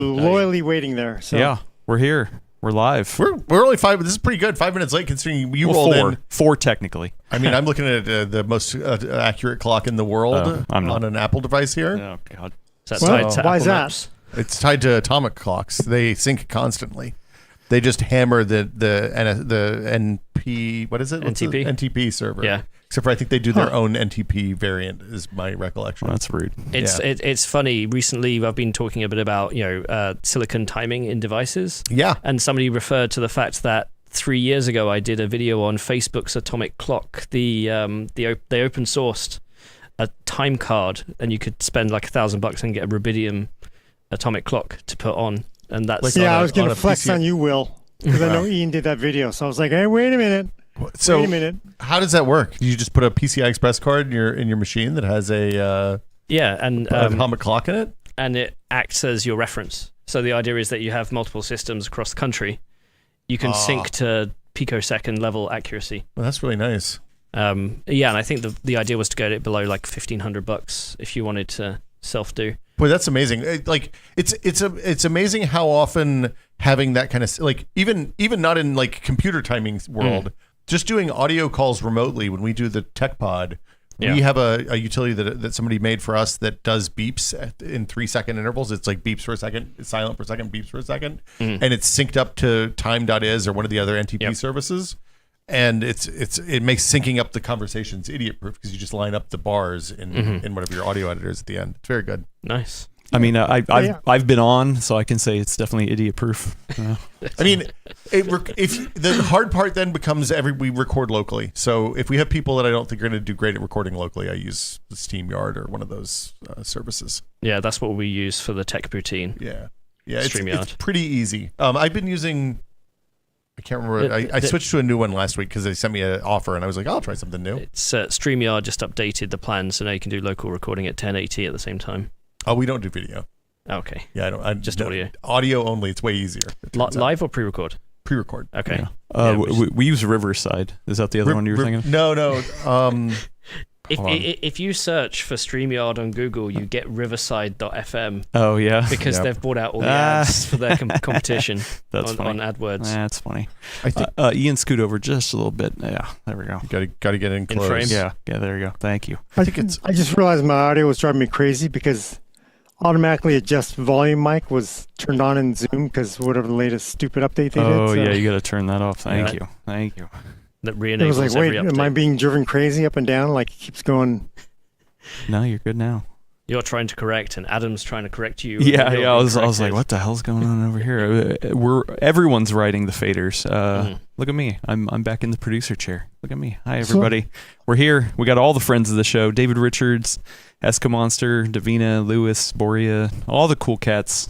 loyally waiting there. So. Yeah, we're here. We're live. We're only 5. This is pretty good. 5 minutes late considering you rolled in. 4 technically. I mean, I'm looking at the most accurate clock in the world on an Apple device here. Oh God. Why is that? It's tied to atomic clocks. They sync constantly. They just hammer the NP. What is it? What's NTP. the NTP server. Yeah. Except for I think they do their own NTP variant. Is my recollection. Well, that's rude. It's funny. Recently, I've been talking a bit about silicon timing in devices. Yeah. And somebody referred to the fact that 3 years ago I did a video on Facebook's atomic clock. They open sourced a time card, and you could spend like $1,000 and get a rubidium atomic clock to put on, and that's I was going to flex on you, Will, because I know Ian did that video. So I was like, hey, wait a minute. How does that work? You just put a PCI Express card in your machine that has a and atomic clock in it, and it acts as your reference. So the idea is that you have multiple systems across the country. You can sync to picosecond level accuracy. Well, that's really nice. And I think the idea was to get it below like $1,500 if you wanted to self-do. Boy, that's amazing. It's amazing how often having that kind of even not in like computer timing world, just doing audio calls remotely. When we do the Tech Pod, we have a utility that somebody made for us that does beeps in 3-second intervals. It's like beeps for a second, it's silent for a second, beeps for a second, and it's synced up to time.is or one of the other NTP services. And it makes syncing up the conversations idiot proof because you just line up the bars in one of your audio editors at the end. It's very good. Nice. I mean, I've been on, so I can say it's definitely idiot proof. I mean, if the hard part then becomes we record locally. So if we have people that I don't think are going to do great at recording locally, I use the StreamYard or one of those services. Yeah, that's what we use for the tech routine. Yeah, it's pretty easy. I've been using. I can't remember. I switched to a new one last week because they sent me an offer, and I was like, I'll try something new. It's StreamYard just updated the plan, so now you can do local recording at 1080 at the same time. Oh, we don't do video. Okay. Yeah, I don't. Just audio. Audio only. It's way easier. Live or pre-record? Pre-record. Okay. Yeah. We use Riverside. Is that the other one you were thinking? No. If you search for StreamYard on Google, you get riverside.fm. Oh, yeah. Because they've bought out all the ads for their competition on AdWords. That's funny. I think Ian, scoot over just a little bit. Yeah, there we go. Got to get in close. frame. Yeah, there you go. Thank you. I just realized my audio was driving me crazy because automatically adjust volume mic was turned on in Zoom because whatever the latest stupid update they did. Oh, yeah, you got to turn that off. Thank you. That re-enables it was like, every update. am I being driven crazy up and down? Like it keeps going. No, you're good now. You're trying to correct, and Adam's trying to correct you. Yeah. I was like, what the hell's going on over here? Everyone's writing the faders. Look at me. I'm back in the producer chair. Look at me. Hi, everybody. We're here. We got all the friends of the show: David Richards, Eska Monster, Davina, Lewis, Boria, all the cool cats.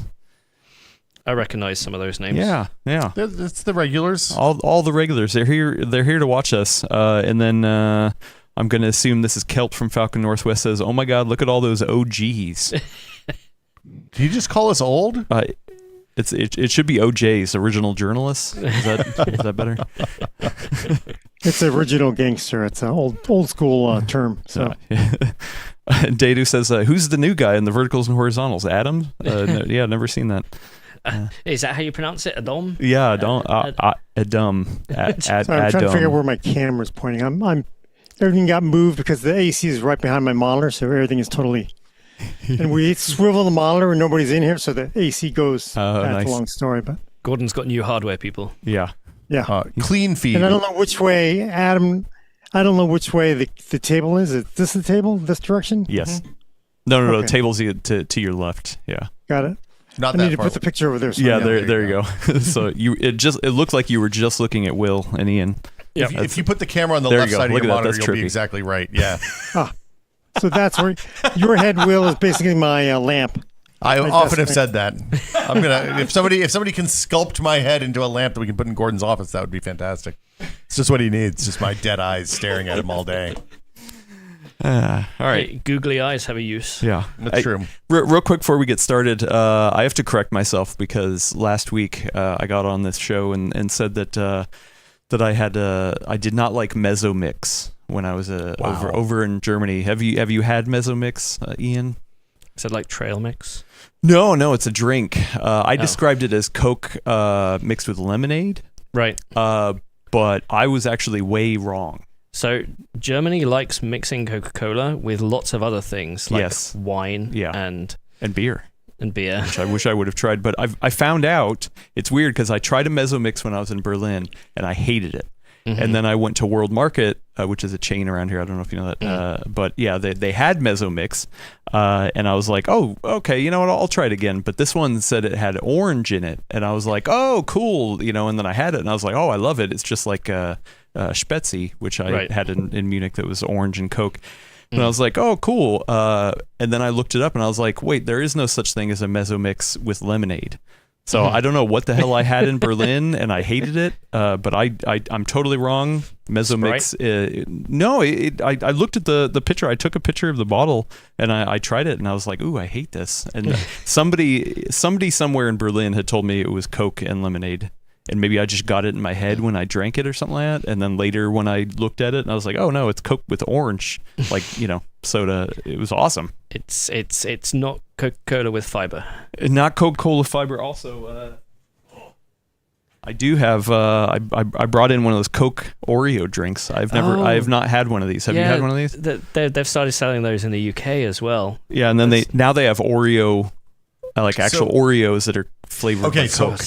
I recognize some of those names. Yeah. It's the regulars. All the regulars. They're here to watch us. And then I'm going to assume this is Kelp from Falcon Northwest says, "Oh my God, look at all those OGs." Did you just call us old? It should be OJs, original journalists. Is that better? It's original gangster. It's an old school term. So. Dadu says, "Who's the new guy in the verticals and horizontals? Adam?" No, never seen that. Is that how you pronounce it? Adam? Yeah, Adam. I'm trying to figure out where my camera's pointing. I'm everything got moved because the AC is right behind my monitor, so everything is totally. And we swivel the monitor and nobody's in here, so the AC goes. That's a long story, but Gordon's got new hardware, people. Yeah. Clean feed. And I don't know which way, Adam. I don't know which way the table is. Is this the table? This direction? Yes. No. Okay. The table's to your left. Yeah. Got it. Not I that need to far. put the picture over there. So there you go. So it looked like you were just looking at Will and Ian. If you put the camera on the left side of your monitor, you'll be exactly right. Yeah. So that's where your head, Will, is basically my lamp. I often have said that. I'm gonna if somebody can sculpt my head into a lamp that we can put in Gordon's office, that would be fantastic. It's just what he needs. Just my dead eyes staring at him all day. All right. Hey, googly eyes have a use. Yeah, that's true. Real quick before we get started, I have to correct myself because last week I got on this show and said that I did not like Mezzomix when I was over in Germany. Have you had Mezzomix, Ian? Is it like trail mix? No, it's a drink. I described it as Coke mixed with lemonade. Right. But I was actually way wrong. So Germany likes mixing Coca-Cola with lots of other things, like wine and beer. And beer. Which I wish I would have tried. But I found out, it's weird because I tried a mezzo mix when I was in Berlin, and I hated it. Mm-hmm. And then I went to World Market, which is a chain around here. I don't know if you know that. But yeah, they had mezzo mix. And I was like, oh, okay, you know what? I'll try it again. But this one said it had orange in it. And I was like, oh, cool. You know, and then I had it and I was like, oh, I love it. It's just like Spezi, which I had in Munich that was orange and Coke. And I was like, oh, cool. And then I looked it up and I was like, wait, there is no such thing as a mezzo mix with lemonade. So I don't know what the hell I had in Berlin, and I hated it. But I'm totally wrong. Mezzo mix. No, I looked at the picture. I took a picture of the bottle, and I tried it, and I was like, ooh, I hate this. And somebody somewhere in Berlin had told me it was Coke and lemonade. And maybe I just got it in my head when I drank it or something like that. And then later when I looked at it, and I was like, oh no, it's Coke with orange, like, soda. It was awesome. It's not Coca-Cola with fiber. Not Coca-Cola fiber. Also, I do have. I brought in one of those Coke Oreo drinks. I have not had one of these. Have you had one of these? They've started selling those in the UK as well. Yeah, and then they have Oreo. Like actual Oreos that are flavored with Coke.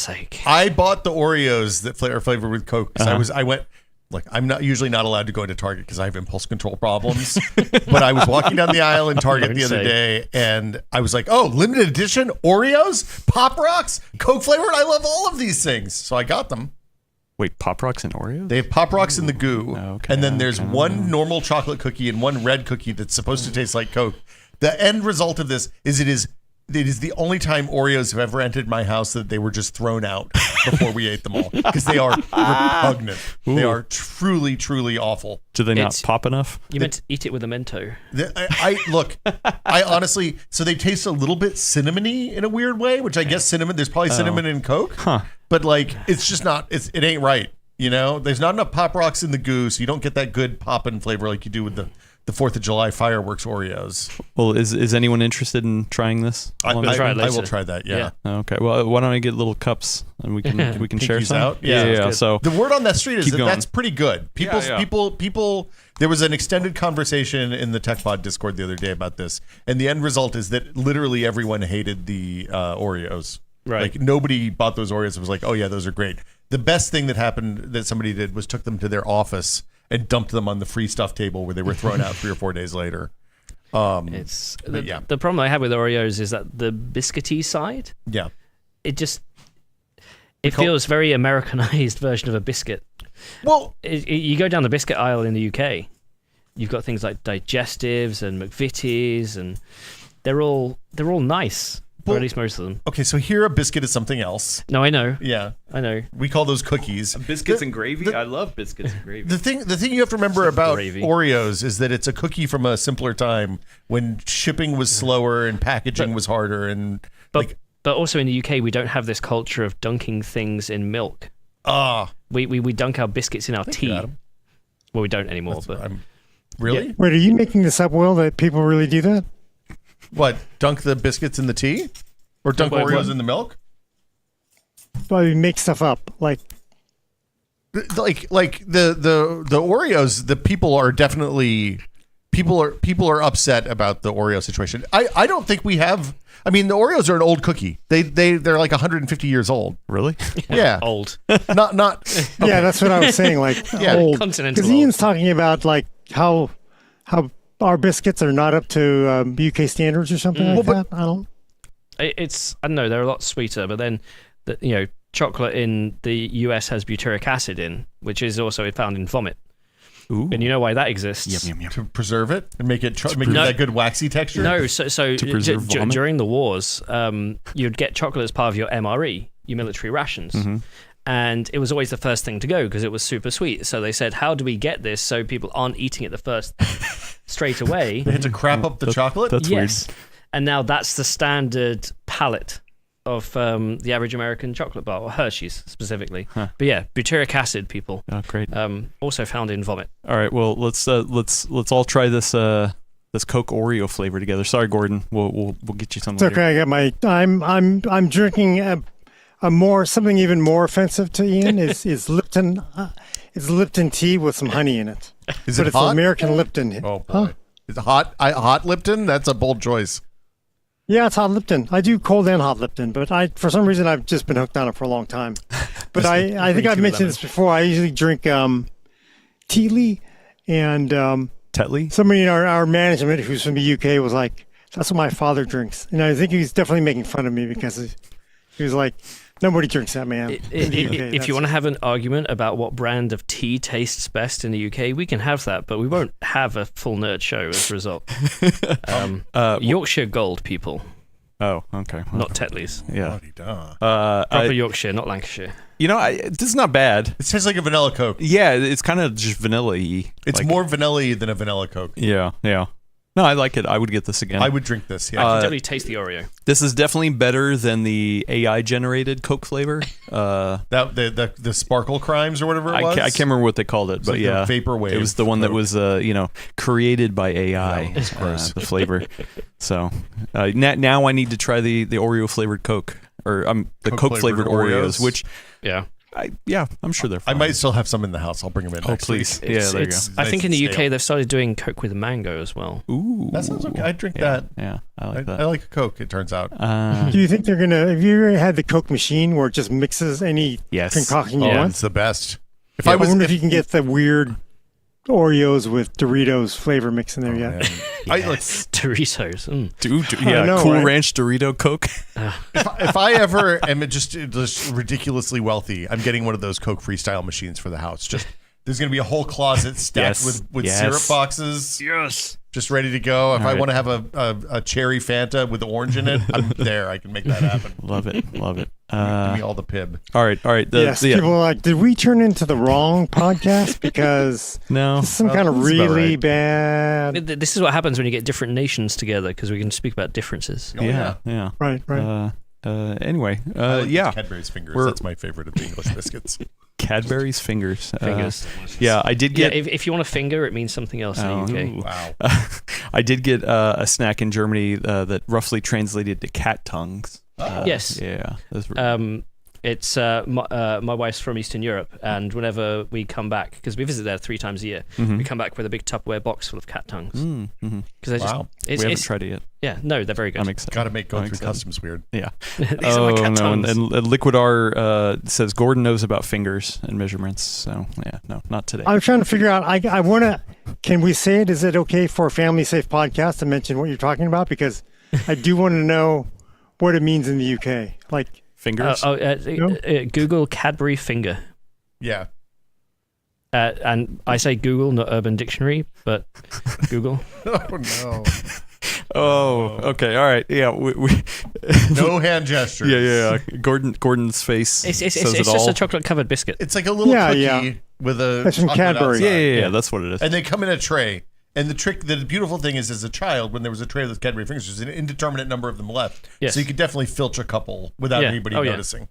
I bought the Oreos that are flavored with Coke because I went, like, I'm not usually not allowed to go into Target because I have impulse control problems. But I was walking down the aisle in Target the other day and I was like, oh, limited edition Oreos, Pop Rocks, Coke flavored. I love all of these things. So I got them. Wait, Pop Rocks and Oreos? They have Pop Rocks in the goo. Okay, and then there's one normal chocolate cookie and one red cookie that's supposed to taste like Coke. The end result of this is it is the only time Oreos have ever entered my house that they were just thrown out before we ate them all because they are repugnant. Ooh. They are truly, truly awful. Do they not pop enough? You meant to eat it with a Mento. I honestly, so they taste a little bit cinnamony in a weird way, which I guess there's probably cinnamon in Coke, but like it's just not. It ain't right. You know, there's not enough Pop Rocks in the goo, so you don't get that good poppin' flavor like you do with the 4th of July fireworks Oreos. Well, is anyone interested in trying this? I will try that. Yeah. Okay. Well, why don't I get little cups and we can share some out? Yeah. So the word on that street is that's pretty good. People. There was an extended conversation in the TechPod Discord the other day about this, and the end result is that literally everyone hated the Oreos. Right. Like nobody bought those Oreos and was like, oh yeah, those are great. The best thing that happened that somebody did was took them to their office and dumped them on the free stuff table where they were thrown out 3 or 4 days later. The problem I have with Oreos is that the biscuity side, it feels very Americanized version of a biscuit. Well, you go down the biscuit aisle in the UK, you've got things like Digestives and McVitie's, and they're all nice. Or at least most of them. Okay, so here a biscuit is something else. No, I know. Yeah, I know. We call those cookies. Biscuits and gravy. I love biscuits and gravy. The thing you have to remember about Oreos is that it's a cookie from a simpler time when shipping was slower and packaging was harder. But also in the UK, we don't have this culture of dunking things in milk. We dunk our biscuits in our tea. Well, we don't anymore. Really? Wait, are you making this up, Will? That people really do that? What, dunk the biscuits in the tea? Or dunk Oreos in the milk? Well, you make stuff up. Like the Oreos, the people are definitely people are upset about the Oreo situation. I don't think we have. I mean, the Oreos are an old cookie. They're like 150 years old. Really? Yeah. Old. Not okay. Yeah, that's what I was saying, like old. Continental. Because Ian's talking about like how our biscuits are not up to UK standards or something like that. I don't know. They're a lot sweeter, but then chocolate in the US has butyric acid in, which is also found in vomit. Ooh. And you know why that exists? Yum. To preserve it and make it that good waxy texture. No, so during the wars, you'd get chocolate as part of your MRE, your military rations. Mm-hmm. And it was always the first thing to go because it was super sweet. So they said, how do we get this so people aren't eating it the first straight away? They had to crap up the chocolate? That's weird. And now that's the standard palette of the average American chocolate bar, or Hershey's specifically. Huh. But yeah, butyric acid, people. Oh, great. Also found in vomit. All right, well, let's all try this this Coke Oreo flavor together. Sorry, Gordon. We'll get you something. It's okay. I got my. I'm drinking something even more offensive to Ian is Lipton. It's Lipton tea with some honey in it. Is but it it's hot? American Lipton. Oh boy. Huh? Is it hot? Hot Lipton? That's a bold choice. Yeah, it's hot Lipton. I do cold and hot Lipton, but for some reason I've just been hooked on it for a long time. But I think I've mentioned this before. I usually drink Teatley, and Tetley? somebody in our management who's from the UK was like, "That's what my father drinks," and I think he was definitely making fun of me because he was like, "Nobody drinks that, man." In the UK, If you want to have an argument about what brand of tea tastes best in the UK, we can have that, but we won't have a full nerd show as a result. Yorkshire Gold, people, Oh, okay. Oh. not Tetley's. Yeah. La-di-da. Proper Yorkshire, not Lancashire. This is not bad. It tastes like a vanilla Coke. Yeah, it's kind of just vanilla-y. It's like, more vanilla-y than a vanilla Coke. Yeah. No, I like it. I would get this again. I would drink this. I Yeah. can definitely taste the Oreo. This is definitely better than the AI-generated Coke flavor. The sparkle crimes or whatever it was. I can't remember what they called it, It's but like yeah, a vaporwave it was the one that Coke. was created by AI. No, it's gross. The flavor. So now I need to try the Oreo flavored Coke or the Coke flavored Oreos, which Yeah. I'm sure they're I fine. might still have some in the house. I'll bring them in. Oh, next please. week. Yeah, there you go. I think in the Nice UK scale. they've started doing Coke with mango as well. Ooh, That sounds okay. I'd drink yeah, that. Yeah, I like that. I like a Coke. It turns out. Do you think they're gonna? Have you ever had the Coke machine where it just mixes any Yes. concoction you Oh, want? it's the best. If Yeah, I I was, wonder if you can get the weird Oreos with Doritos flavor mix in there yet. man. I like Doritos. Yeah, know, Cool right? Ranch Dorito Coke. if I ever am just ridiculously wealthy, I'm getting one of those Coke freestyle machines for the house. Just there's going to be a whole closet stacked Yes. with Yes. syrup boxes, Yes. just ready to go. If All I right. want to have a cherry Fanta with orange in it, I'm there. I can make that happen. Love it. Give Give me all the pib. All right. Yes, people are like, did we turn into the wrong podcast? Because No. this is some Well, kind of this is about really right. bad. This is what happens when you get different nations together because we can speak about differences. Oh, Yeah. Right. Anyway, I like yeah. Cadbury's fingers. We're- That's my favorite of the English biscuits. Cadbury's fingers. Fingers. Yeah, I did Yeah, get. if you want a finger, it means something else in the UK. Ooh. Wow. I did get a snack in Germany that roughly translated to cat tongues. Yes. Yeah. That's It's my wife's from Eastern Europe, and whenever we come back, because we visit there 3 times a year, Mhm. we come back with a big Tupperware box full of cat tongues. Mm-hmm. Because Wow. We haven't tried it yet. Yeah, no, they're very good. I'm excited. Got to make going I'm through excited. customs weird. Yeah. These are my cat no. tongues. And Liquidar says Gordon knows about fingers and measurements. So yeah, no, not today. I'm trying to figure out. I want to. Can we say it? Is it okay for a family safe podcast to mention what you're talking about? Because I do want to know what it means in the UK. Like, Fingers. Google Cadbury finger. Yeah. And I say Google, not Urban Dictionary, but Google. Oh no. Okay. All right. Yeah. We No hand gestures. yeah. Gordon's face It's says it just all. a chocolate covered biscuit. It's like a little Yeah, cookie yeah. with a That's from chocolate Cadbury. outside. Yeah. That's what it is. And they come in a tray. And the beautiful thing is, as a child, when there was a tray with Cadbury fingers, there's an indeterminate number of them left. Yes. So you could definitely filch a couple without Yeah. anybody Oh, yeah. noticing.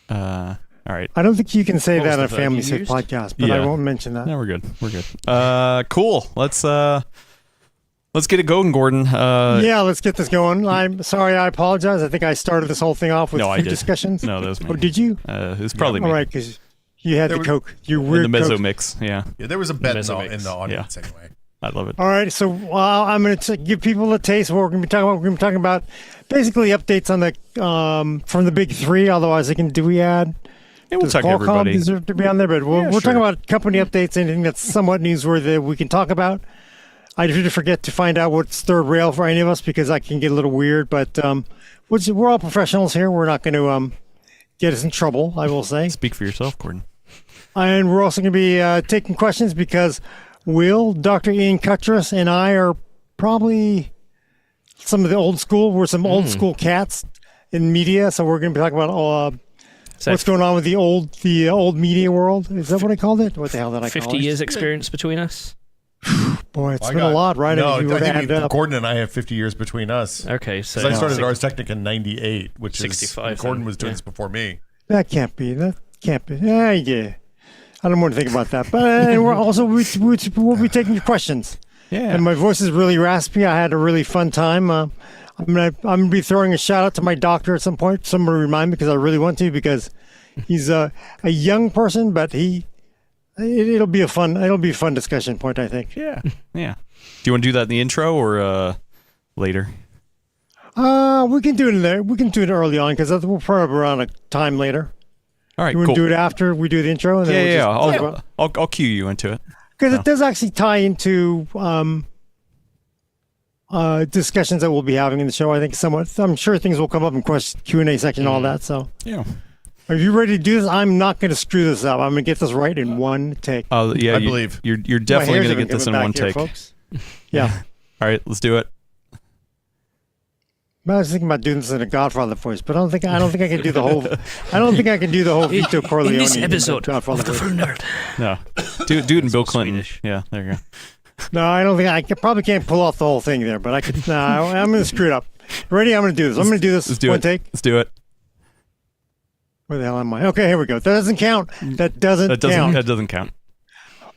All right. I don't think you can say What was that on the a verb family you safe used? podcast, but I Yeah. won't mention that. No, we're good. Cool. Let's get it going, Gordon. Yeah, let's get this going. I'm sorry. I apologize. I think I started this whole thing off with No, I food did. discussions. No, that was me. Oh, did you? It was probably All me. right, because you had There the was- Coke. Your In weird the mezzo Coke. mix. Yeah, Yeah, there was a bet in Mezzomix. the audience anyway. I love it. All right, so I'm going to give people a taste of what we're going to be talking about. We're going to be talking about basically updates on the from the big 3. Otherwise, do we add? Yeah, we'll Does talk to Qualcomm everybody. deserve to be on there? But we're sure. talking about company updates, anything that's somewhat newsworthy that we can talk about. I did forget to find out what's third rail for any of us because that can get a little weird. But we're all professionals here. We're not going to get us in trouble, I will say. Speak for yourself, Gordon. And we're also going to be taking questions because Will, Dr. Ian Cutress, and I are probably some of the old school. We're some old school cats in media, so we're going to be talking about So what's going on with the old media world. Is that what I called it? What the hell did I call 50 it? years experience between us. Boy, it's I been got- a lot, right? No, If you were I to think add it up. Gordon and I have 50 years between us. Okay, so Because I started six- Ars Technica in 98, which 65 is Gordon then, was doing yeah. this before me. That can't be. Yeah. I don't want to think about that. But we're also we'll be taking your questions. Yeah. And my voice is really raspy. I had a really fun time. I'm gonna be throwing a shout out to my doctor at some point. Someone remind me because I really want to, because he's a young person, but it'll be a fun discussion point, I think. Yeah. Yeah. Do you want to do that in the intro or later? We can do it in there. We can do it early on because we're probably around a time later. All right, You want to do it after we do the intro? And then Yeah. I'll cue you into it. Because it does actually tie into discussions that we'll be having in the show. I think somewhat. I'm sure things will come up in Q&A section and all that. So yeah. Are you ready to do this? I'm not going to screw this up. I'm going to get this right in one take. Oh yeah, I believe you're definitely going to get this in one take, folks. Yeah. All right, let's do it. I was thinking about doing this in a Godfather voice, but I don't think I can do the whole. I don't think I can do the whole Vito Corleone. In this episode of Godfather the voice. Full Nerd. No, do it in Bill Clinton. Swedish. Yeah, there you go. No, I don't think probably can't pull off the whole thing there, but I could. No, I'm going to screw it up. Ready? I'm going to do this. I'm going to do this. Let's do one it. take. Let's do it. Where the hell am I? Okay, here we go. That doesn't count. That doesn't count. That doesn't count.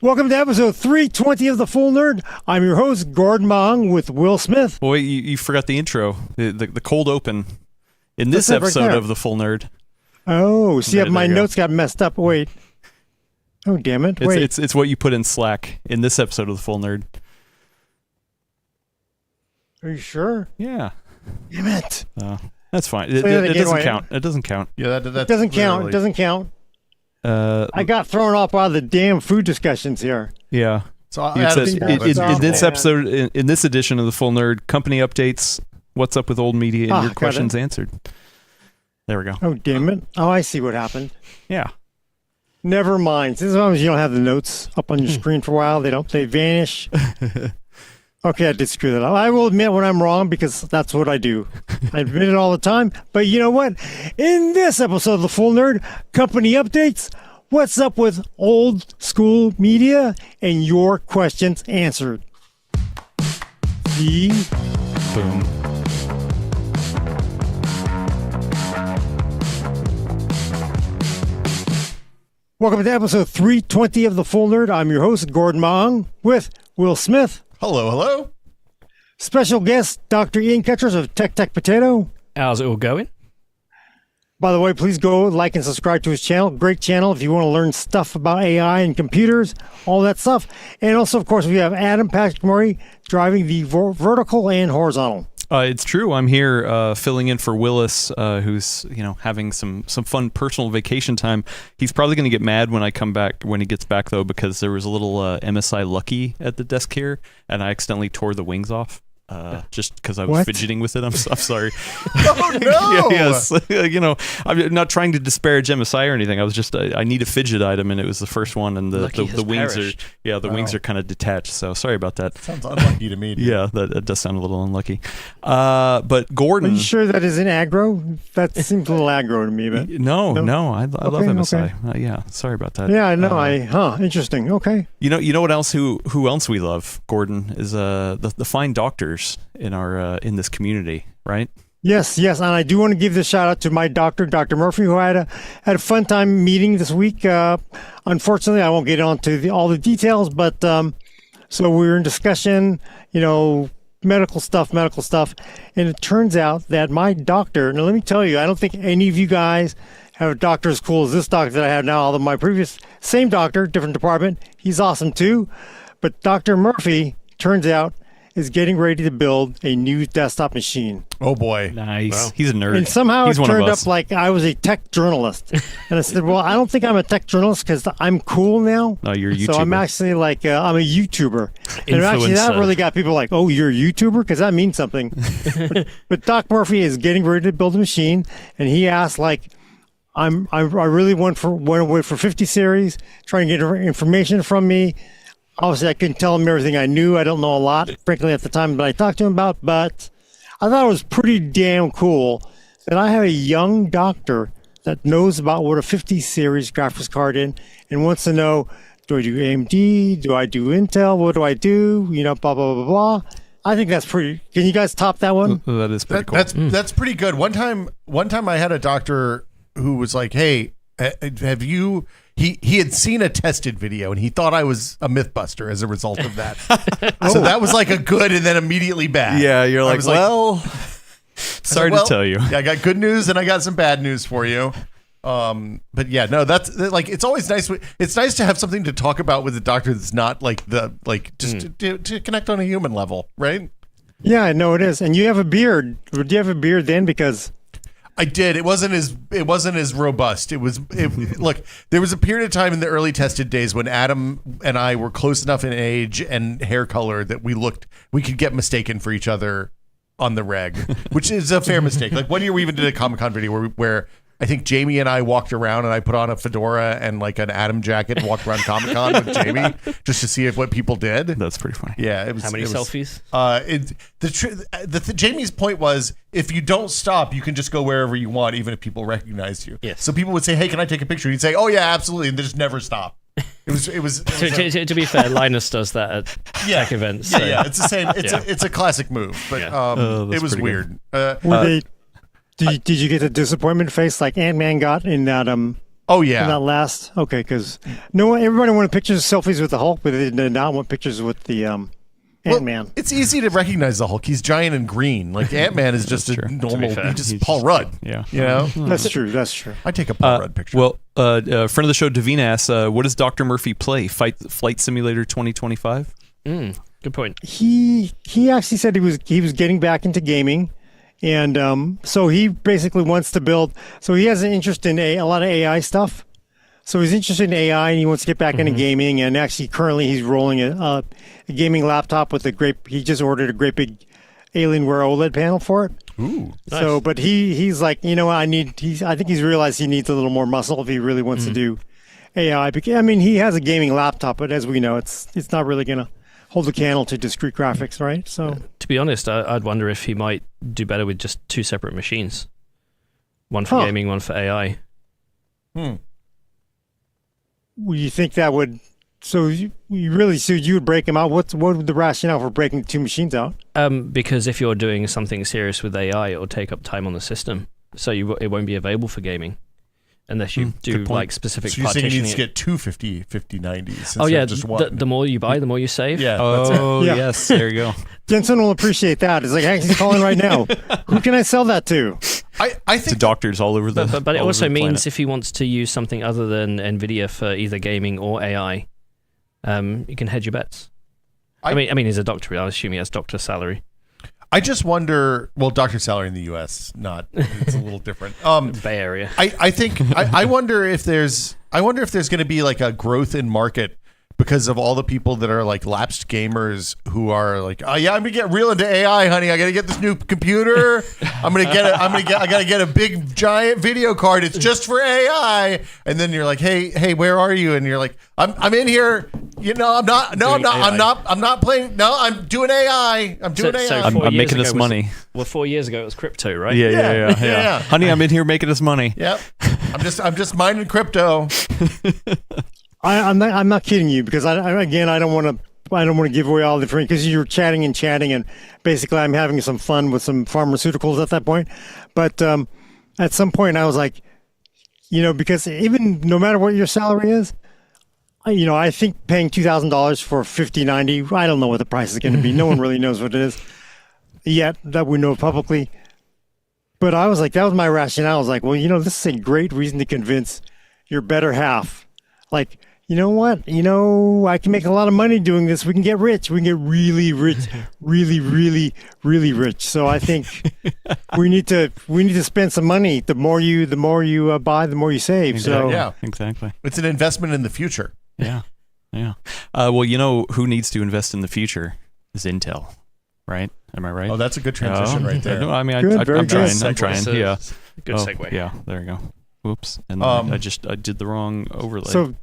Welcome to episode 320 of The Full Nerd. I'm your host, Gordon Mong, with Will Smith. Well, wait, you forgot the intro, the cold open in this That's it right episode there. of The Full Nerd. Oh, see, There my you go. notes got messed up. Wait. Oh, damn it. Wait. It's what you put in Slack in this episode of The Full Nerd. Are you sure? Yeah. Damn it. That's fine. Say It that again, doesn't Wayne. count. It doesn't count. Yeah, that It doesn't count. It doesn't count. I got thrown off by the damn food discussions here. Yeah. So It I says, think that's in this awful. episode, in this edition of The Full Nerd, company updates, what's up with old media, and your got questions it. answered. There we go. Oh, damn it. Oh, I see what happened. Yeah. Never mind. As long as you don't have the notes up on your screen for a while, they vanish. Okay, I did screw that up. I will admit when I'm wrong because that's what I do. I admit it all the time. But you know what? In this episode of The Full Nerd, company updates, what's up with old school media, and your questions answered. The Boom. Welcome to episode 320 of The Full Nerd. I'm your host, Gordon Mong, with Will Smith. Hello. Special guest, Dr. Ian Cutress of Tech Potato. How's it all going? By the way, please go like and subscribe to his channel. Great channel if you want to learn stuff about AI and computers, all that stuff. And also, of course, we have Adam Patrick Murray driving the vertical and horizontal. It's true. I'm here filling in for Willis, who's having some fun personal vacation time. He's probably going to get mad when I come back, when he gets back, though, because there was a little MSI Lucky at the desk here, and I accidentally tore the wings off. Just because I was What? fidgeting with it. I'm sorry. Oh no! Yes. I'm not trying to disparage MSI or anything. I was just I need a fidget item, and it was the first one, and the Lucky has wings perished. wings are kind of detached. So sorry about that. Sounds unlucky to me. Dude. Yeah, that does sound a little unlucky. But Are Gordon, you sure that isn't aggro? That seems a little aggro to me. But no, I love Okay, MSI. okay. Yeah, sorry about that. yeah, I know. Interesting. Okay. You know what else? Who else we love? Gordon is the fine doctors in our in this community, right? Yes, and I do want to give this shout out to my doctor, Dr. Murphy, who had a fun time meeting this week. Unfortunately, I won't get onto all the details, but so we were in discussion, medical stuff, and it turns out that my doctor. Now, let me tell you, I don't think any of you guys have a doctor as cool as this doctor that I have now. Although my previous same doctor, different department, he's awesome too. But Dr. Murphy turns out is getting ready to build a new desktop machine. Oh boy. Nice. Wow. He's a nerd. And somehow He's it one of turned us. up like I was a tech journalist. And I said, well, I don't think I'm a tech journalist because I'm cool now. No, you're a YouTuber. So I'm actually like, I'm a YouTuber. And actually that Influencer. really got people like, oh, you're a YouTuber? Because that means something. but Doc Murphy is getting ready to build a machine. And he asked, like, I really went away for 50 series, trying to get information from me. Obviously, I couldn't tell him everything I knew. I don't know a lot, frankly, at the time that I talked to him about, but I thought it was pretty damn cool that I have a young doctor that knows about what a 50 series graphics card is and wants to know, do I do AMD? Do I do Intel? What do I do? Blah, blah, blah, blah. I think that's pretty. Can you guys top that one? That is pretty cool. That's pretty good. One time I had a doctor who was like, "Hey, Have you? He had seen a tested video and he thought I was a Mythbuster as a result of that. So that was like a good and then immediately bad. Yeah, you're like, well, sorry to tell you. Yeah, I got good news and I got some bad news for you. But yeah, no, that's like, it's always nice. It's nice to have something to talk about with a doctor that's not like to connect on a human level, right? Yeah, I know it is. And you have a beard. Do you have a beard then? Because I did. It wasn't as robust. Look, there was a period of time in the early tested days when Adam and I were close enough in age and hair color that we could get mistaken for each other on the reg, which is a fair mistake. Like one year we even did a Comic-Con video where I think Jamie and I walked around and I put on a fedora and like an Adam jacket and walked around Comic-Con with Jamie just to see what people did. That's pretty funny. Yeah. It was, how many selfies? Jamie's point was, if you don't stop, you can just go wherever you want, even if people recognize you. Yes. So people would say, hey, can I take a picture? You'd say, oh yeah, absolutely. And they just never stop. It was to be fair, Linus does that at tech events. So. Yeah, it's the same. It's a classic move, but it was weird. Did you get the disappointment face like Ant-Man got in that oh yeah, in that last? Okay, because everybody wanted pictures, selfies with the Hulk, but they did not want pictures with the Ant-Man. Well, it's easy to recognize the Hulk. He's giant and green. Like Ant-Man is just a normal. He's Paul Rudd. Yeah, you know. That's true. I take a Paul Rudd picture. Well, friend of the show, Davina asks, "What does Dr. Murphy play? Flight Simulator 2025?" Good point. He actually said he was getting back into gaming. And so he basically wants to build. So he has an interest in a lot of AI stuff. So he's interested in AI, and he wants to get back into gaming. And actually, currently, he's rolling a gaming laptop with he just ordered a great big Alienware OLED panel for it. Ooh, nice. So, but he's like, I think he's realized he needs a little more muscle if he really wants to do AI. Because I mean, he has a gaming laptop, but as we know, it's not really gonna hold a candle to discrete graphics, right? So, to be honest, I'd wonder if he might do better with just two separate machines, one for gaming, one for AI. Well, you think that would? So you would break them out? What would the rationale for breaking the two machines out? Because if you're doing something serious with AI, it will take up time on the system, so it won't be available for gaming. Unless you do like specific partitioning. So you're saying you need to get two 5090s. Oh yeah, just one. The more you buy, the more you save. Yeah. Oh yeah. Yes, there you go. Jensen will appreciate that. It's like, hey, he's calling right now. Who can I sell that to? I think to doctors all over the. But it also means if he wants to use something other than NVIDIA for either gaming or AI, you can hedge your bets. I mean, he's a doctor. I assume he has doctor salary. I just wonder. Well, doctor salary in the U.S. It's a little different. Bay Area. I think. I wonder if there's going to be like a growth in market because of all the people that are like lapsed gamers who are like, oh yeah, I'm gonna get real into AI, honey. I gotta get this new computer. I gotta get a big giant video card. It's just for AI. And then you're like, hey, where are you? And you're like, I'm in here. I'm not playing. No, I'm doing AI. I'm doing AI. I'm making us money. 4 years ago it was crypto, right? Yeah. Honey, I'm in here making us money. Yep. I'm just mining crypto. I'm not kidding you, because I don't want to give away all the information, because you're chatting, and basically I'm having some fun with some pharmaceuticals at that point. But at some point I was like, because even no matter what your salary is, I think paying $2,000 for 5090, I don't know what the price is going to be. No one really knows what it is yet that we know publicly. But I was like, that was my rationale. I was like, well, this is a great reason to convince your better half. Like, you know what? I can make a lot of money doing this. We can get rich. We can get really rich, really, really, really rich. So I think we need to spend some money. The more you buy, the more you save. So yeah, exactly. It's an investment in the future. Yeah. Well, who needs to invest in the future is Intel, right? Am I right? Oh, that's a good transition right there. No, I mean, I'm trying. Yeah. Good segue. Yeah, there you go. Whoops. And I did the wrong overlay. So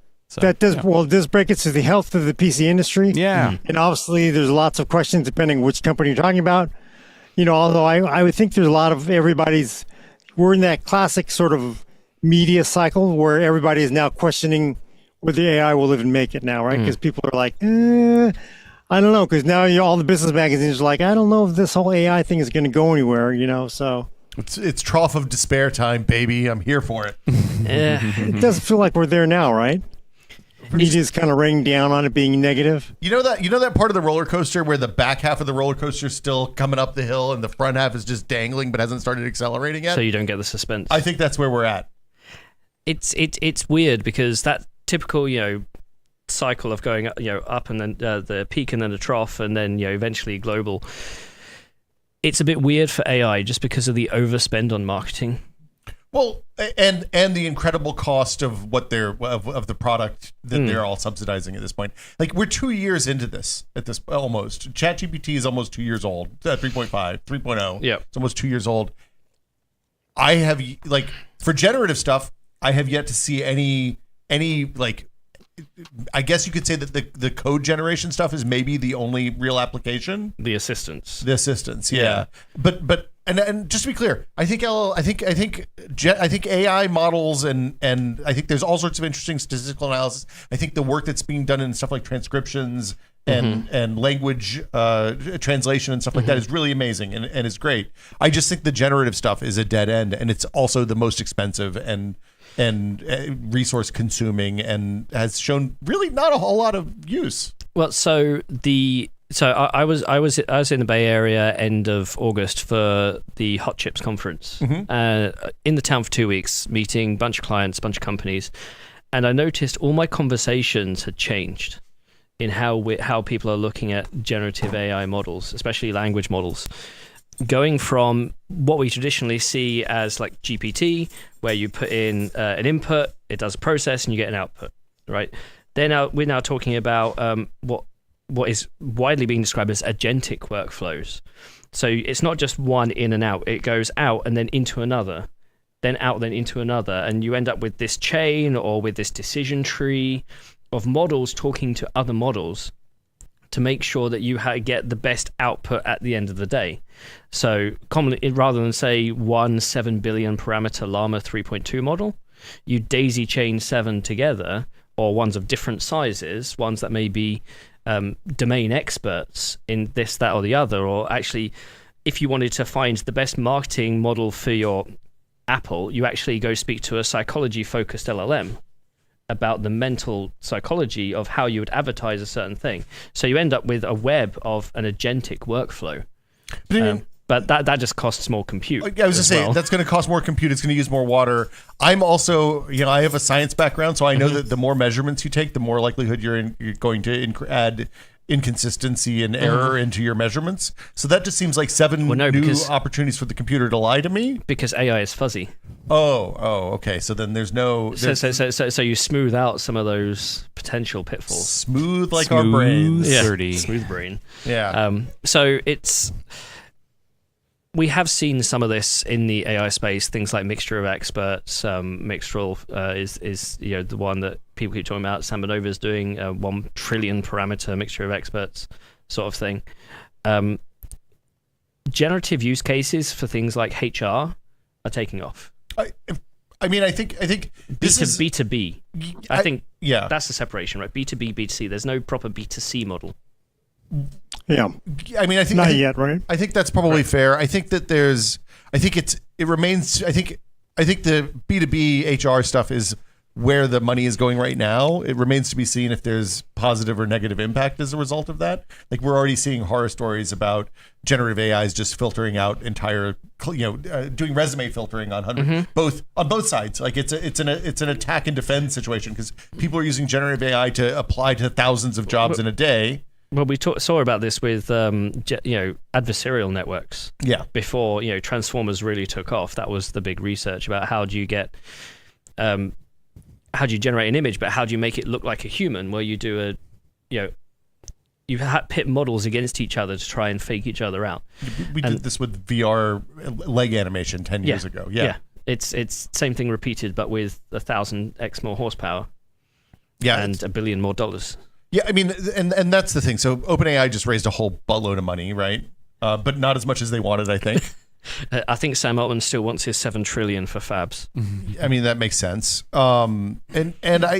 that does break it to the health of the PC industry. Yeah. And obviously there's lots of questions depending which company you're talking about. Although I would think there's a lot of we're in that classic sort of media cycle where everybody is now questioning whether AI will even make it now, right? Because people are like, I don't know, because now all the business magazines are like, I don't know if this whole AI thing is going to go anywhere, so. It's trough of despair time, baby. I'm here for it. Yeah. It doesn't feel like we're there now, right? Media is kind of raining down on it being negative. You know that part of the roller coaster where the back half of the roller coaster is still coming up the hill and the front half is just dangling but hasn't started accelerating yet? So you don't get the suspense. I think that's where we're at. It's weird because that typical, cycle of going, up and then the peak and then the trough and then, eventually global. It's a bit weird for AI just because of the overspend on marketing. Well, and the incredible cost of what they're of the product that they're all subsidizing at this point. Like, we're 2 years into this at this almost. ChatGPT is almost 2 years old. 3.5, 3.0. Yeah, it's almost 2 years old. I have for generative stuff, I have yet to see any I guess you could say that the code generation stuff is maybe the only real application. The assistants, yeah. But just to be clear, I think AI models and I think there's all sorts of interesting statistical analysis. I think the work that's being done in stuff like transcriptions and language translation and stuff like that is really amazing and is great. I just think the generative stuff is a dead end, and it's also the most expensive and resource consuming and has shown really not a whole lot of use. Well, I was in the Bay Area end of August for the Hot Chips conference. In the town for 2 weeks, meeting a bunch of clients, a bunch of companies, and I noticed all my conversations had changed in how people are looking at generative AI models, especially language models. Going from what we traditionally see as like GPT, where you put in an input, it does a process, and you get an output, right? We're now talking about what is widely being described as agentic workflows. So it's not just one in and out; it goes out and then into another, then out then into another, and you end up with this chain or with this decision tree of models talking to other models to make sure that you get the best output at the end of the day. So commonly, rather than say 7 billion parameter Llama 3.2 model, you daisy chain 7 together, or ones of different sizes, ones that may be domain experts in this, that, or the other, or actually, if you wanted to find the best marketing model for your Apple, you actually go speak to a psychology-focused LLM about the mental psychology of how you would advertise a certain thing. So you end up with a web of an agentic workflow. But that just costs more compute. I was just saying, that's going to cost more compute. It's going to use more water. I'm also, I have a science background, so I know that the more measurements you take, the more likelihood you're going to add inconsistency and error into your measurements. So that just seems like new opportunities for the computer to lie to me. Because AI is fuzzy. Oh, okay. So then there's no... So you smooth out some of those potential pitfalls. Smooth our brains. Yeah. Dirty. Smooth brain. Yeah. So it's... We have seen some of this in the AI space, things like mixture of experts. Mixtral is the one that people keep talking about. Sambanova is doing 1 trillion parameter mixture of experts sort of thing. Generative use cases for things like HR are taking off. I think this is B2B. I think that's the separation, right? B2B, B2C. There's no proper B2C model. Yeah. I mean, I think not yet, right? I think that's probably fair. I think that I think the B2B HR stuff is where the money is going right now. It remains to be seen if there's positive or negative impact as a result of that. Like, we're already seeing horror stories about generative AIs just filtering out entire, doing resume filtering on both sides. Like, it's an attack and defend situation because people are using generative AI to apply to thousands of jobs in a day. Well, we saw about this with adversarial networks. Yeah. Before transformers really took off, that was the big research about how do you generate an image, but how do you make it look like a human? Where you do you pit models against each other to try and fake each other out. We did this with VR leg animation 10 years ago. Yeah. It's same thing repeated, but with 1,000x more horsepower. Yeah. And $1 billion more dollars. Yeah, I mean, and that's the thing. So OpenAI just raised a whole buttload of money, right? But not as much as they wanted, I think. I think Sam Altman still wants his $7 trillion for fabs. I mean, that makes sense. And I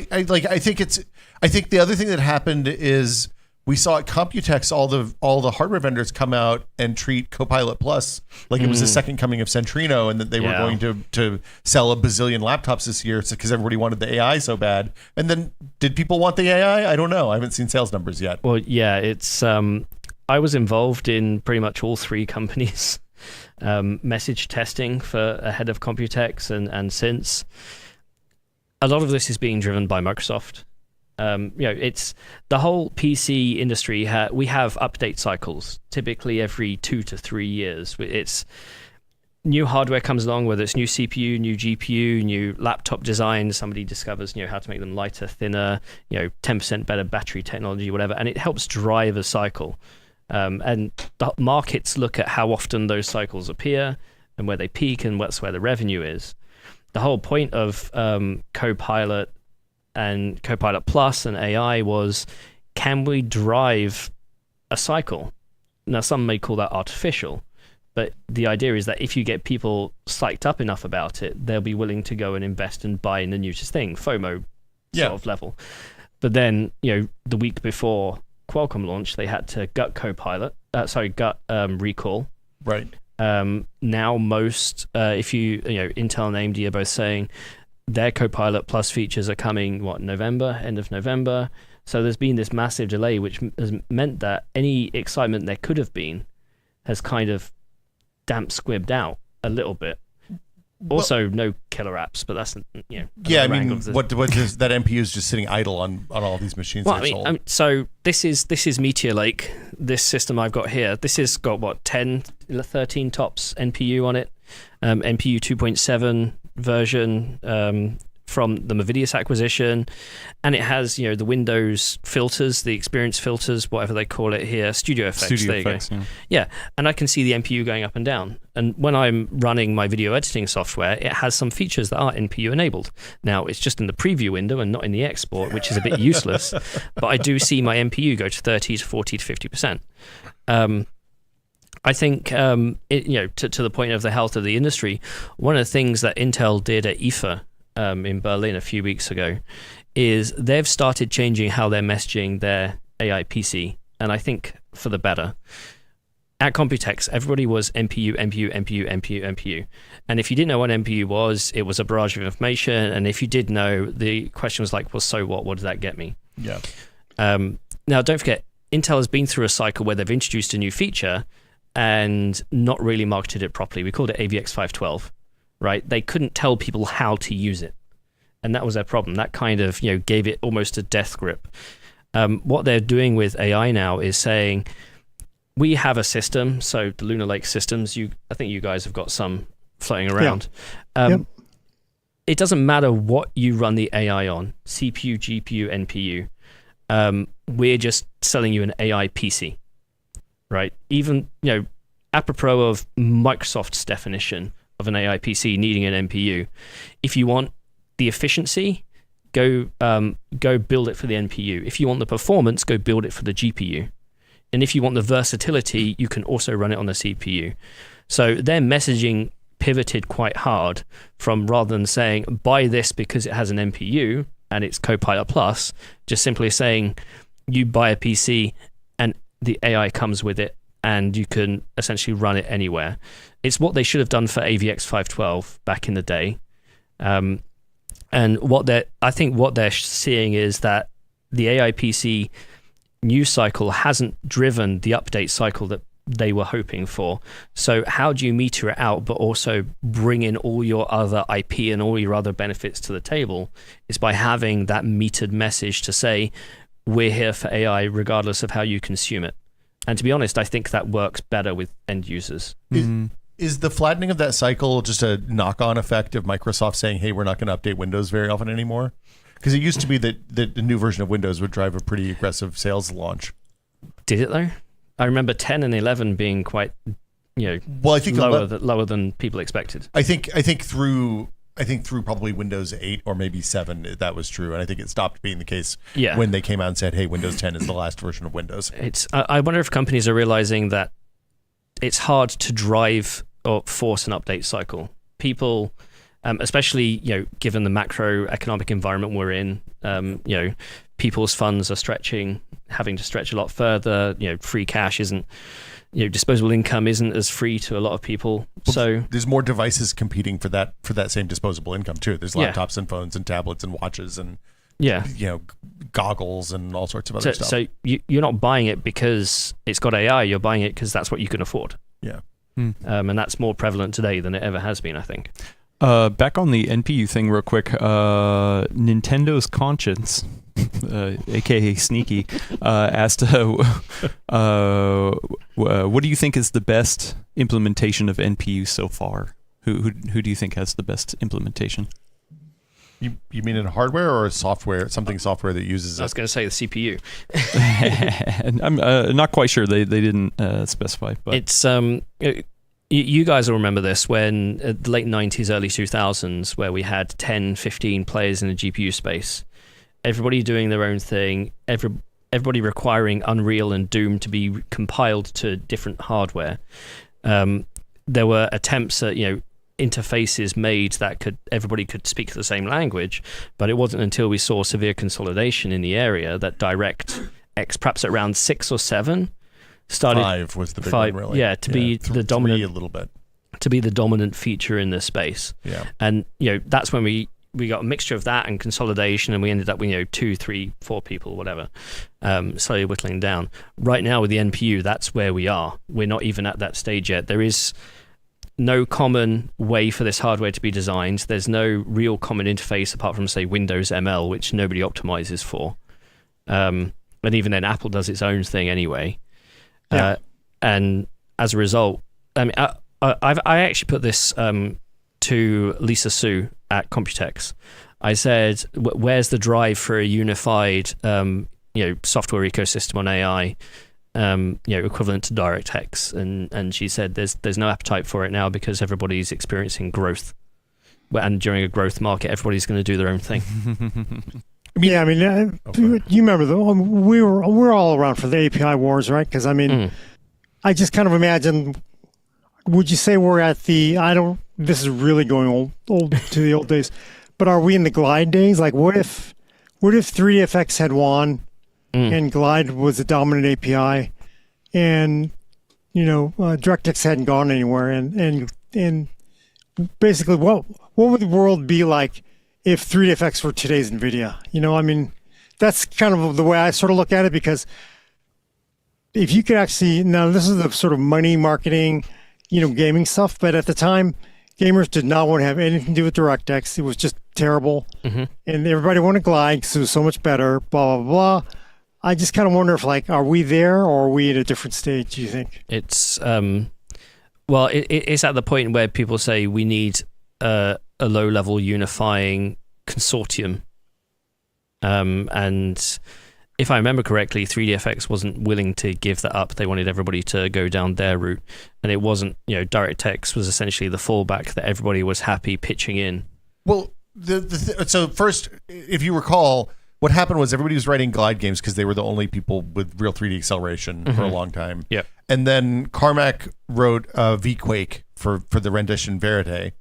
think the other thing that happened is we saw at Computex all the hardware vendors come out and treat Copilot Plus like it was the second coming of Centrino, and that they were going to sell a bazillion laptops this year because everybody wanted the AI so bad. And then did people want the AI? I don't know. I haven't seen sales numbers yet. Well, yeah, it's I was involved in pretty much all three companies message testing for ahead of Computex, and since a lot of this is being driven by Microsoft. It's the whole PC industry. We have update cycles, typically every 2 to 3 years. It's new hardware comes along, whether it's new CPU, new GPU, new laptop design. Somebody discovers how to make them lighter, thinner, 10% better battery technology, whatever, and it helps drive a cycle. And the markets look at how often those cycles appear and where they peak, and that's where the revenue is. The whole point of Copilot and Copilot Plus and AI was, can we drive a cycle? Now, some may call that artificial, but the idea is that if you get people psyched up enough about it, they'll be willing to go and invest and buy in the newest thing, FOMO sort of level. But then, the week before Qualcomm launch, they had to gut recall. Right. Now most, if you Intel and AMD are both saying their Copilot Plus features are coming, end of November. So there's been this massive delay, which has meant that any excitement there could have been has kind of squibbed out a little bit. Also, no killer apps, but that's I mean, what does that MPU is just sitting idle on all these machines? Well, so this is Meteor Lake. This system I've got here. This has got 10, 13 tops NPU on it. NPU 2.7 version from the Movidius acquisition, and it has the Windows filters, the experience filters, whatever they call it here, Studio Effects. Yeah, and I can see the NPU going up and down. And when I'm running my video editing software, it has some features that are NPU enabled. Now, it's just in the preview window and not in the export, which is a bit useless. But I do see my NPU go to 30 to 40 to 50%. I think, to the point of the health of the industry, one of the things that Intel did at IFA in Berlin a few weeks ago is they've started changing how they're messaging their AI PC, and I think for the better. At Computex, everybody was NPU, NPU, NPU, NPU, NPU. And if you didn't know what NPU was, it was a barrage of information. And if you did know, the question was like, well, so what? What does that get me? Yeah. Now, don't forget, Intel has been through a cycle where they've introduced a new feature and not really marketed it properly. We called it AVX 512, right? They couldn't tell people how to use it. And that was their problem. That kind of, gave it almost a death grip. What they're doing with AI now is saying, we have a system, so the Lunar Lake systems, I think you guys have got some floating around. Yeah. It doesn't matter what you run the AI on, CPU, GPU, NPU. We're just selling you an AI PC, right? Even, apropos of Microsoft's definition of an AI PC needing an NPU, if you want the efficiency, go build it for the NPU. If you want the performance, go build it for the GPU. And if you want the versatility, you can also run it on the CPU. So their messaging pivoted quite hard from, rather than saying, buy this because it has an NPU and it's Copilot Plus, just simply saying, you buy a PC and the AI comes with it and you can essentially run it anywhere. It's what they should have done for AVX 512 back in the day. And I think what they're seeing is that the AI PC news cycle hasn't driven the update cycle that they were hoping for. So how do you meter it out but also bring in all your other IP and all your other benefits to the table? Is by having that metered message to say, we're here for AI regardless of how you consume it. And to be honest, I think that works better with end users. Is the flattening of that cycle just a knock-on effect of Microsoft saying, hey, we're not going to update Windows very often anymore? Because it used to be that the new version of Windows would drive a pretty aggressive sales launch. Did it though? I remember 10 and 11 being quite, well, I think lower than people expected. I think through probably Windows 8 or maybe 7 that was true, and I think it stopped being the case when they came out and said, "Hey, Windows 10 is the last version of Windows." I wonder if companies are realizing that it's hard to drive or force an update cycle. People, especially given the macroeconomic environment we're in, people's funds are stretching. having to stretch a lot further. Free cash isn't, disposable income isn't as free to a lot of people. Well, so there's more devices competing for that same disposable income too. There's laptops and phones and tablets and watches and goggles and all sorts of other stuff. So you're not buying it because it's got AI. You're buying it because that's what you can afford. Yeah. And that's more prevalent today than it ever has been, I think. Back on the NPU thing real quick, Nintendo's Conscience, aka Sneaky, asked, what do you think is the best implementation of NPU so far? Who do you think has the best implementation? You mean in hardware or software? Software that uses it? I was going to say the CPU. And I'm not quite sure. They didn't specify. But it's you guys will remember this when the late 90s, early 2000s, where we had 10, 15 players in the GPU space. Everybody doing their own thing. Everybody requiring Unreal and Doom to be compiled to different hardware. There were attempts at interfaces made that everybody could speak the same language, but it wasn't until we saw severe consolidation in the area that DirectX, perhaps at around 6 or 7, started. 5 was the big one, really. Yeah, to be the dominant, a little bit, to be the dominant feature in this space. Yeah, and that's when we got a mixture of that and consolidation, and we ended up with 2, 3, 4 people, whatever, slowly whittling down. Right now with the NPU, that's where we are. We're not even at that stage yet. There is no common way for this hardware to be designed. There's no real common interface apart from, say, Windows ML, which nobody optimizes for. And even then, Apple does its own thing anyway. Yeah. And as a result, I mean, I actually put this to Lisa Su at Computex. I said, "Where's the drive for a unified, software ecosystem on AI?" Equivalent to DirectX, and she said there's no appetite for it now because everybody's experiencing growth, and during a growth market, everybody's going to do their own thing. You remember though, we're all around for the API wars, right? Because I just kind of imagine. Would you say we're at the? This is really going old to the old days, but are we in the Glide days? Like, what if 3dfx had won? And Glide was the dominant API, and DirectX hadn't gone anywhere. And basically, what would the world be like if 3dfx were today's NVIDIA? That's kind of the way I sort of look at it, because if you could actually, now this is the sort of money marketing, gaming stuff, but at the time, gamers did not want to have anything to do with DirectX. It was just terrible, and everybody wanted Glide because it was so much better. Blah blah blah. I just kind of wonder if, are we there or are we at a different stage, do you think? It's, it's at the point where people say we need a low-level unifying consortium. And if I remember correctly, 3dfx wasn't willing to give that up. They wanted everybody to go down their route. And it wasn't, DirectX was essentially the fallback that everybody was happy pitching in. Well, so first, if you recall, what happened was everybody was writing Glide games because they were the only people with real 3D acceleration for a long time. Yeah. And then Carmack wrote V-Quake for the rendition Verite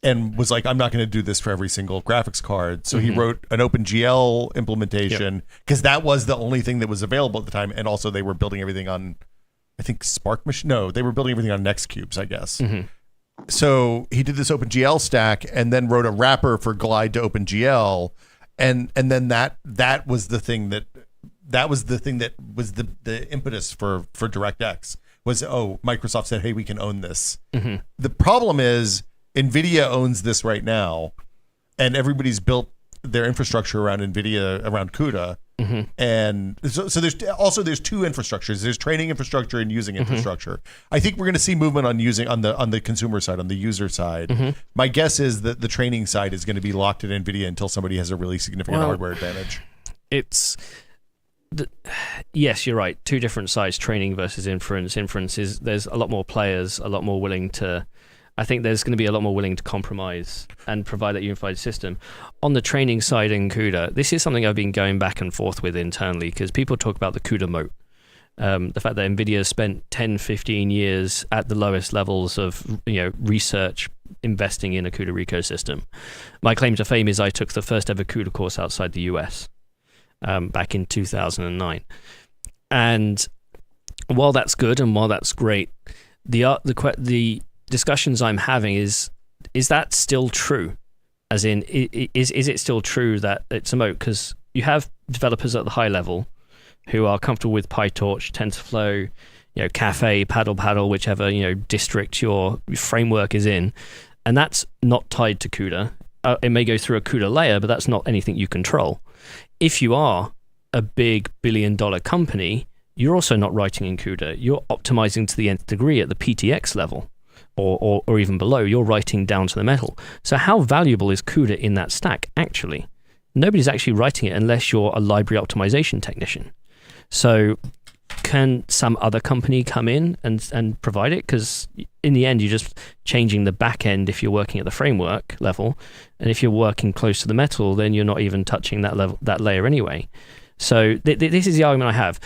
and was like, I'm not going to do this for every single graphics card. So he wrote an OpenGL implementation because that was the only thing that was available at the time. And also they were building everything on, I think, Spark Machine. No, they were building everything on Nextcubes, I guess. So he did this OpenGL stack and then wrote a wrapper for Glide to OpenGL. And then that was the thing that was the impetus for DirectX was, Microsoft said, hey, we can own this. The problem is NVIDIA owns this right now, and everybody's built their infrastructure around NVIDIA, around CUDA. And so there's two infrastructures. There's training infrastructure and using infrastructure. I think we're going to see movement on using on the consumer side, on the user side. My guess is that the training side is going to be locked at NVIDIA until somebody has a really significant hardware advantage. Yes, you're right. Two different sides, training versus inference. Inference is, there's a lot more players, a lot more willing to, I think there's going to be a lot more willing to compromise and provide that unified system. On the training side in CUDA, this is something I've been going back and forth with internally because people talk about the CUDA moat. The fact that NVIDIA spent 10, 15 years at the lowest levels of research investing in a CUDA ecosystem. My claim to fame is I took the first ever CUDA course outside the US. back in 2009. And while that's good and while that's great, the discussions I'm having is that still true? As in, is it still true that it's a moat? Because you have developers at the high level who are comfortable with PyTorch, TensorFlow, Caffe, Paddle, whichever district your framework is in, and that's not tied to CUDA. It may go through a CUDA layer, but that's not anything you control. If you are a big billion-dollar company, you're also not writing in CUDA. You're optimizing to the nth degree at the PTX level, or even below. You're writing down to the metal. So how valuable is CUDA in that stack, actually? Nobody's actually writing it unless you're a library optimization technician. So can some other company come in and provide it? Because in the end, you're just changing the back end if you're working at the framework level. And if you're working close to the metal, then you're not even touching that layer anyway. So this is the argument I have.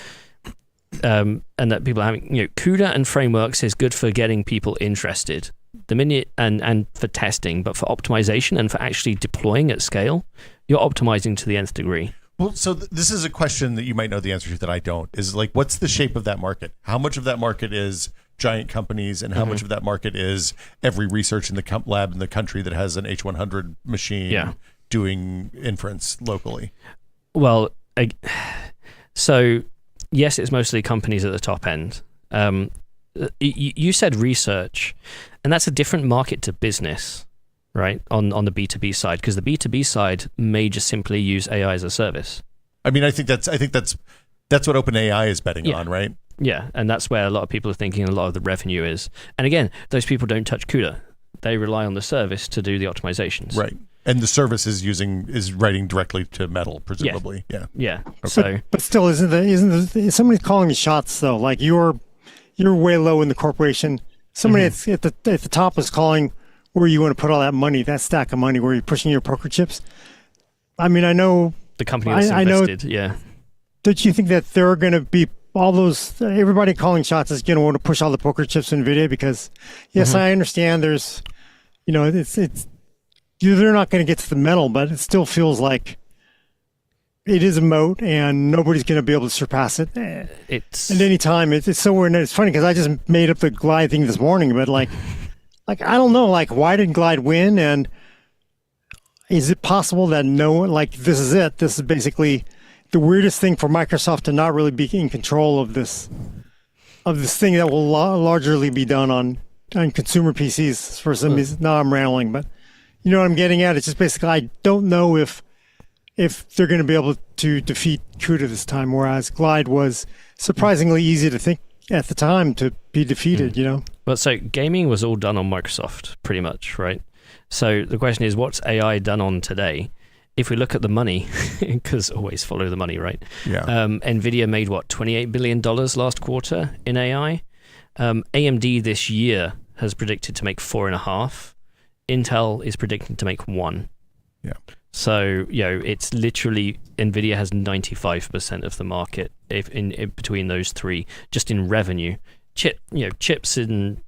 And that people are having, CUDA and frameworks is good for getting people interested. The minute and for testing, but for optimization and for actually deploying at scale, you're optimizing to the nth degree. Well, so this is a question that you might know the answer to that I don't. Is like, what's the shape of that market? How much of that market is giant companies, and how much of that market is every research in the lab in the country that has an H100 machine doing inference locally? Well, so yes, it's mostly companies at the top end. You said research, and that's a different market to business, right? On the B2B side, because the B2B side may just simply use AI as a service. I mean, I think that's what OpenAI is betting on, right? Yeah, and that's where a lot of people are thinking a lot of the revenue is. And again, those people don't touch CUDA. They rely on the service to do the optimizations. Right. And the service is writing directly to metal, presumably. Yeah. Okay. But still, isn't somebody calling the shots though? Like you're way low in the corporation. Somebody at the top is calling where you want to put all that money, that stack of money, where you're pushing your poker chips. I mean, I know the company that's invested. Don't you think that there are going to be all those? Everybody calling shots is going to want to push all the poker chips in NVIDIA because, yes, I understand. There's, it's. They're not going to get to the metal, but it still feels like it is a moat, and nobody's going to be able to surpass it. At any time. It's so weird. It's funny because I just made up the Glide thing this morning, but like I don't know, like why did Glide win, and is it possible that this is it? This is basically the weirdest thing for Microsoft to not really be in control of this thing that will largely be done on consumer PCs. For some reason, now I'm rambling, but. You know what I'm getting at? It's just basically I don't know if they're going to be able to defeat CUDA this time, whereas Glide was surprisingly easy to think at the time to be defeated, Well, so gaming was all done on Microsoft, pretty much, right? So the question is, what's AI done on today? If we look at the money, because always follow the money, right? Yeah. NVIDIA made, $28 billion last quarter in AI? AMD this year has predicted to make 4.5. Intel is predicting to make 1. Yeah. So, it's literally NVIDIA has 95% of the market in between those three, just in revenue. Chips and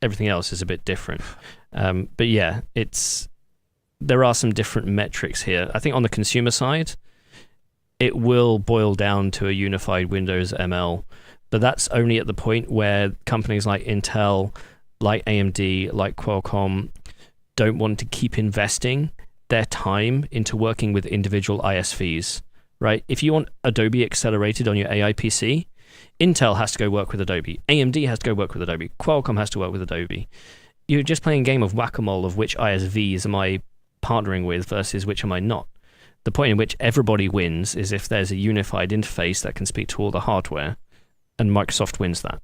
everything else is a bit different. But yeah, there are some different metrics here. I think on the consumer side, it will boil down to a unified Windows ML, but that's only at the point where companies like Intel, like AMD, like Qualcomm, don't want to keep investing their time into working with individual ISVs, right? If you want Adobe accelerated on your AI PC, Intel has to go work with Adobe. AMD has to go work with Adobe. Qualcomm has to work with Adobe. You're just playing a game of whack-a-mole of which ISVs am I partnering with versus which am I not. The point in which everybody wins is if there's a unified interface that can speak to all the hardware, and Microsoft wins that.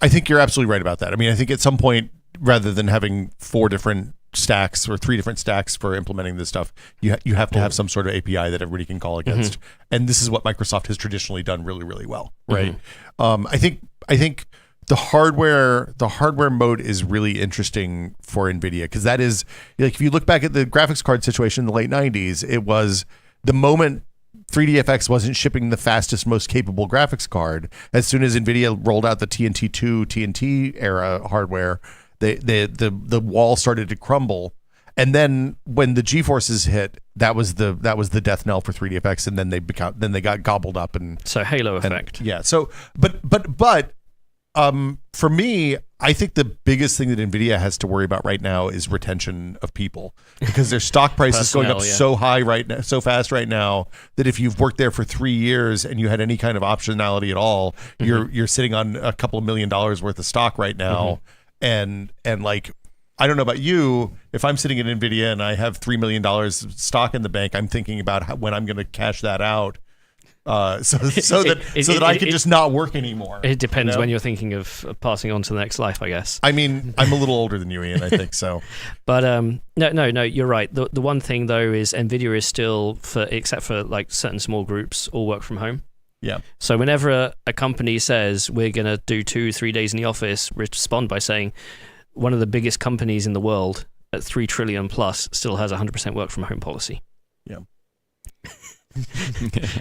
I think you're absolutely right about that. I mean, I think at some point, rather than having 4 different stacks or 3 different stacks for implementing this stuff, you have to have some sort of API that everybody can call against. And this is what Microsoft has traditionally done really, really well, right? I think the hardware mode is really interesting for NVIDIA because that is, like, if you look back at the graphics card situation in the late 90s, it was the moment 3DFX wasn't shipping the fastest, most capable graphics card. As soon as NVIDIA rolled out the TNT2, TNT era hardware, the wall started to crumble, And then when the GeForces hit, that was the death knell for 3D-FX, and then they got gobbled up. And so Halo effect. Yeah. So, but for me, I think the biggest thing that NVIDIA has to worry about right now is retention of people, because their stock price is going up so high right now, so fast right now, that if you've worked there for 3 years and you had any kind of optionality at all, you're sitting on a couple of $1 million worth of stock right now. And like, I don't know about you, if I'm sitting at NVIDIA and I have $3 million stock in the bank, I'm thinking about when I'm going to cash that out. So that I can just not work anymore. It depends when you're thinking of passing on to the next life, I guess. I mean, I'm a little older than you, Ian, I think so. But no, you're right. The one thing though is NVIDIA is still, except for like certain small groups, all work from home. Yeah. So whenever a company says we're going to do 2-3 days in the office, respond by saying one of the biggest companies in the world at 3 trillion plus still has 100% work from home policy. Yeah.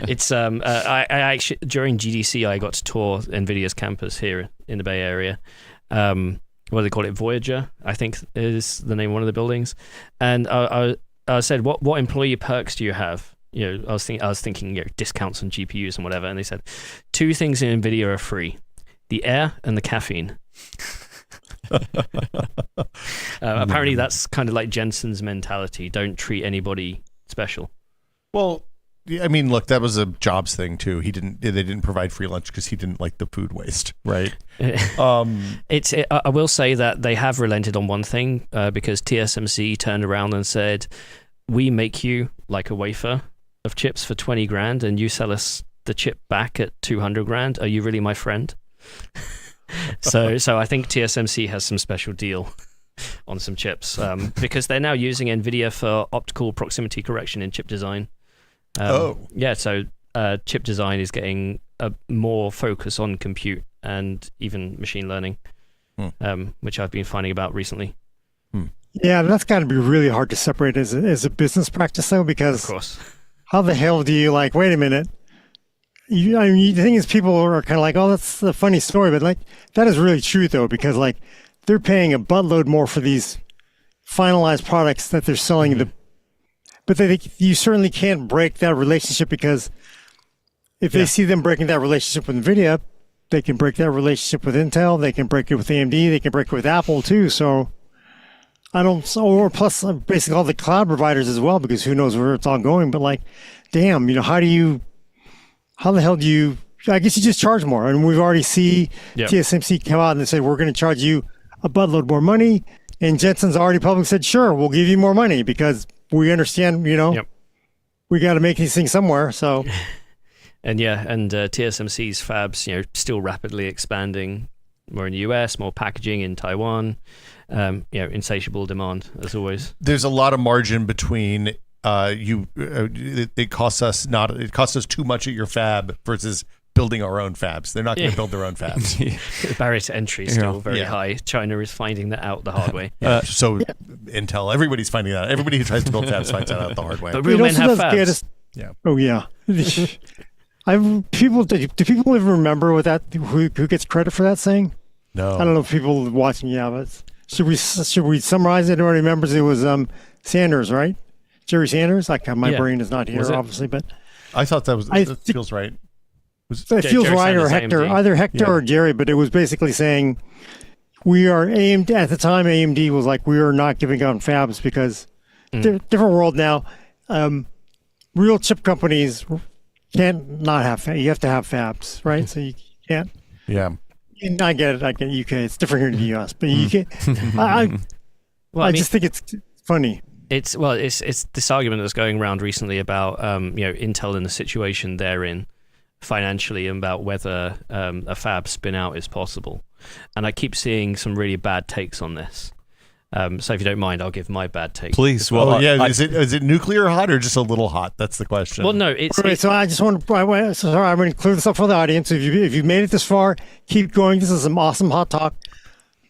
It's I actually, during GDC, I got to tour NVIDIA's campus here in the Bay Area. What do they call it? Voyager, I think is the name of one of the buildings. And I said, what employee perks do you have? You know, I was thinking, discounts on GPUs and whatever. And they said 2 things in NVIDIA are free: the air and the caffeine. Apparently, that's kind of like Jensen's mentality. Don't treat anybody special. Well, I mean, look, that was a Jobs thing too. They didn't provide free lunch because he didn't like the food waste, right? I will say that they have relented on one thing, because TSMC turned around and said, "We make you like a wafer of chips for 20 grand, and you sell us the chip back at 200 grand. Are you really my friend?" So I think TSMC has some special deal on some chips, because they're now using NVIDIA for optical proximity correction in chip design. Yeah, so chip design is getting a more focus on compute and even machine learning, which I've been finding about recently. Yeah, that's got to be really hard to separate as a business practice, though, because of course, how the hell do you wait a minute? The thing is, people are kind of like, oh, that's a funny story, but that is really true, though, because they're paying a buttload more for these finalized products that they're selling but you certainly can't break that relationship, because if they see them breaking that relationship with NVIDIA, they can break that relationship with Intel, they can break it with AMD, they can break it with Apple too. So or plus basically all the cloud providers as well, because who knows where it's all going. But damn, how the hell do you, I guess you just charge more. And we've already seen TSMC come out and say, we're going to charge you a buttload more money. And Jensen's already publicly said, sure, we'll give you more money, because we understand, we got to make these things somewhere. So, and TSMC's fabs, still rapidly expanding, more in the US, more packaging in Taiwan, insatiable demand as always. There's a lot of margin between it costs us too much at your fab versus building our own fabs. They're not going to build their own fabs. The barrier to entry is still very high. China is finding that out the hard way. Intel, everybody's finding that out. Everybody who tries to build fabs finds that out the hard way. But real men have fabs. Oh yeah. Do people even remember what who gets credit for that saying? No. I don't know if people watching. Yeah, but should we summarize it? Everybody remembers it was Sanders, right? Jerry Sanders. My brain is not here, obviously, but I thought that feels right. It feels right, or Hector, either Hector or Jerry, but it was basically saying we are AMD at the time. AMD was like, we are not giving out fabs because different world now. Real chip companies can't not have fabs. You have to have fabs, right? So you can't. Yeah. And I get it. UK. It's different here in the US, but you can't. I just think it's funny. It's this argument that's going around recently about Intel in the situation they're in financially, and about whether a fab spin out is possible, and I keep seeing some really bad takes on this. So if you don't mind, I'll give my bad take. Please. Well, is it nuclear hot or just a little hot? That's the question. Well, no, it's. So I just want to. I'm going to clear this up for the audience. If you've made it this far, keep going. This is some awesome hot talk.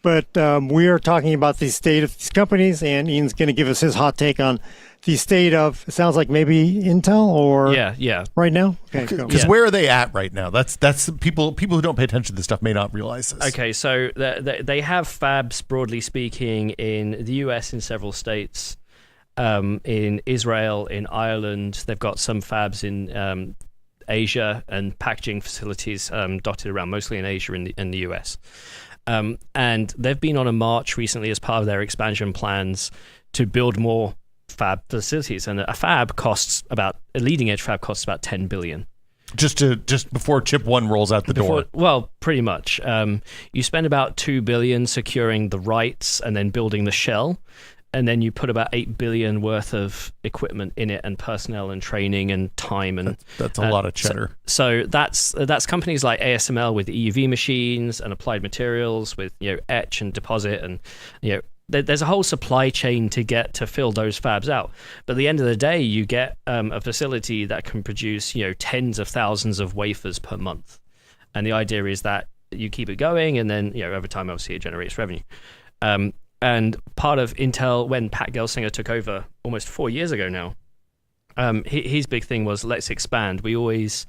But we are talking about the state of these companies, and Ian's going to give us his hot take on the state of, it sounds like maybe Intel or right now. Okay, because where are they at right now? That's people who don't pay attention to this stuff may not realize this. Okay, so they have fabs, broadly speaking, in the US in several states, in Israel, in Ireland. They've got some fabs in Asia and packaging facilities dotted around, mostly in Asia and the US. And they've been on a march recently as part of their expansion plans to build more fab facilities. And a leading edge fab costs about $10 billion. Just before chip 1 rolls out the door. Well, pretty much. You spend about $2 billion securing the rights and then building the shell. And then you put about $8 billion worth of equipment in it, and personnel and training and time, and that's a lot of cheddar. So that's companies like ASML with EUV machines and Applied Materials with etch and deposit, and there's a whole supply chain to fill those fabs out. But at the end of the day, you get a facility that can produce tens of thousands of wafers per month, and the idea is that you keep it going, and then over time, obviously, it generates revenue. And part of Intel, when Pat Gelsinger took over almost 4 years ago now, his big thing was, let's expand. We always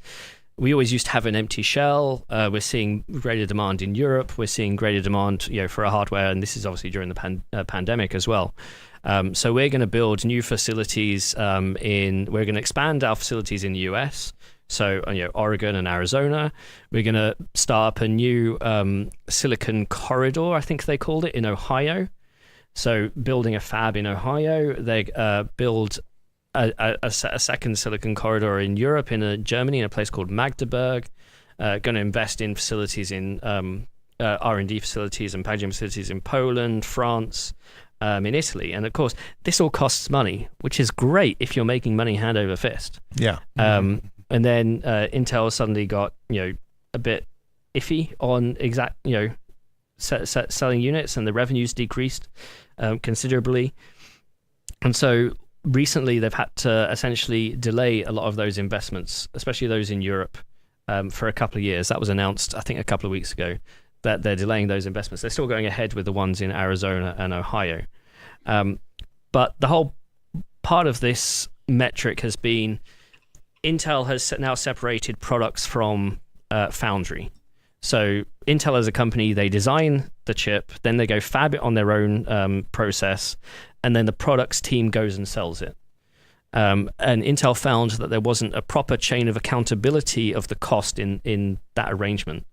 used to have an empty shell. We're seeing greater demand in Europe. We're seeing greater demand for our hardware, and this is obviously during the pandemic as well. So we're going to build new facilities we're going to expand our facilities in the US. So, Oregon and Arizona. We're going to start up a new silicon corridor, I think they called it, in Ohio. So building a fab in Ohio. They build a second silicon corridor in Europe, in Germany, in a place called Magdeburg. Going to invest in facilities in R&D facilities and packaging facilities in Poland, France, in Italy. And of course, this all costs money, which is great if you're making money hand over fist. Yeah. And then Intel suddenly got a bit iffy on selling units, and the revenues decreased considerably. And so recently they've had to essentially delay a lot of those investments, especially those in Europe, for a couple of years. That was announced, I think, a couple of weeks ago, that they're delaying those investments. They're still going ahead with the ones in Arizona and Ohio. But the whole part of this metric has been Intel has now separated products from foundry. So Intel as a company, they design the chip, then they go fab it on their own process, and then the products team goes and sells it. And Intel found that there wasn't a proper chain of accountability of the cost in that arrangement.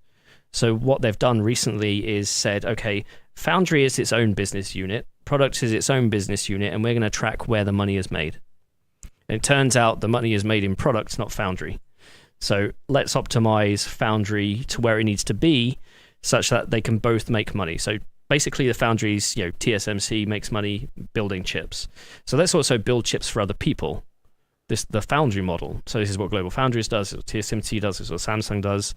So what they've done recently is said, okay, foundry is its own business unit, products is its own business unit, and we're going to track where the money is made. And it turns out the money is made in products, not foundry. So let's optimize foundry to where it needs to be such that they can both make money. So basically the foundries, TSMC makes money building chips. So let's also build chips for other people. The foundry model. So this is what Global Foundries does, this is what TSMC does, this is what Samsung does.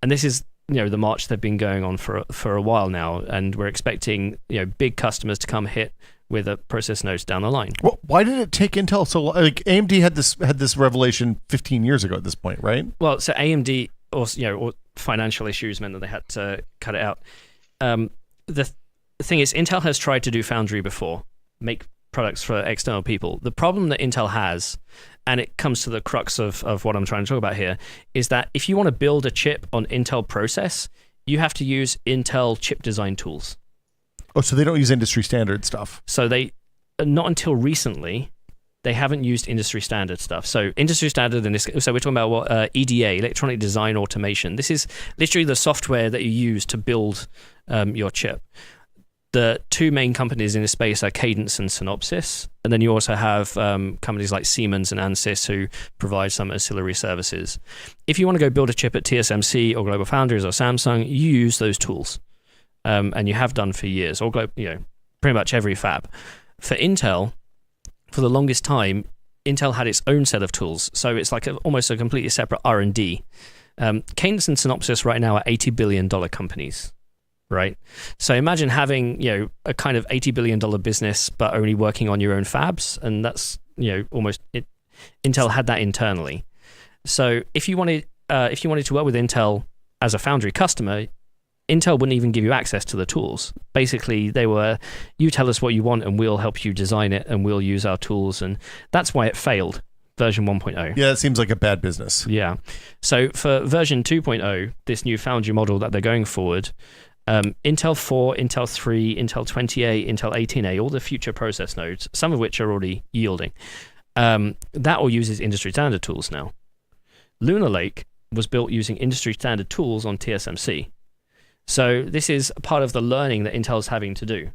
And this is the march they've been going on for a while now, and we're expecting big customers to come hit with a process nodes down the line. Well, why did it take Intel so long? Like AMD had this revelation 15 years ago at this point, right? Well, so AMD or financial issues meant that they had to cut it out. The thing is, Intel has tried to do foundry before, make products for external people. The problem that Intel has, and it comes to the crux of what I'm trying to talk about here, is that if you want to build a chip on Intel process, you have to use Intel chip design tools. Oh, so they don't use industry standard stuff. So they, not until recently, they haven't used industry standard stuff. So industry standard, so we're talking about what EDA, electronic design automation. This is literally the software that you use to build your chip. The two main companies in this space are Cadence and Synopsys, and then you also have companies like Siemens and Ansys who provide some ancillary services. If you want to go build a chip at TSMC or Global Foundries or Samsung, you use those tools. And you have done for years, or pretty much every fab. For Intel, for the longest time, Intel had its own set of tools, so it's like almost a completely separate R&D. Cadence and Synopsys right now are $80 billion companies, right? So imagine having a kind of $80 billion business, but only working on your own fabs, and that's almost it. Intel had that internally. So if you wanted to work with Intel as a foundry customer, Intel wouldn't even give you access to the tools. Basically, they were, you tell us what you want and we'll help you design it and we'll use our tools. And that's why it failed, version 1.0. Yeah, it seems like a bad business. Yeah. So for version 2.0, this new foundry model that they're going forward, Intel 4, Intel 3, Intel 20A, Intel 18A, all the future process nodes, some of which are already yielding. That all uses industry standard tools now. Lunar Lake was built using industry standard tools on TSMC. So this is part of the learning that Intel's having to do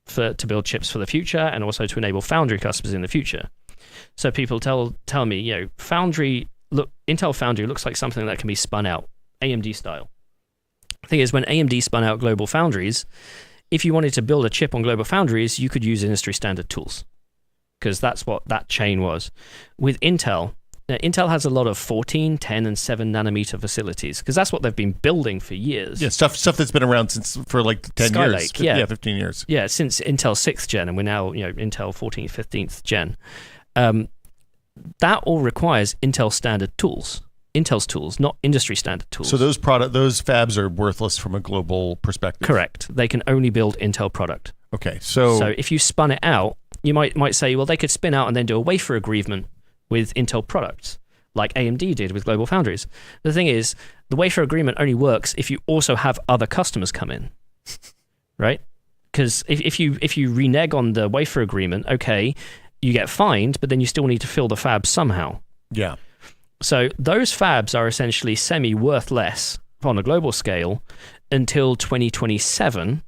to build chips for the future and also to enable foundry customers in the future. So people tell me, Intel Foundry looks like something that can be spun out, AMD style. The thing is, when AMD spun out Global Foundries, if you wanted to build a chip on Global Foundries, you could use industry standard tools because that's what that chain was. With Intel, Intel has a lot of 14, 10, and 7 nanometer facilities because that's what they've been building for years. Yeah, stuff that's been around for like 10 years. Skylake, yeah. 15 years. Yeah, since Intel 6th gen, and we're now Intel 14th, 15th gen. That all requires Intel standard tools. Intel's tools, not industry standard tools. So those fabs are worthless from a global perspective. Correct. They can only build Intel product. Okay, so if you spun it out, you might say, well, they could spin out and then do a wafer agreement with Intel products, like AMD did with Global Foundries. The thing is, the wafer agreement only works if you also have other customers come in, right? Because if you renege on the wafer agreement, okay, you get fined, but then you still need to fill the fab somehow. Yeah. So those fabs are essentially semi-worthless on a global scale until 2027,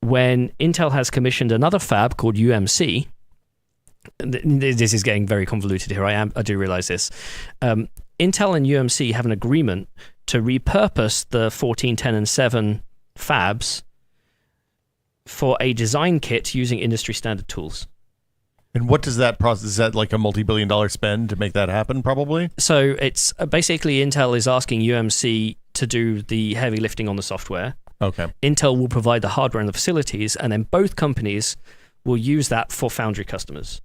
when Intel has commissioned another fab called UMC. This is getting very convoluted here. I do realize this. Intel and UMC have an agreement to repurpose the 14, 10, and 7 fabs for a design kit using industry standard tools. And what does that process? Is that like a multi-billion-dollar spend to make that happen, probably? So it's basically Intel is asking UMC to do the heavy lifting on the software. Okay. Intel will provide the hardware and the facilities, and then both companies will use that for foundry customers.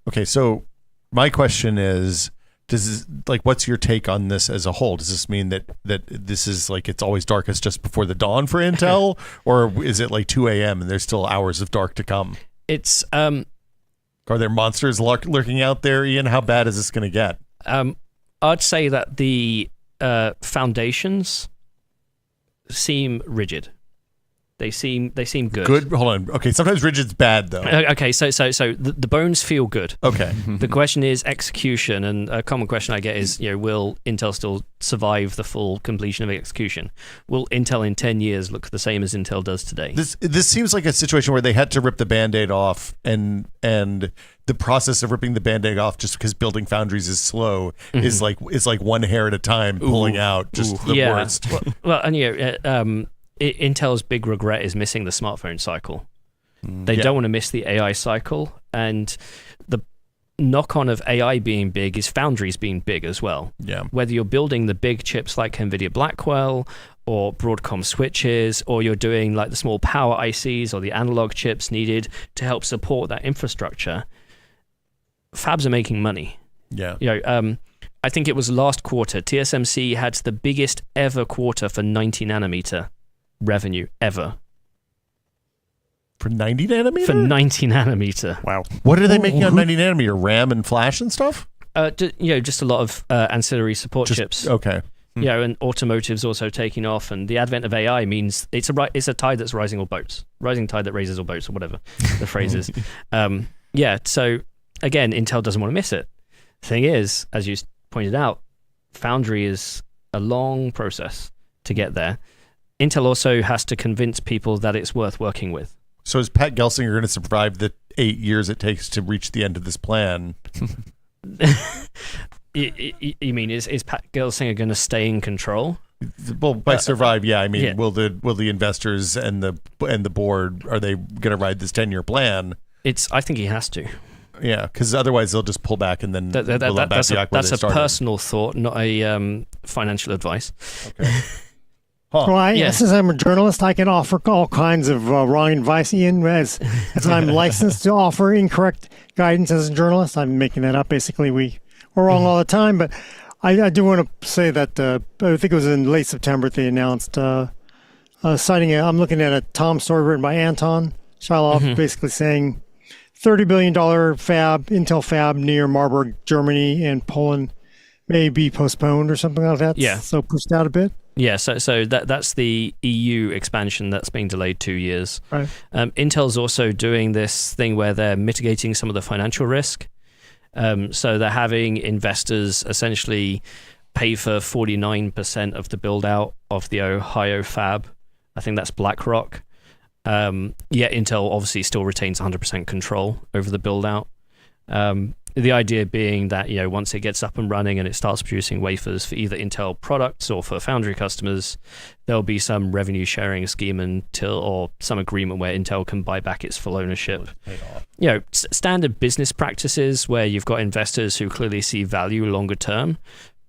Okay, so my question is, what's your take on this as a whole? Does this mean that this is like it's always darkest just before the dawn for Intel, or is it like 2 a.m. and there's still hours of dark to come? It's Are there monsters lurking out there, Ian? How bad is this going to get? I'd say that the foundations seem rigid. They seem good. Good. Hold on. Okay. Sometimes rigid's bad though. Okay. So the bones feel good. Okay. The question is execution, and a common question I get is, will Intel still survive the full completion of execution? Will Intel in 10 years look the same as Intel does today? This seems like a situation where they had to rip the Band-Aid off, and the process of ripping the Band-Aid off just because building foundries is slow is like one hair at a time pulling out just the worst. Well, and Intel's big regret is missing the smartphone cycle. They don't want to miss the AI cycle, and the knock-on of AI being big is foundries being big as well. Yeah. Whether you're building the big chips like NVIDIA Blackwell or Broadcom switches, or you're doing like the small power ICs or the analog chips needed to help support that infrastructure, fabs are making money. Yeah. I think it was last quarter, TSMC had the biggest ever quarter for 90 nanometer revenue ever. For 90 nanometer? For 90 nanometer. Wow. What are they making on 90 nanometer? RAM and flash and stuff? Just a lot of ancillary support chips. Okay. And automotive's also taking off, and the advent of AI means it's a tide that's rising all boats. Rising tide that raises all boats, or whatever the phrase is. So again, Intel doesn't want to miss it. Thing is, as you pointed out, foundry is a long process to get there. Intel also has to convince people that it's worth working with. So is Pat Gelsinger going to survive the 8 years it takes to reach the end of this plan? You mean is Pat Gelsinger going to stay in control? Well, by survive, will the investors and the board, are they going to ride this 10-year plan? I think he has to. Yeah, because otherwise they'll just pull back and then that's a personal thought, not a financial advice. Okay. Well, since I'm a journalist, I can offer all kinds of wrong advice, Ian, as I'm licensed to offer incorrect guidance as a journalist. I'm making that up. Basically, we're wrong all the time. But I do want to say that I think it was in late September they announced citing I'm looking at a Tom story written by Anton Shiloff, basically saying $30 billion Intel fab near Marburg, Germany, and Poland may be postponed or something like that. Yeah. So pushed out a bit. Yeah, so that's the EU expansion that's being delayed 2 years. Right. Intel's also doing this thing where they're mitigating some of the financial risk. So they're having investors essentially pay for 49% of the build out of the Ohio fab. I think that's BlackRock. Yet Intel obviously still retains 100% control over the build out. The idea being that, once it gets up and running and it starts producing wafers for either Intel products or for foundry customers, there'll be some revenue sharing scheme or some agreement where Intel can buy back its full ownership. Standard business practices where you've got investors who clearly see value longer term,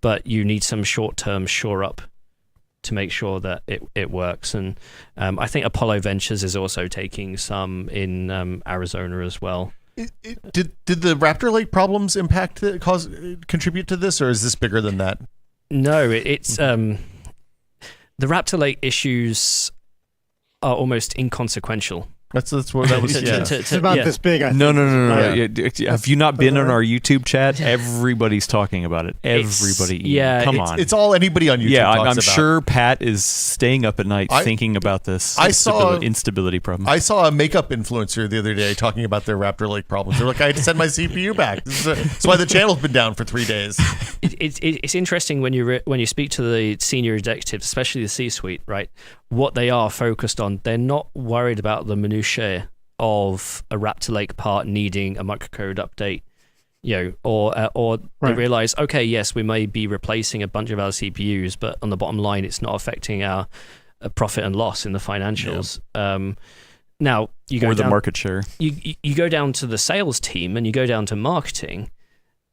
but you need some short-term shore up to make sure that it works. And I think Apollo Ventures is also taking some in Arizona as well. Did the Raptor Lake problems contribute to this, or is this bigger than that? No, it's the Raptor Lake issues are almost inconsequential. That's what that was. It's about this big. I think. No. Yeah. Have you not been on our YouTube chat? Everybody's talking about it. Everybody. Come on. It's all anybody on YouTube. Yeah, talks I'm about. Sure Pat is staying up at night thinking about this. Instability problem. I saw a makeup influencer the other day talking about their Raptor Lake problems. They're like, I had to send my CPU back. That's why the channel's been down for 3 days. It's interesting when you speak to the senior executives, especially the C-suite, right? What they are focused on, they're not worried about the minutiae of a Raptor Lake part needing a microcode update, or they realize, okay, yes, we may be replacing a bunch of our CPUs, but on the bottom line, it's not affecting our profit and loss in the financials. Yeah. Now you go or the down, market share. You go down to the sales team and you go down to marketing.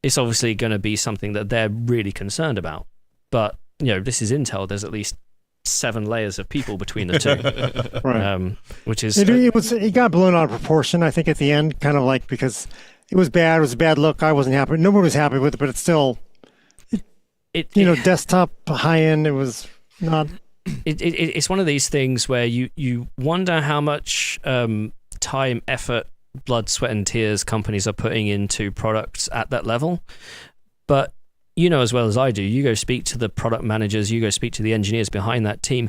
It's obviously going to be something that they're really concerned about. But this is Intel. There's at least 7 layers of people between the two, right? Which is it got blown out of proportion. I think at the end, kind of like because it was bad. It was a bad look. I wasn't happy. Nobody was happy with it, but it's still, desktop high end. It was not. It's one of these things where you wonder how much time, effort, blood, sweat, and tears companies are putting into products at that level, but. As well as I do, you go speak to the product managers, you go speak to the engineers behind that team.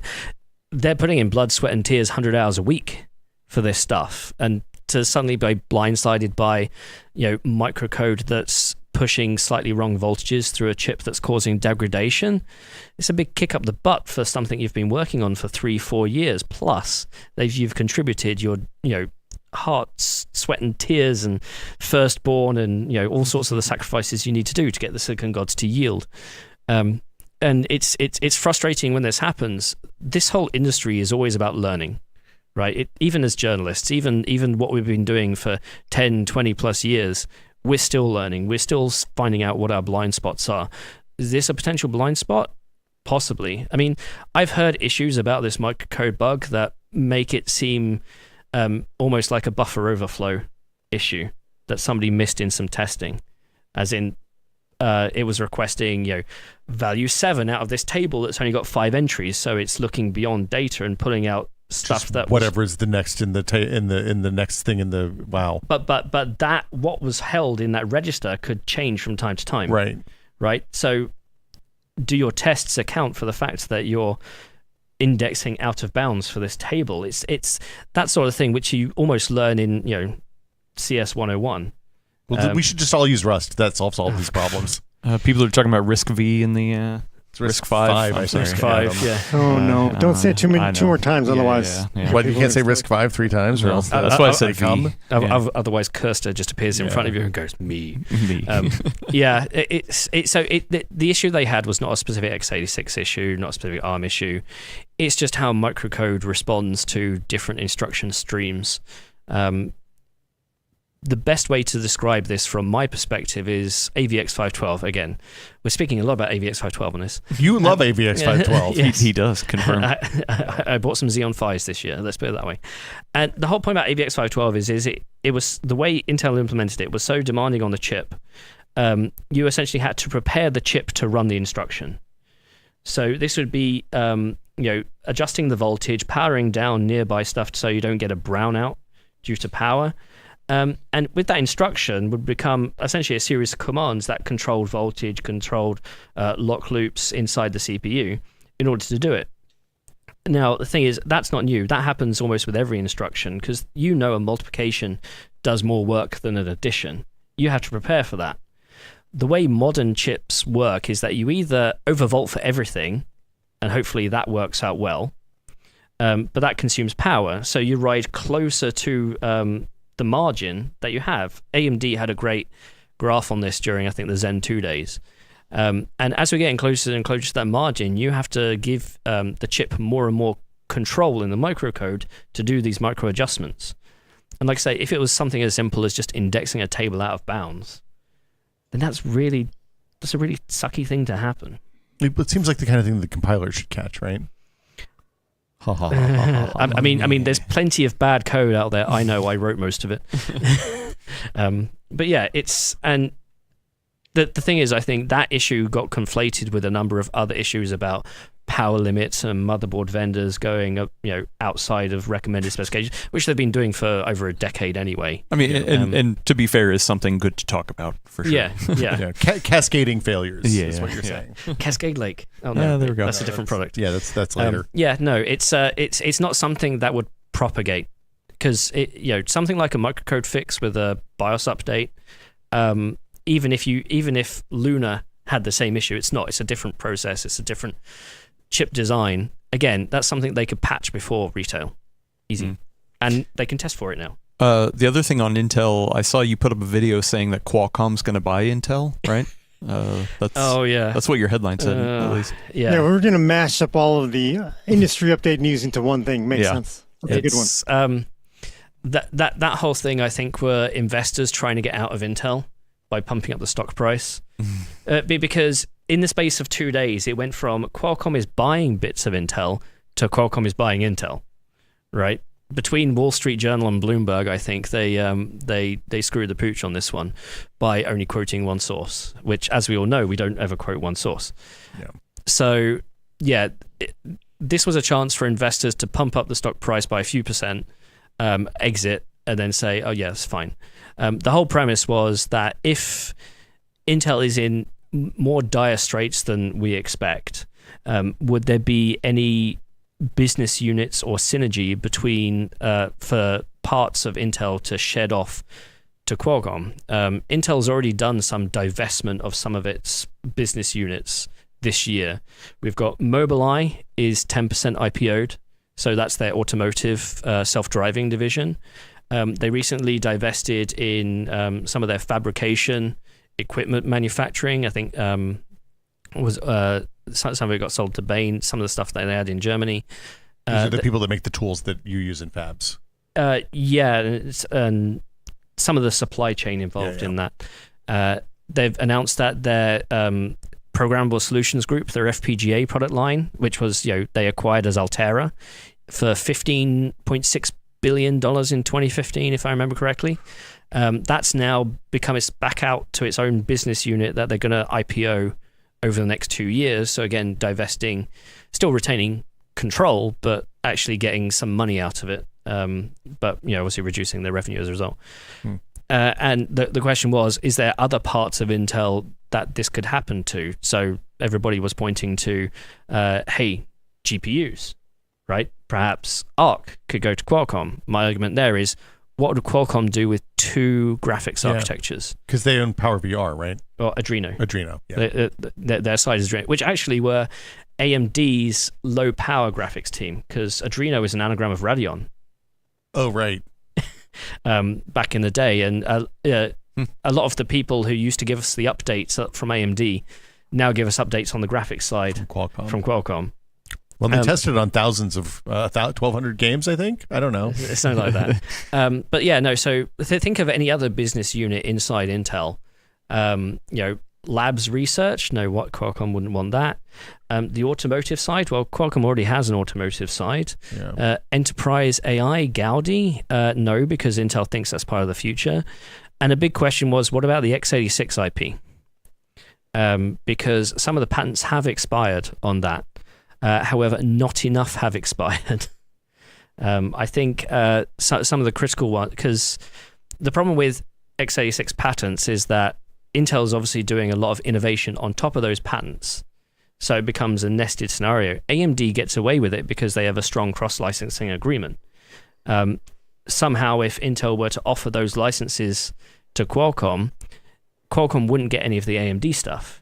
They're putting in blood, sweat, and tears 100 hours a week for this stuff. And to suddenly be blindsided by, microcode that's pushing slightly wrong voltages through a chip that's causing degradation, it's a big kick up the butt for something you've been working on for 3-4 years. Plus, you've contributed your, heart, sweat, and tears, and firstborn, and all sorts of the sacrifices you need to do to get the silicon gods to yield. And it's frustrating when this happens. This whole industry is always about learning, right? Even as journalists, even what we've been doing for 10, 20 plus years, we're still learning. We're still finding out what our blind spots are. Is this a potential blind spot? Possibly. I mean, I've heard issues about this microcode bug that make it seem almost like a buffer overflow issue that somebody missed in some testing, as in it was requesting value 7 out of this table that's only got 5 entries, so it's looking beyond data and pulling out stuff just that whatever is the next in the next thing in the wow. But that what was held in that register could change from time to time. Right. So do your tests account for the fact that you're indexing out of bounds for this table? It's that sort of thing which you almost learn in CS 101. Well, we should just all use Rust. That solves all these problems. People are talking about RISC-V in the RISC-V. RISC-V, yeah. Oh no! Don't say it two more times, otherwise. What, you can't say RISC-V 3 times, or else that's why I said V. Otherwise, Cursor just appears in front of you and goes me. The issue they had was not a specific x86 issue, not a specific ARM issue. It's just how microcode responds to different instruction streams. The best way to describe this from my perspective is AVX512. Again, we're speaking a lot about AVX512 on this. You love AVX512. Yes. He does, confirm. I bought some Xeon Phis this year, let's put it that way. And the whole point about AVX512 is it was the way Intel implemented it was so demanding on the chip. You essentially had to prepare the chip to run the instruction. So this would be adjusting the voltage, powering down nearby stuff so you don't get a brownout due to power. And with that instruction would become essentially a series of commands that controlled voltage, controlled lock loops inside the CPU. in order to do it. Now, the thing is, that's not new. That happens almost with every instruction, because a multiplication does more work than an addition. You have to prepare for that. The way modern chips work is that you either overvolt for everything, and hopefully that works out well, but that consumes power, so you ride closer to the margin that you have. AMD had a great graph on this during, I think, the Zen 2 days. And as we're getting closer and closer to that margin, you have to give the chip more and more control in the microcode to do these micro adjustments. And like I say, if it was something as simple as just indexing a table out of bounds, then that's a really sucky thing to happen. It seems like the kind of thing the compiler should catch, right? I mean, there's plenty of bad code out there. I know, I wrote most of it. But yeah, the thing is, I think that issue got conflated with a number of other issues about power limits and motherboard vendors going outside of recommended specifications, which they've been doing for over a decade anyway. I mean, and to be fair, is something good to talk about for sure. Yeah. Cascading failures is what you're saying. Cascade Lake. Oh no, there we go. That's a different product. Yeah, that's later. It's not something that would propagate, because something like a microcode fix with a BIOS update. Even if Luna had the same issue, it's not. It's a different process. It's a different chip design. Again, that's something they could patch before retail. Easy. And they can test for it now. The other thing on Intel, I saw you put up a video saying that Qualcomm's going to buy Intel, right? That's what your headline said, at least. Yeah, we're going to mash up all of the industry update news into one thing. Makes sense. That's a good one. That whole thing, I think, were investors trying to get out of Intel by pumping up the stock price. Because in the space of 2 days, it went from Qualcomm is buying bits of Intel to Qualcomm is buying Intel, right? Between Wall Street Journal and Bloomberg, I think they screwed the pooch on this one by only quoting one source, which, as we all know, we don't ever quote one source. Yeah. So, this was a chance for investors to pump up the stock price by a few percent, exit, and then say, oh, yeah, it's fine. The whole premise was that if Intel is in more dire straits than we expect, would there be any business units or synergy between for parts of Intel to shed off to Qualcomm? Intel's already done some divestment of some of its business units this year. We've got Mobileye is 10% IPO'd, so that's their automotive self-driving division. They recently divested in some of their fabrication equipment manufacturing. I think some of it got sold to Bain. Some of the stuff that they had in Germany. These are the people that make the tools that you use in fabs. And some of the supply chain involved in that. They've announced that their Programmable Solutions Group, their FPGA product line, which was they acquired as Altera for $15.6 billion in 2015, if I remember correctly. That's now become back out to its own business unit that they're going to IPO over the next 2 years. So again, divesting, still retaining control, but actually getting some money out of it. But obviously reducing their revenue as a result. And the question was, is there other parts of Intel that this could happen to? So everybody was pointing to, hey, GPUs, right? Perhaps Arc could go to Qualcomm. My argument there is, what would Qualcomm do with two graphics architectures? Because they own PowerVR, right? Or Adreno. Yeah. Their side is Adreno, which actually were AMD's low-power graphics team, because Adreno is an anagram of Radeon. Oh, right. Back in the day. And a lot of the people who used to give us the updates from AMD now give us updates on the graphics side from Qualcomm. Well, they tested it on thousands of 1,200 games, I think. I don't know. Something like that. But yeah, no. So think of any other business unit inside Intel. Labs research. No, what Qualcomm wouldn't want that. The automotive side. Well, Qualcomm already has an automotive side. Yeah. Enterprise AI, Gaudi. No, because Intel thinks that's part of the future. And a big question was, what about the x86 IP? Because some of the patents have expired on that. However, not enough have expired. I think some of the critical ones, because the problem with x86 patents is that Intel is obviously doing a lot of innovation on top of those patents. So it becomes a nested scenario. AMD gets away with it because they have a strong cross-licensing agreement. Somehow, if Intel were to offer those licenses to Qualcomm wouldn't get any of the AMD stuff.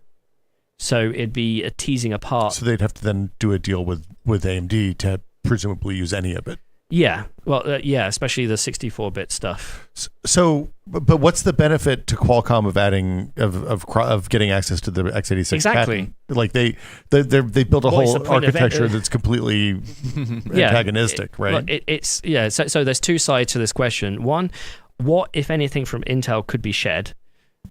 So it'd be a teasing apart. So they'd have to then do a deal with AMD to presumably use any of it. Yeah, well, especially the 64-bit stuff. So, but what's the benefit to Qualcomm of adding of getting access to the x86? Exactly. patent? Like they built a whole architecture that's completely antagonistic, right? Well, So there's two sides to this question. One, what if anything from Intel could be shared,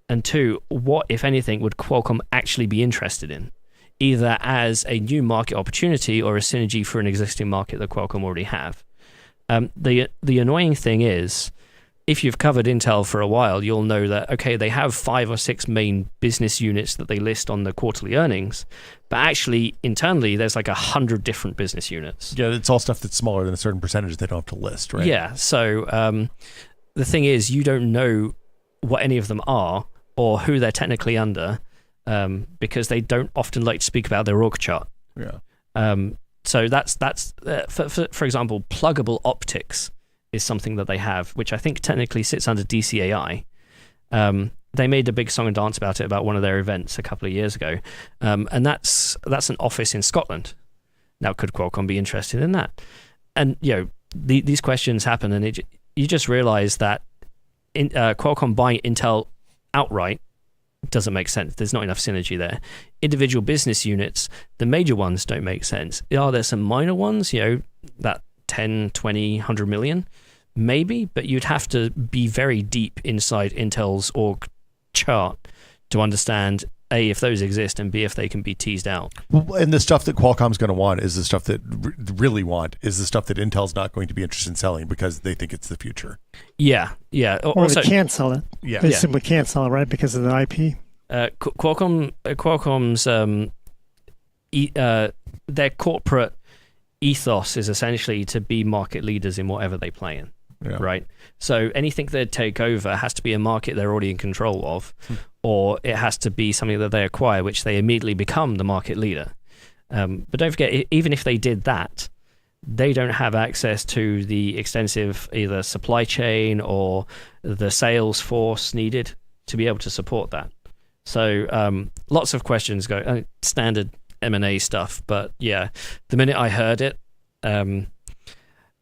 and two, what if anything would Qualcomm actually be interested in, either as a new market opportunity or a synergy for an existing market that Qualcomm already have. The annoying thing is, if you've covered Intel for a while, you'll know that, okay, they have 5 or 6 main business units that they list on the quarterly earnings, but actually internally there's like 100 different business units. Yeah, it's all stuff that's smaller than a certain percentage they don't have to list, right? Yeah, so the thing is, you don't know what any of them are or who they're technically under, because they don't often like to speak about their org chart. Yeah. So that's for example, pluggable optics is something that they have, which I think technically sits under DCAI. They made a big song and dance about it about one of their events a couple of years ago, and that's an office in Scotland. Now, could Qualcomm be interested in that? And these questions happen, and you just realize that Qualcomm buying Intel outright doesn't make sense. There's not enough synergy there. Individual business units, the major ones don't make sense. Are there some minor ones, that 10, 20, 100 million? Maybe, but you'd have to be very deep inside Intel's org chart to understand, A, if those exist, and B, if they can be teased out. And the stuff that Qualcomm's going to want is the stuff that really want is the stuff that Intel's not going to be interested in selling because they think it's the future. Yeah. Or also, they can't sell it. Yeah. They simply can't sell it, right, because of the IP. Qualcomm's their corporate ethos is essentially to be market leaders in whatever they play in. Yeah. Right. So anything they take over has to be a market they're already in control of, or it has to be something that they acquire, which they immediately become the market leader. But don't forget, even if they did that, they don't have access to the extensive either supply chain or the sales force needed to be able to support that. So lots of questions go, standard M&A stuff. But yeah, the minute I heard it, the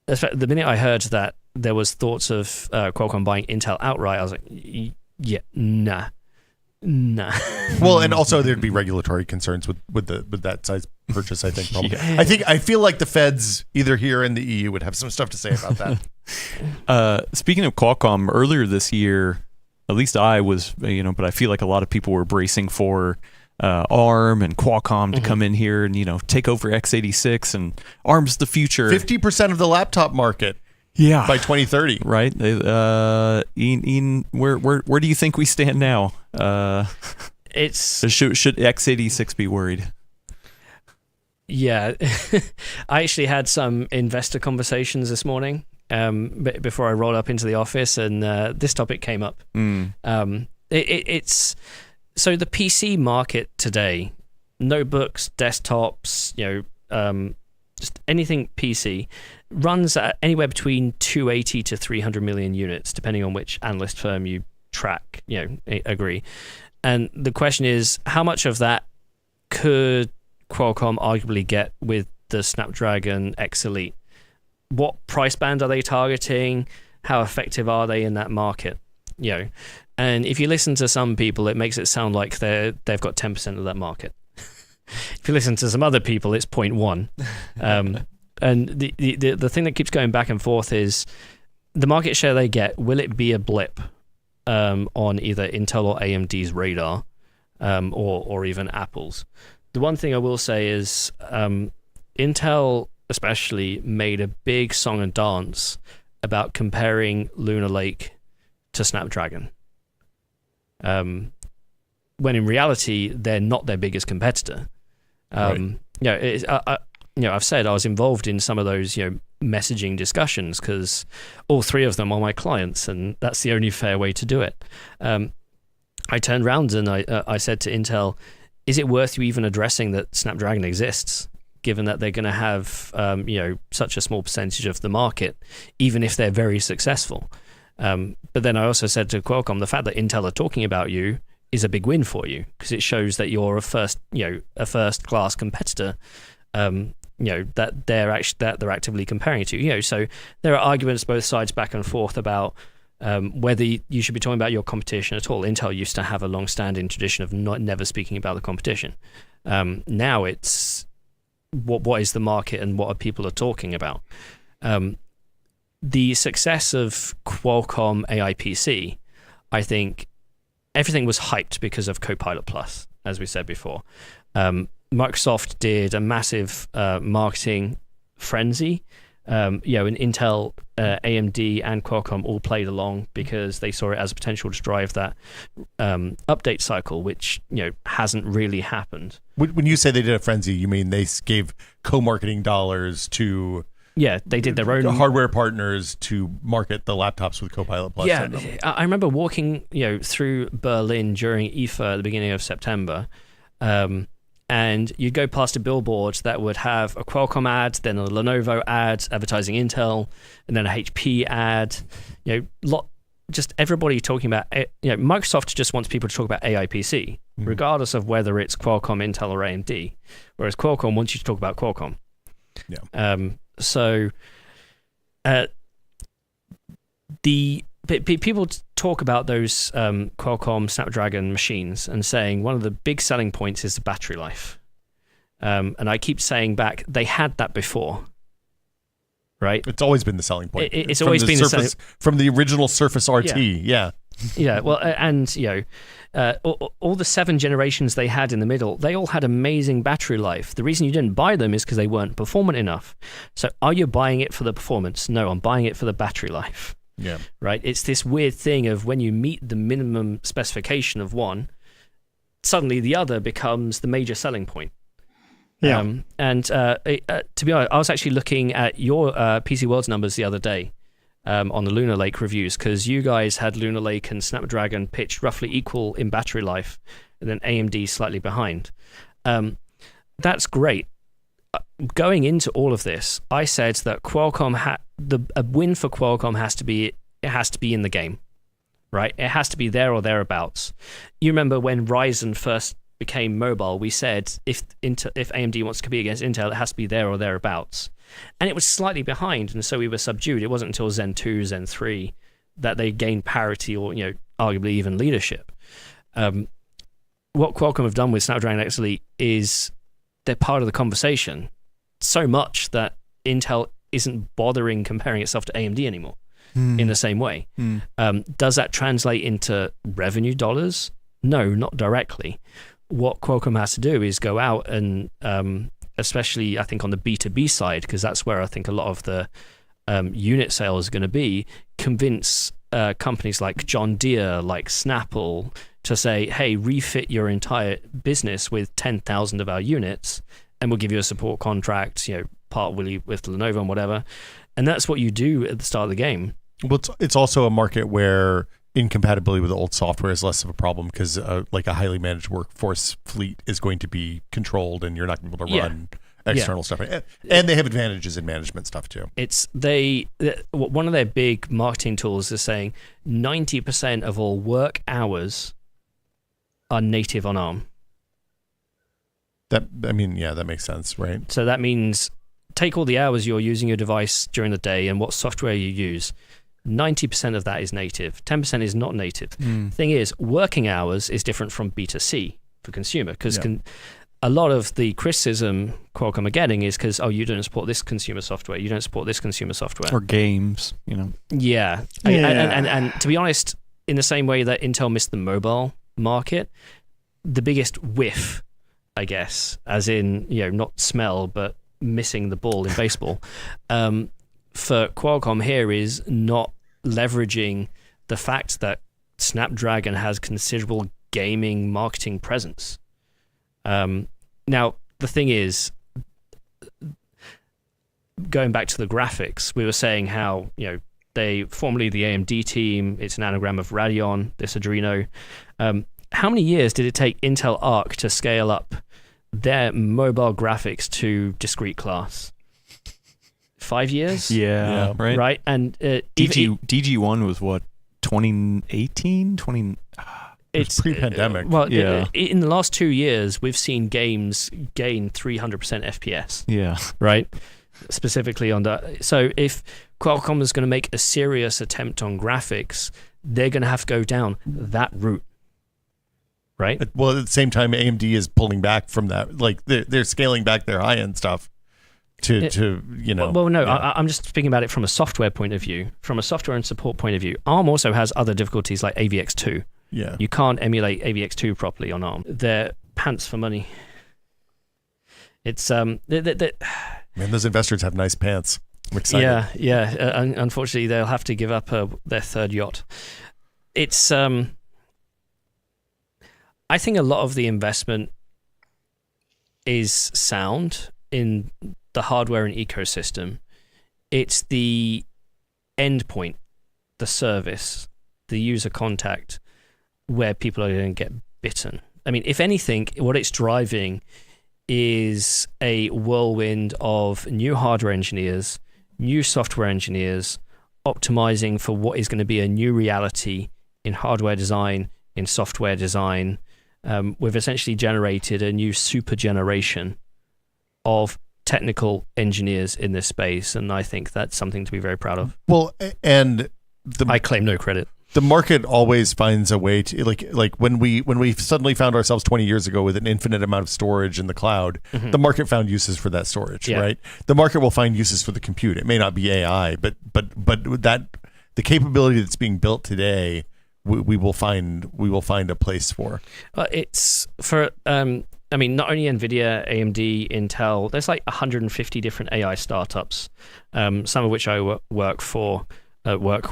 minute I heard that there was thoughts of Qualcomm buying Intel outright, I was like, yeah, nah. Well, and also there'd be regulatory concerns with that size purchase. I think probably. Yeah. I feel like the feds either here in the EU would have some stuff to say about that. Speaking of Qualcomm, earlier this year, at least I was, but I feel like a lot of people were bracing for ARM and Qualcomm to come in here and take over x86 and ARM's the future. 50% of the laptop market. Yeah, by 2030, right? Ian, where do you think we stand now? Should x86 be worried? Yeah, I actually had some investor conversations this morning before I rolled up into the office, and this topic came up. It's so the PC market today, notebooks, desktops, just anything PC, runs at anywhere between 280 to 300 million units, depending on which analyst firm you track, agree. And the question is, how much of that could Qualcomm arguably get with the Snapdragon X Elite? What price band are they targeting? How effective are they in that market? And if you listen to some people, it makes it sound like they've got 10% of that market. If you listen to some other people, it's 0.1. And the thing that keeps going back and forth is the market share they get, will it be a blip on either Intel or AMD's radar, or even Apple's? The one thing I will say is Intel especially made a big song and dance about comparing Lunar Lake to Snapdragon, when in reality they're not their biggest competitor. Right. I've said I was involved in some of those messaging discussions because all three of them are my clients, and that's the only fair way to do it. I turned around and I said to Intel, is it worth you even addressing that Snapdragon exists, given that they're going to have such a small percentage of the market, even if they're very successful? But then I also said to Qualcomm, the fact that Intel are talking about you is a big win for you, because it shows that you're a first class competitor. That they're actively comparing it to. So there are arguments both sides back and forth about whether you should be talking about your competition at all. Intel used to have a long-standing tradition of never speaking about the competition. Now it's what is the market and what are people are talking about. The success of Qualcomm AI PC, I think everything was hyped because of Copilot Plus, as we said before. Microsoft did a massive marketing frenzy. And Intel, AMD, and Qualcomm all played along because they saw it as a potential to drive that update cycle, which hasn't really happened. When you say they did a frenzy, you mean they gave co-marketing dollars to? Yeah, they did their own hardware partners to market the laptops with Copilot Plus. Yeah, I remember walking through Berlin during IFA at the beginning of September. And you'd go past a billboard that would have a Qualcomm ad, then a Lenovo ad advertising Intel, and then a HP ad. Just everybody talking about. Microsoft just wants people to talk about AI PC, regardless of whether it's Qualcomm, Intel, or AMD. Whereas Qualcomm wants you to talk about Qualcomm. Yeah. People talk about those Qualcomm Snapdragon machines and saying one of the big selling points is the battery life. And I keep saying back, they had that before, right? It's always been the selling point. It's always been from the original Surface RT. Yeah. Yeah. Well, and all the 7 generations they had in the middle, they all had amazing battery life. The reason you didn't buy them is because they weren't performant enough. So, are you buying it for the performance? No, I'm buying it for the battery life. Yeah. Right. It's this weird thing of when you meet the minimum specification of one, suddenly the other becomes the major selling point. Yeah. To be honest, I was actually looking at your PCWorld's numbers the other day on the Lunar Lake reviews, because you guys had Lunar Lake and Snapdragon pitched roughly equal in battery life, and then AMD slightly behind. That's great. Going into all of this, I said that Qualcomm a win for Qualcomm has to be in the game, right? It has to be there or thereabouts. You remember when Ryzen first became mobile, we said if AMD wants to compete against Intel, it has to be there or thereabouts, and it was slightly behind, and so we were subdued. It wasn't until Zen 2, Zen 3 that they gained parity or arguably even leadership. What Qualcomm have done with Snapdragon X Elite is they're part of the conversation so much that Intel isn't bothering comparing itself to AMD anymore in the same way. Does that translate into revenue dollars? No, not directly. What Qualcomm has to do is go out and, especially I think on the B2B side, because that's where I think a lot of the unit sales are going to be, convince companies like John Deere, like Snapple, to say, hey, refit your entire business with 10,000 of our units, and we'll give you a support contract, partly with Lenovo and whatever. And that's what you do at the start of the game. Well, it's also a market where incompatibility with old software is less of a problem, because like a highly managed workforce fleet is going to be controlled, and you're not going to be able to run external stuff. And they have advantages in management stuff too. One of their big marketing tools is saying 90% of all work hours are native on ARM. That makes sense, right? So that means take all the hours you're using your device during the day and what software you use. 90% of that is native. 10% is not native. Thing is, working hours is different from B2C for consumer, because a lot of the criticism Qualcomm are getting is because, you don't support this consumer software, you don't support this consumer software. Or games, Yeah. And to be honest, in the same way that Intel missed the mobile market, the biggest whiff, I guess, as in, not smell, but missing the ball in baseball, for Qualcomm here is not leveraging the fact that Snapdragon has considerable gaming marketing presence. Now, the thing is, going back to the graphics, we were saying how, they formerly the AMD team, it's an anagram of Radeon, this Adreno. how many years did it take Intel Arc to scale up their mobile graphics to discrete class? 5 years? Yeah. Right. Right. And DG1 was what, 2018? It's pre-pandemic. In the last 2 years, we've seen games gain 300% FPS. Yeah. Right. Specifically on that. So if Qualcomm is going to make a serious attempt on graphics, they're going to have to go down that route. Right. Well, at the same time, AMD is pulling back from that. Like they're scaling back their high-end stuff to you know. Well, no, yeah. I'm just speaking about it from a software point of view. From a software and support point of view, ARM also has other difficulties like AVX2. Yeah. You can't emulate AVX2 properly on ARM. They're pants for money. It's Man, those investors have nice pants. I'm excited. Yeah. Unfortunately, they'll have to give up their third yacht. It's I think a lot of the investment is sound in the hardware and ecosystem. It's the endpoint, the service, the user contact, where people are going to get bitten. I mean, if anything, what it's driving is a whirlwind of new hardware engineers, new software engineers, optimizing for what is going to be a new reality in hardware design, in software design. We've essentially generated a new super generation of technical engineers in this space, and I think that's something to be very proud of. Well, and I claim no credit. The market always finds a way to like when we suddenly found ourselves 20 years ago with an infinite amount of storage in the cloud, the market found uses for that storage, right? The market will find uses for the compute. It may not be AI, but that the capability that's being built today, we will find a place for. It's for I mean, not only NVIDIA, AMD, Intel. There's like 150 different AI startups, some of which I work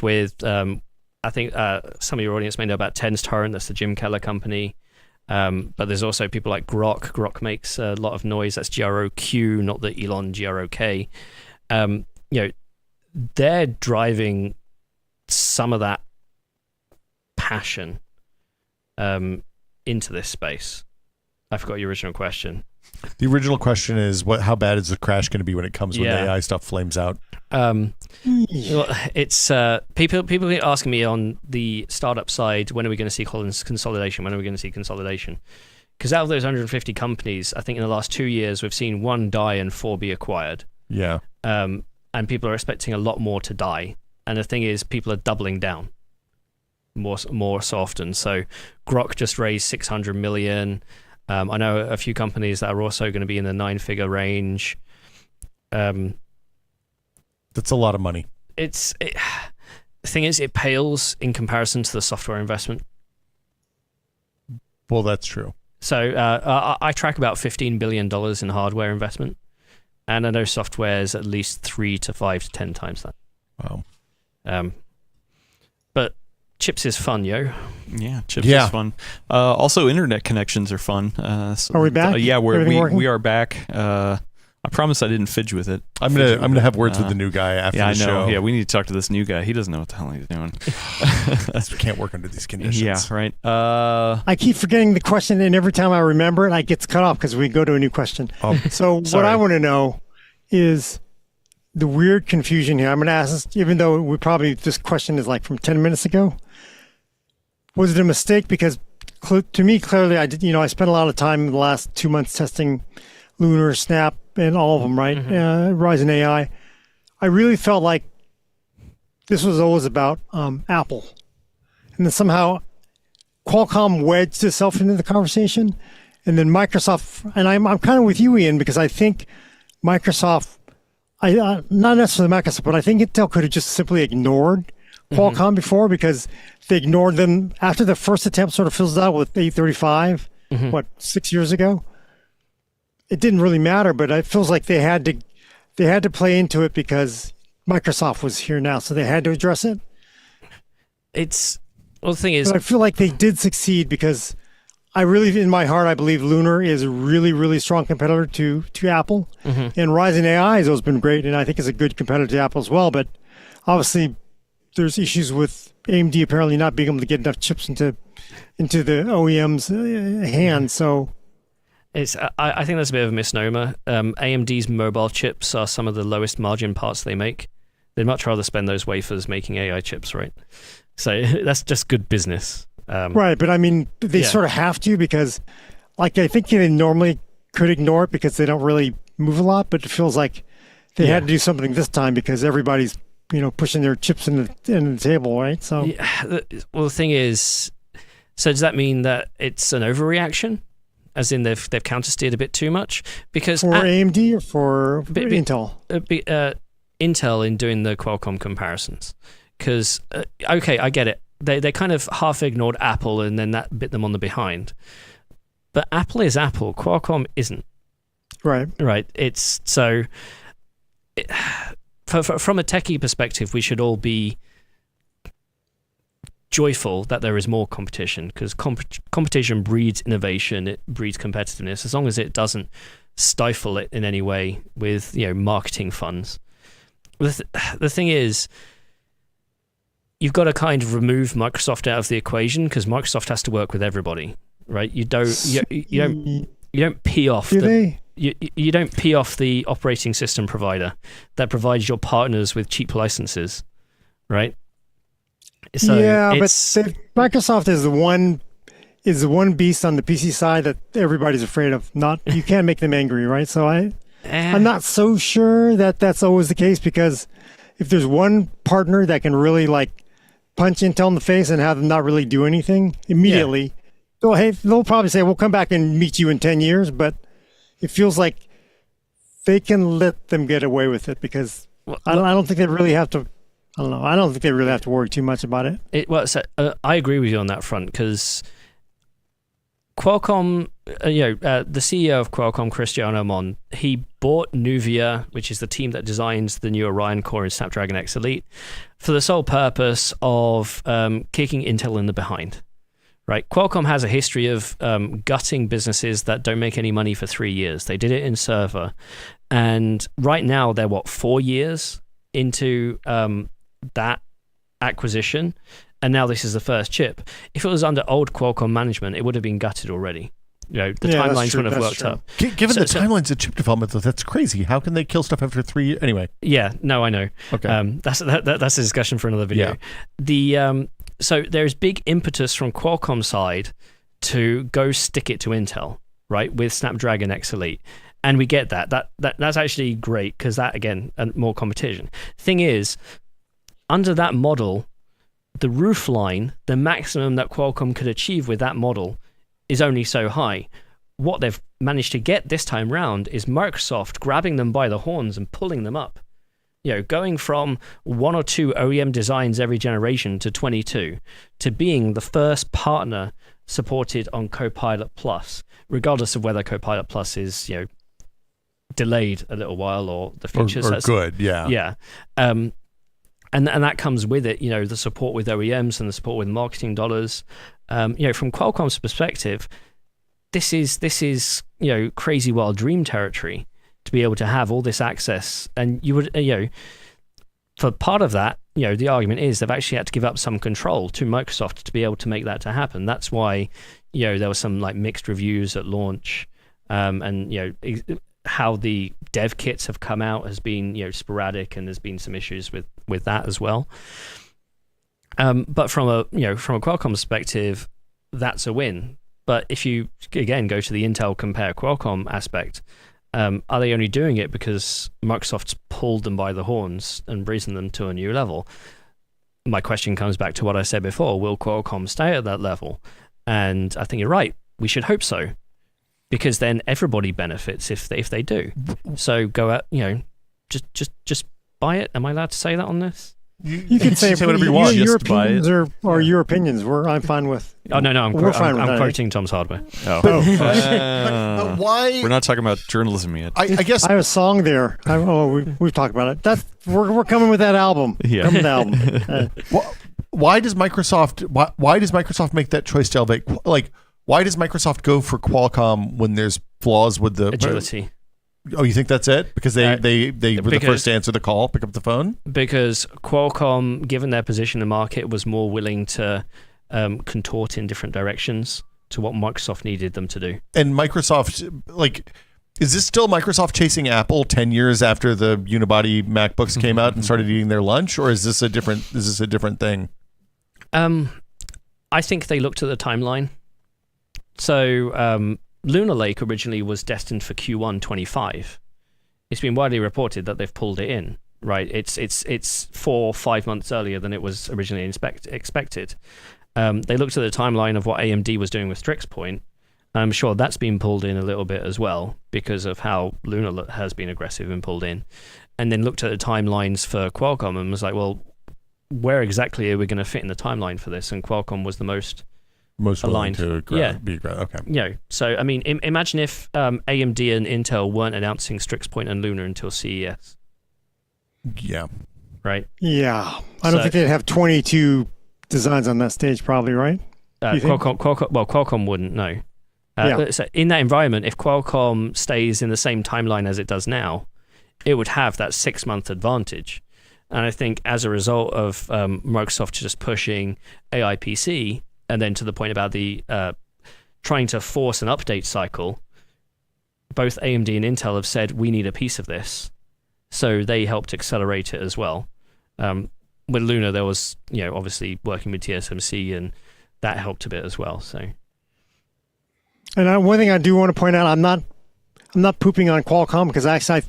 with. I think some of your audience may know about Tens Torrent. That's the Jim Keller company. But there's also people like Grok. Grok makes a lot of noise. That's GROQ, not the Elon GROK. They're driving some of that passion into this space. I forgot your original question. The original question is how bad is the crash going to be when it comes when the AI stuff flames out? It's people keep asking me on the startup side, when are we going to see consolidation? When are we going to see consolidation? Because out of those 150 companies, I think in the last 2 years we've seen 1 die and 4 be acquired. Yeah. And people are expecting a lot more to die. And the thing is, people are doubling down more so often. So Grok just raised $600 million. I know a few companies that are also going to be in the 9-figure range. That's a lot of money. The thing is, it pales in comparison to the software investment. Well, that's true. So I track about $15 billion in hardware investment, and I know software is at least 3 to 5 to 10 times that. Wow. But chips is fun, yo. Yeah, chips is fun. Also, internet connections are fun. Are we back? Yeah, we are back. I promise I didn't fidge with it. I'm gonna have words with the new guy after the show. Yeah, we need to talk to this new guy. He doesn't know what the hell he's doing. We can't work under these conditions. Yeah, right. I keep forgetting the question, and every time I remember it, I get cut off because we go to a new question. So what I want to know is the weird confusion here. I'm going to ask this, even though this question is like from 10 minutes ago. Was it a mistake? Because to me, clearly, I spent a lot of time in the last 2 months testing Lunar, Snap, and all of them, right? Ryzen AI. I really felt like this was always about Apple. And then somehow Qualcomm wedged itself into the conversation. And then Microsoft, and I'm kind of with you, Ian, because I think Microsoft, not necessarily Microsoft, but I think Intel could have just simply ignored Qualcomm before, because they ignored them after the first attempt sort of fizzled out with 835, 6 years ago. It didn't really matter, but it feels like they had to play into it because Microsoft was here now, so they had to address it. The thing is, but I feel like they did succeed because I really, in my heart, I believe Lunar is a really, really strong competitor to Apple, and Ryzen AI has always been great, and I think is a good competitor to Apple as well. But obviously, there's issues with AMD apparently not being able to get enough chips into the OEM's hands. So I think that's a bit of a misnomer. AMD's mobile chips are some of the lowest margin parts they make. They'd much rather spend those wafers making AI chips, right? So that's just good business. Right, but I mean, they sort of have to, because like I think they normally could ignore it because they don't really move a lot, but it feels like they had to do something this time because everybody's pushing their chips in the table, right? So well, the thing is, so does that mean that it's an overreaction? As in they've countersteered a bit too much? Because for AMD or for Intel? Intel in doing the Qualcomm comparisons. Because, okay, I get it. They kind of half ignored Apple and then that bit them on the behind. But Apple is Apple. Qualcomm isn't. Right. Right. It's so... From a techie perspective, we should all be joyful that there is more competition, because competition breeds innovation, it breeds competitiveness, as long as it doesn't stifle it in any way with marketing funds. The thing is, you've got to kind of remove Microsoft out of the equation, because Microsoft has to work with everybody, right? You don't pee off. You don't pee off the operating system provider that provides your partners with cheap licenses, right? So but Microsoft is the one beast on the PC side that everybody's afraid of. You can't make them angry, right? So I'm not so sure that that's always the case, because if there's one partner that can really punch Intel in the face and have them not really do anything immediately, they'll probably say, "We'll come back and meet you in 10 years," but it feels like they can let them get away with it, because I don't think they really have to. I don't know. I don't think they really have to worry too much about it. I agree with you on that front, because Qualcomm, the CEO of Qualcomm, Cristiano Amon, he bought Nuvia, which is the team that designs the new Orion core in Snapdragon X Elite, for the sole purpose of kicking Intel in the behind. Right, Qualcomm has a history of gutting businesses that don't make any money for 3 years. They did it in server, and right now they're 4 years into that acquisition, and now this is the first chip. If it was under old Qualcomm management, it would have been gutted already. The timelines wouldn't have worked up. Given the timelines of chip development, that's crazy. How can they kill stuff after 3 years? Anyway. Yeah, no, I know. Okay. That's a discussion for another video. Yeah. So there's big impetus from Qualcomm side to go stick it to Intel, right, with Snapdragon X Elite. And we get that. That's actually great, because that, again, more competition. Thing is, under that model, the roof line, the maximum that Qualcomm could achieve with that model is only so high. What they've managed to get this time round is Microsoft grabbing them by the horns and pulling them up. Going from 1 or 2 OEM designs every generation to 22, to being the first partner supported on Copilot Plus, regardless of whether Copilot Plus is, delayed a little while or the features or good, yeah. Yeah. And that comes with it, the support with OEMs and the support with marketing dollars. From Qualcomm's perspective, this is crazy wild dream territory, to be able to have all this access. And you would, for part of that, the argument is they've actually had to give up some control to Microsoft to be able to make that to happen. That's why, there were some mixed reviews at launch, and how the dev kits have come out has been sporadic, and there's been some issues with that as well. But from a Qualcomm perspective, that's a win. But if you again go to the Intel compare Qualcomm aspect, are they only doing it because Microsoft's pulled them by the horns and risen them to a new level? My question comes back to what I said before. Will Qualcomm stay at that level? And I think you're right. We should hope so, because then everybody benefits if they do. So go out, just buy it. Am I allowed to say that on this? You can say whatever you want. Your opinions or your opinions. I'm fine with. Oh no, I'm quoting Tom's Hardware. Oh. But why? We're not talking about journalism yet. I guess I have a song there. We've talked about it. We're coming with that album. Yeah. Coming with the album. Why does Microsoft make that choice to elevate? Why does Microsoft go for Qualcomm when there's flaws with the agility? Oh, you think that's it? Because they were the first to answer the call, pick up the phone? Because Qualcomm, given their position in the market, was more willing to contort in different directions to what Microsoft needed them to do. And Microsoft, like, is this still Microsoft chasing Apple 10 years after the unibody MacBooks came out and started eating their lunch, or is this a different thing? I think they looked at the timeline. So Lunar Lake originally was destined for Q1 25. It's been widely reported that they've pulled it in. Right, it's 4 or 5 months earlier than it was originally expected. They looked at the timeline of what AMD was doing with Strix Point. I'm sure that's been pulled in a little bit as well because of how Lunar has been aggressive and pulled in. And then looked at the timelines for Qualcomm and was like, well, where exactly are we going to fit in the timeline for this? And Qualcomm was the most aligned to be okay. So I mean, imagine if AMD and Intel weren't announcing Strix Point and Lunar until CES. Yeah. Right. Yeah, I don't think they'd have 22 designs on that stage, probably, right? Qualcomm wouldn't. No. So in that environment, if Qualcomm stays in the same timeline as it does now, it would have that 6-month advantage. And I think as a result of Microsoft just pushing AI PC, and then to the point about the trying to force an update cycle, both AMD and Intel have said, we need a piece of this. So they helped accelerate it as well. With Lunar, there was, obviously working with TSMC, and that helped a bit as well. So, and one thing I do want to point out, I'm not pooping on Qualcomm because actually,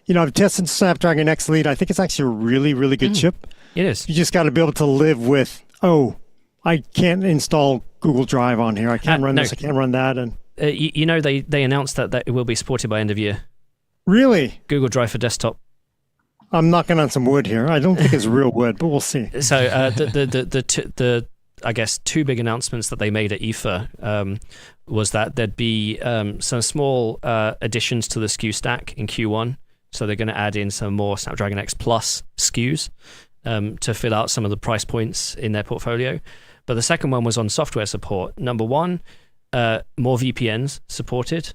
I've tested Snapdragon X Elite. I think it's actually a really, really good chip. It is. You just got to be able to live with, I can't install Google Drive on here. I can't run this. I can't run that. And they announced that it will be supported by end of year. Really? Google Drive for desktop. I'm knocking on some wood here. I don't think it's real wood, but we'll see. So the I guess 2 big announcements that they made at IFA was that there'd be some small additions to the SKU stack in Q1. So they're going to add in some more Snapdragon X Plus SKUs to fill out some of the price points in their portfolio. But the second one was on software support. Number one, more VPNs supported.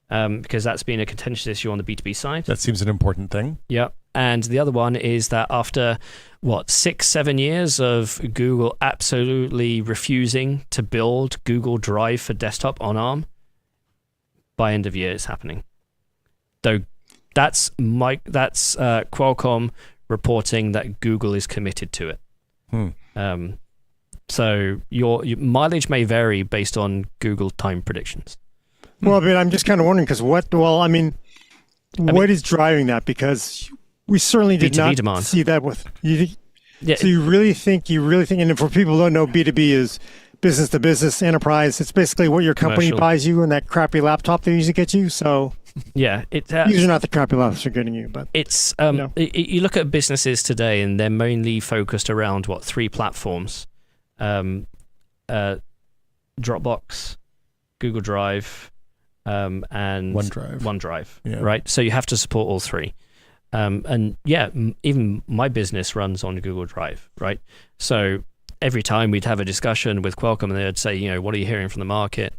Because that's been a contentious issue on the B2B side. That seems an important thing. Yeah. And the other one is that after, 6-7 years of Google absolutely refusing to build Google Drive for desktop on ARM, by end of year it's happening. Though that's Qualcomm reporting that Google is committed to it. So your mileage may vary based on Google time predictions. Well, I mean, I'm just kind of wondering what is driving that? Because we certainly did not demand. See that with you. Yeah. So you really think, and for people who don't know, B2B is business to business enterprise. It's basically what your company Commercial. buys you and that crappy laptop they usually get you. So yeah, these are not the crappy laptops they're getting you, but it's you look at businesses today and they're mainly focused around 3 platforms: Dropbox, Google Drive, and OneDrive. Yeah. Right? So you have to support all 3. And even my business runs on Google Drive, right? So every time we'd have a discussion with Qualcomm and they'd say, what are you hearing from the market?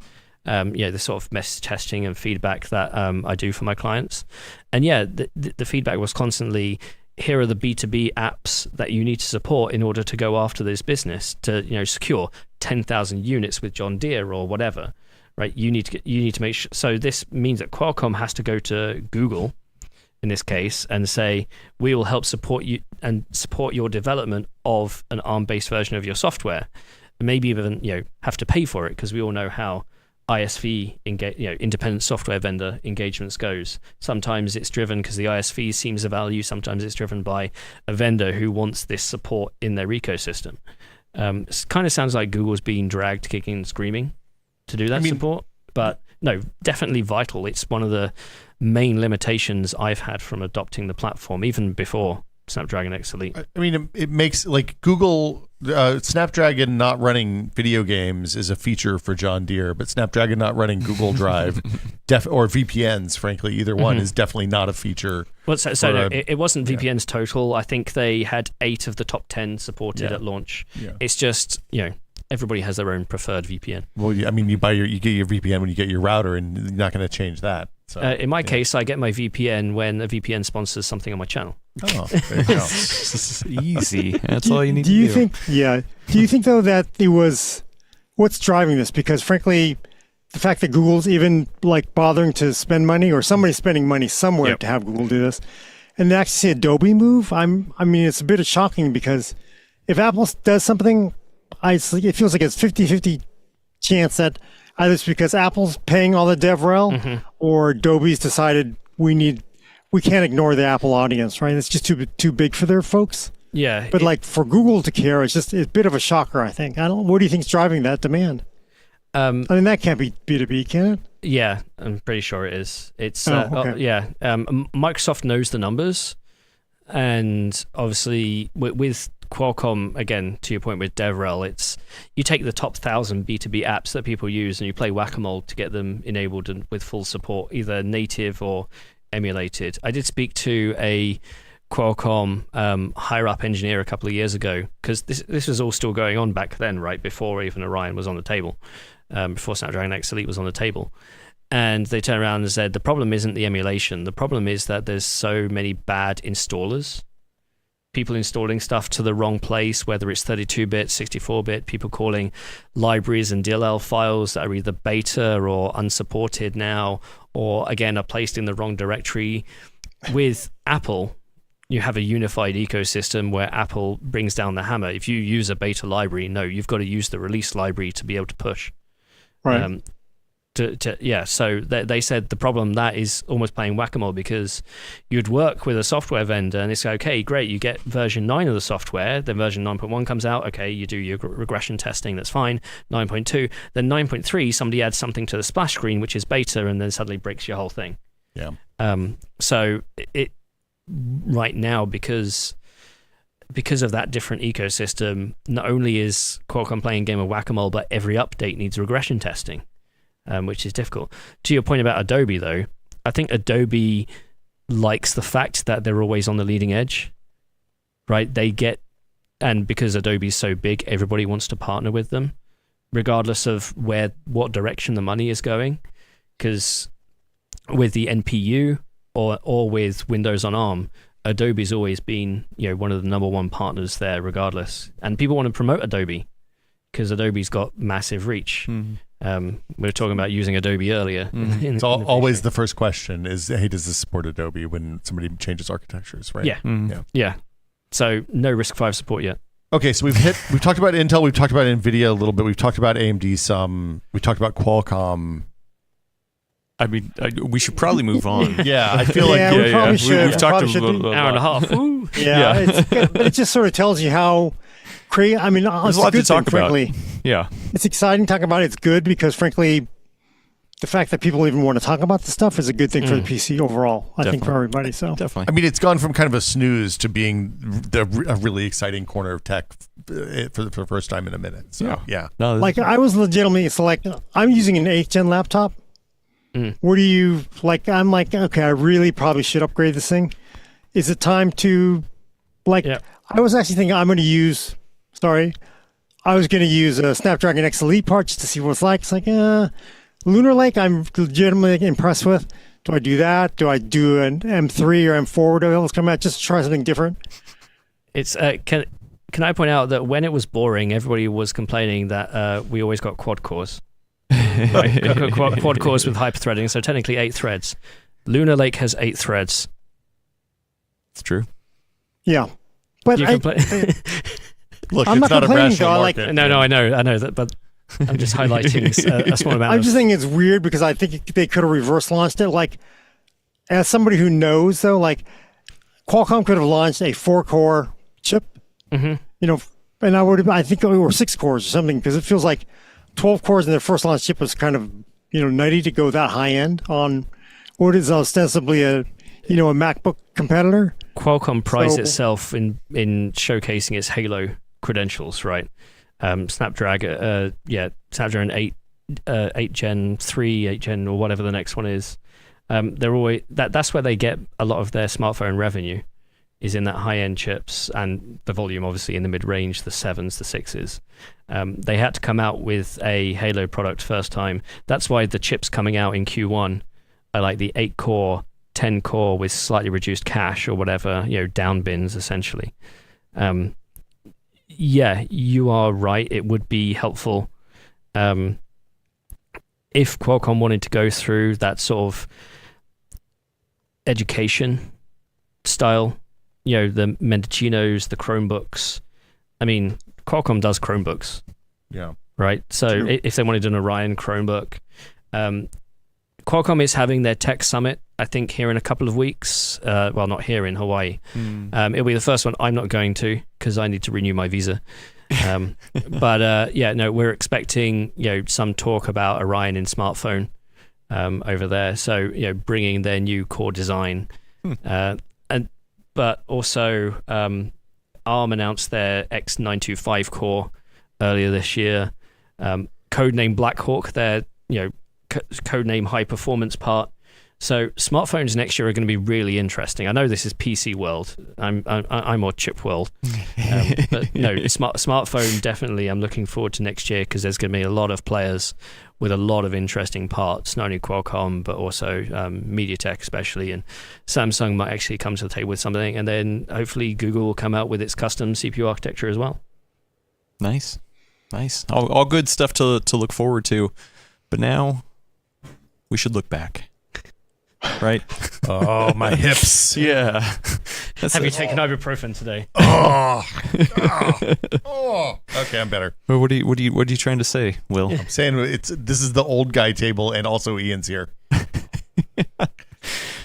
The sort of message testing and feedback that I do for my clients. And the feedback was constantly, here are the B2B apps that you need to support in order to go after this business to, secure 10,000 units with John Deere or whatever. Right, you need to make sure. So this means that Qualcomm has to go to Google, in this case, and say, we will help support you and support your development of an ARM-based version of your software, and maybe even have to pay for it, because we all know how ISV independent software vendor engagements goes. Sometimes it's driven because the ISV sees a value. Sometimes it's driven by a vendor who wants this support in their ecosystem. It kind of sounds like Google's being dragged kicking and screaming to do that support, but no, definitely vital. It's one of the main limitations I've had from adopting the platform, even before Snapdragon X Elite. I mean, it makes Google Snapdragon not running video games is a feature for John Deere, but Snapdragon not running Google Drive or VPNs, frankly, either one is definitely not a feature. Well, it wasn't VPNs total. I think they had 8 of the top 10 supported at launch. Yeah. It's just, everybody has their own preferred VPN. Well, I mean, you get your VPN when you get your router, and you're not going to change that. So, in my case, I get my VPN when a VPN sponsors something on my channel. Oh, there you go. Easy. That's all you need to do. do. Do you think though that it was what's driving this? Because frankly, the fact that Google's even like bothering to spend money, or somebody's spending money somewhere to have Google do this, and to actually see Adobe move, I mean, it's a bit shocking because if Apple does something, it feels like it's 50-50 chance that either it's because Apple's paying all the DevRel or Adobe's decided we can't ignore the Apple audience, right? It's just too big for their folks. Yeah. But like for Google to care, it's a bit of a shocker, I think. What do you think's driving that demand? I mean, that can't be B2B, can it? Yeah, I'm pretty sure it is. It's okay. Microsoft knows the numbers, and obviously with Qualcomm, again, to your point with DevRel, it's you take the top 1,000 B2B apps that people use and you play whack-a-mole to get them enabled and with full support, either native or emulated. I did speak to a Qualcomm higher-up engineer a couple of years ago, because this was all still going on back then, right, before even Orion was on the table, before Snapdragon X Elite was on the table. And they turned around and said, the problem isn't the emulation. The problem is that there's so many bad installers. People installing stuff to the wrong place, whether it's 32-bit, 64-bit, people calling libraries and DLL files that are either beta or unsupported now, or again, are placed in the wrong directory. With Apple, you have a unified ecosystem where Apple brings down the hammer. If you use a beta library, no, you've got to use the release library to be able to push. Right. So they said the problem that is almost playing whack-a-mole, because you'd work with a software vendor and it's okay, great, you get version 9 of the software, then version 9.1 comes out, okay, you do your regression testing, that's fine, 9.2, then 9.3, somebody adds something to the splash screen, which is beta, and then suddenly breaks your whole thing. Yeah. So it right now, because of that different ecosystem, not only is Qualcomm playing a game of whack-a-mole, but every update needs regression testing. Which is difficult. To your point about Adobe, though, I think Adobe likes the fact that they're always on the leading edge, right? And because Adobe's so big, everybody wants to partner with them, regardless of what direction the money is going. Because with the NPU or with Windows on ARM, Adobe's always been, one of the number one partners there, regardless. And people want to promote Adobe because Adobe's got massive reach. Mm-hmm. We were talking about using Adobe earlier. Mm-hmm. It's always the first question is, hey, does this support Adobe when somebody changes architectures, right? Yeah. Mm-hmm. Yeah. So no RISC-V support yet. Okay, so we've talked about Intel, we've talked about NVIDIA a little bit, we've talked about AMD some, we talked about Qualcomm. I mean, we should probably move on. Yeah, I feel like we probably should. We've talked a hour and a half. But it just sort of tells you how crazy. I mean, there's a lot to talk about. Frankly. Yeah, it's exciting talking about it. It's good because, frankly, the fact that people even want to talk about this stuff is a good thing for the PC overall. I think for everybody. So definitely. I mean, it's gone from kind of a snooze to being a really exciting corner of tech for the first time in a minute. So yeah. No, like I was legitimately I'm using an 8th gen laptop. What do you like? I'm like, okay, I really probably should upgrade this thing. Is it time to I was actually thinking I was going to use a Snapdragon X Elite part just to see what it's like. It's like, Lunar Lake, I'm legitimately impressed with. Do I do that? Do I do an M3 or M4? Whatever else come out, just to try something different? It's can I point out that when it was boring, everybody was complaining that we always got quad cores. Right? Quad cores with hyper-threading, so technically 8 threads. Lunar Lake has 8 threads. It's true. Yeah. But look, I'm it's not a rational market. No, I know that, but I'm just highlighting a small amount. I'm just thinking it's weird because I think they could have reverse launched it. Like, as somebody who knows, though, like Qualcomm could have launched a 4-core chip, and I think it were 6 cores or something, because it feels like 12 cores in their first launch chip was kind of nutty to go that high end on what is ostensibly a MacBook competitor. Qualcomm prides itself in showcasing its Halo credentials, right? Snapdragon 8 Gen 3, 8 Gen or whatever the next one is. They're always that's where they get a lot of their smartphone revenue, is in that high-end chips, and the volume obviously in the mid-range, the 7s, the 6s. They had to come out with a Halo product first time. That's why the chips coming out in Q1 I like the 8-core, 10-core with slightly reduced cache or whatever, down bins essentially. Yeah, you are right. It would be helpful if Qualcomm wanted to go through that sort of education style, the Mendocinos, the Chromebooks. I mean, Qualcomm does Chromebooks. Yeah. Right? So if they wanted an Orion Chromebook, Qualcomm is having their tech summit, I think, here in a couple of weeks. Well, not here, in Hawaii. It'll be the first one I'm not going to because I need to renew my visa. But we're expecting some talk about Orion in smartphone over there. So bringing their new core design, but also ARM announced their X925 core earlier this year. Codename Blackhawk, their codename high performance part. So smartphones next year are going to be really interesting. I know this is PC world. I'm more chip world. But no, smartphone definitely. I'm looking forward to next year because there's going to be a lot of players with a lot of interesting parts. Not only Qualcomm but also MediaTek especially, and Samsung might actually come to the table with something. And then hopefully Google will come out with its custom CPU architecture as well. Nice. All good stuff to look forward to. But now we should look back. Right? Oh, my hips. Yeah. Have you taken ibuprofen today? Oh. Okay, I'm better. Well, what are you trying to say, Will? I'm saying this is the old guy table, and also Ian's here.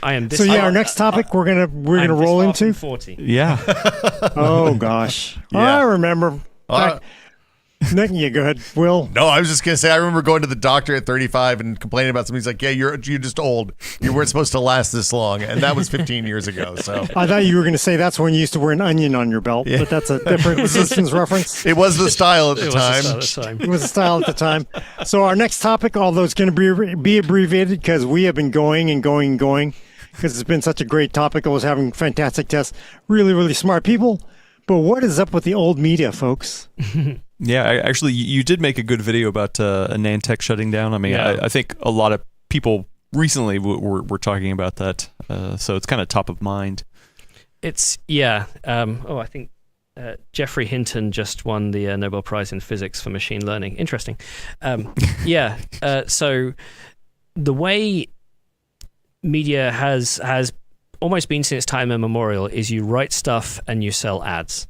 I am. So yeah, our next topic we're gonna roll into 40. Yeah. Oh gosh, Yeah. I remember. Nick, you go ahead, Will. No, I was just gonna say I remember going to the doctor at 35 and complaining about something. He's like, "Yeah, you're just old. You weren't supposed to last this long," and that was 15 years ago. So I thought you were gonna say that's when you used to wear an onion on your belt, but that's a different Simpsons reference. it was the style at the time. It was the style at the time. So our next topic, although it's going to be abbreviated because we have been going because it's been such a great topic. I was having fantastic tests, really, really smart people. But what is up with the old media, folks? Yeah, actually, you did make a good video about Nantech shutting down. I mean, yeah. I think a lot of people recently were talking about that, so it's kind of top of mind. It's, I think Jeffrey Hinton just won the Nobel Prize in Physics for machine learning. Interesting. So the way media has almost been since time immemorial is you write stuff and you sell ads.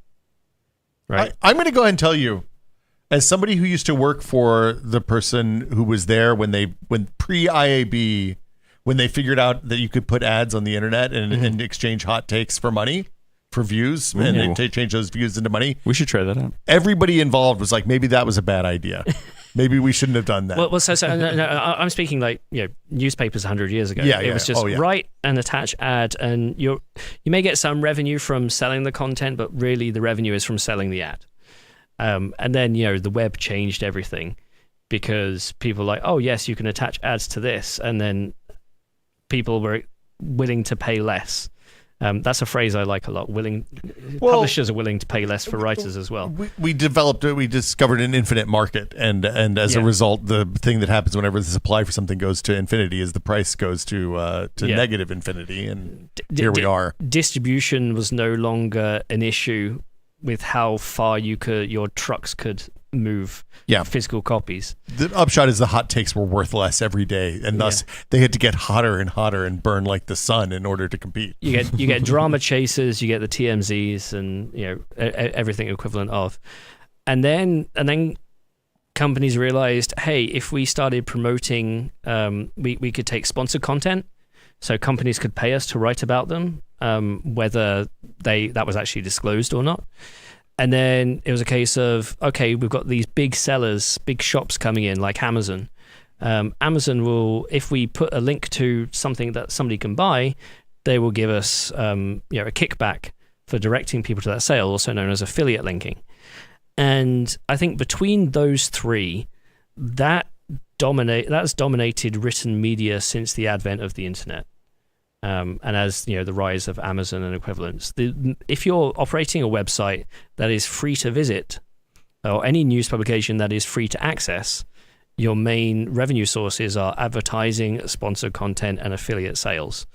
Right. I'm going to go ahead and tell you, as somebody who used to work for the person who was there when pre-IAB, when they figured out that you could put ads on the internet and exchange hot takes for money, for views, and then change those views into money. We should try that out. Everybody involved was like, maybe that was a bad idea. Maybe we shouldn't have done that. Well, so no, I'm speaking like newspapers 100 years ago. Yeah, it was just write and attach ad, and you may get some revenue from selling the content, but really the revenue is from selling the ad. And then the web changed everything because people were like, oh yes, you can attach ads to this, and then people were willing to pay less. That's a phrase I like a lot. Publishers are willing to pay less for writers as well. We discovered an infinite market, and as a result, the thing that happens whenever the supply for something goes to infinity is the price goes to negative infinity, and here we are. Distribution was no longer an issue with how far your trucks could move physical copies. The upshot is the hot takes were worth less every day, and thus they had to get hotter and hotter and burn like the sun in order to compete. You get drama chasers, you get the TMZs, and everything equivalent of, and then companies realized, hey, if we started promoting, we could take sponsored content, so companies could pay us to write about them, whether that was actually disclosed or not. And then it was a case of, okay, we've got these big sellers, big shops coming in like Amazon. Amazon will, if we put a link to something that somebody can buy, they will give us a kickback for directing people to that sale, also known as affiliate linking. And I think between those three, that's dominated written media since the advent of the internet. And as the rise of Amazon and equivalents, if you're operating a website that is free to visit, or any news publication that is free to access, your main revenue sources are advertising, sponsored content, and affiliate sales.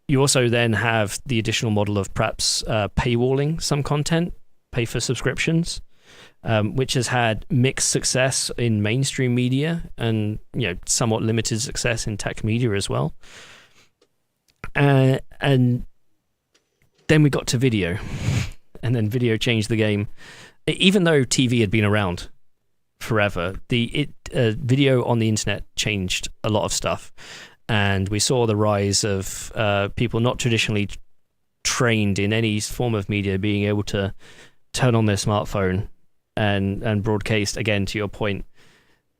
You also then have the additional model of perhaps paywalling some content, pay for subscriptions, which has had mixed success in mainstream media and somewhat limited success in tech media as well. And then we got to video, and then video changed the game. Even though TV had been around forever, video on the internet changed a lot of stuff, and we saw the rise of people not traditionally trained in any form of media being able to turn on their smartphone and broadcast. Again, to your point,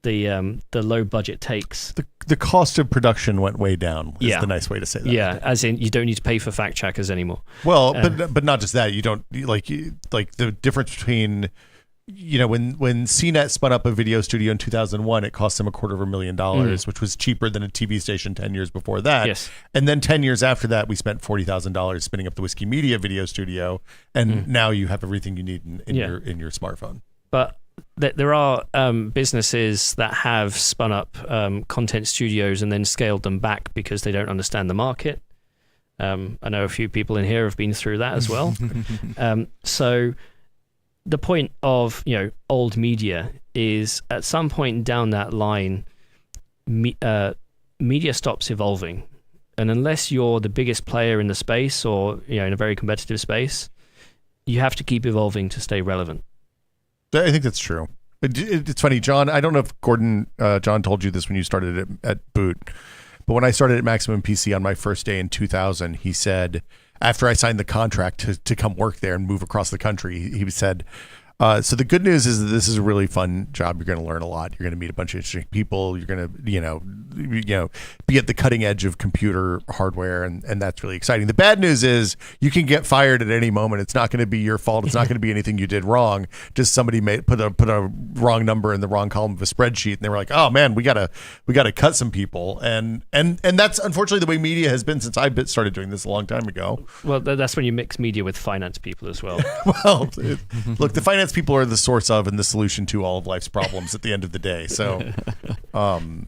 the low budget takes. The cost of production went way down. Is the nice way to say that. Yeah, as in you don't need to pay for fact checkers anymore. Well, but not just that. You don't like the difference between. When CNET spun up a video studio in 2001, it cost them $250,000, which was cheaper than a TV station 10 years before that. Yes. And then 10 years after that, we spent $40,000 spinning up the Whiskey Media video studio, and now you have everything you need in your smartphone. But there are businesses that have spun up content studios and then scaled them back because they don't understand the market. I know a few people in here have been through that as well. So the point of old media is at some point down that line, media stops evolving, and unless you're the biggest player in the space or in a very competitive space, you have to keep evolving to stay relevant. I think that's true. It's funny, John. I don't know if John told you this when you started at Boot, but when I started at Maximum PC on my first day in 2000, he said, after I signed the contract to come work there and move across the country, he said, so the good news is that this is a really fun job. You're going to learn a lot. You're going to meet a bunch of interesting people. You're going to, be at the cutting edge of computer hardware, and that's really exciting. The bad news is you can get fired at any moment. It's not going to be your fault. It's not going to be anything you did wrong. Just somebody put a wrong number in the wrong column of a spreadsheet, and they were like, oh man, we gotta cut some people. And that's unfortunately the way media has been since I started doing this a long time ago. Well, that's when you mix media with finance people as well. Well, look, the finance people are the source of and the solution to all of life's problems at the end of the day. So,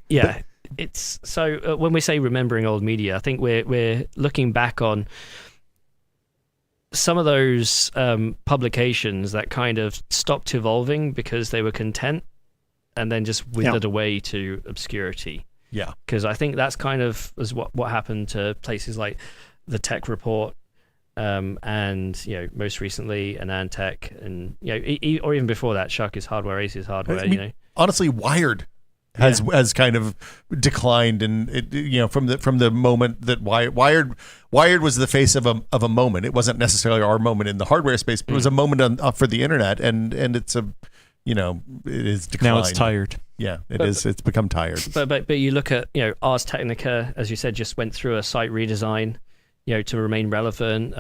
yeah, it's so when we say remembering old media, I think we're looking back on some of those publications that kind of stopped evolving because they were content and then just withered away to obscurity. Yeah, because I think that's kind of what happened to places like the Tech Report. And most recently Anantech, and or even before that, Shuck is Hardware, Ace is Hardware. Honestly, Wired has kind of declined, and from the moment that Wired was the face of a moment. It wasn't necessarily our moment in the hardware space, but it was a moment for the internet, and it's it is declined. Now it's tired. Yeah, is. It's become tired. But you look at Ars Technica, as you said, just went through a site redesign. To remain relevant.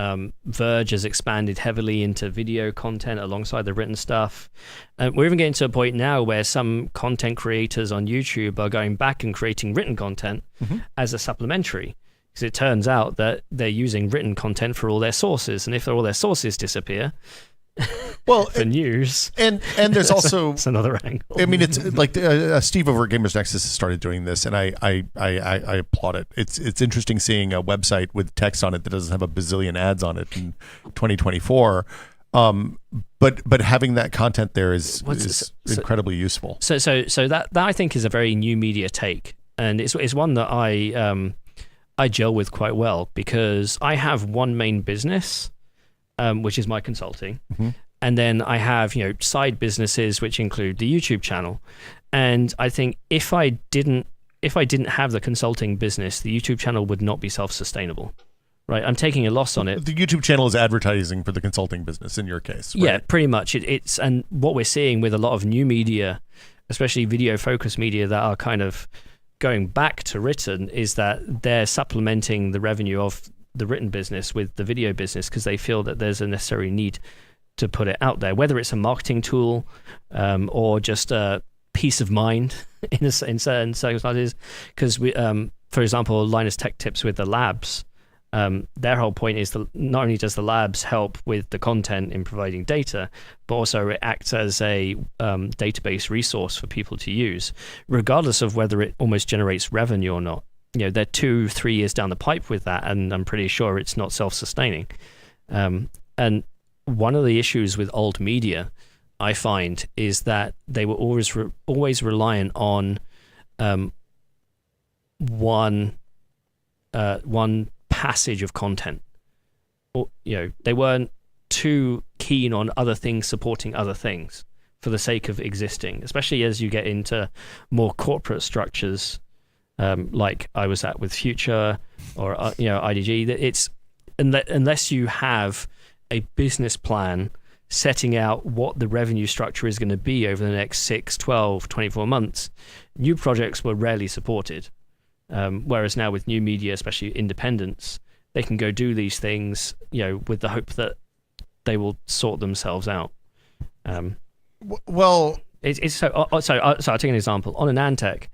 Verge has expanded heavily into video content alongside the written stuff. We're even getting to a point now where some content creators on YouTube are going back and creating written content as a supplementary, because it turns out that they're using written content for all their sources, and if all their sources disappear, for news, and there's also it's another angle. I mean, it's like Steve over at Gamers Nexus has started doing this, and I applaud it. It's interesting seeing a website with text on it that doesn't have a bazillion ads on it in 2024. But having that content there is incredibly useful. So that I think is a very new media take, and it's one that I gel with quite well, because I have one main business. Which is my consulting. And then I have, side businesses, which include the YouTube channel. And I think if I didn't have the consulting business, the YouTube channel would not be self-sustainable. Right? I'm taking a loss on it. The YouTube channel is advertising for the consulting business in your case, right? Yeah, pretty much. It's and what we're seeing with a lot of new media, especially video-focused media that are kind of going back to written, is that they're supplementing the revenue of the written business with the video business because they feel that there's a necessary need to put it out there, whether it's a marketing tool or just a peace of mind in certain circumstances. Because we, for example, Linus Tech Tips with the labs, Their whole point is that not only does the labs help with the content in providing data, but also it acts as a database resource for people to use, regardless of whether it almost generates revenue or not. They're 2-3 years down the pipe with that, and I'm pretty sure it's not self-sustaining. And one of the issues with old media, I find, is that they were always reliant on one passage of content. They weren't too keen on other things supporting other things for the sake of existing, especially as you get into more corporate structures, like I was at with Future or IDG. It's unless you have a business plan setting out what the revenue structure is going to be over the next 6, 12, 24 months, new projects were rarely supported. Whereas now with new media, especially independents, they can go do these things, with the hope that they will sort themselves out. Well, I'll take an example. On Anantech,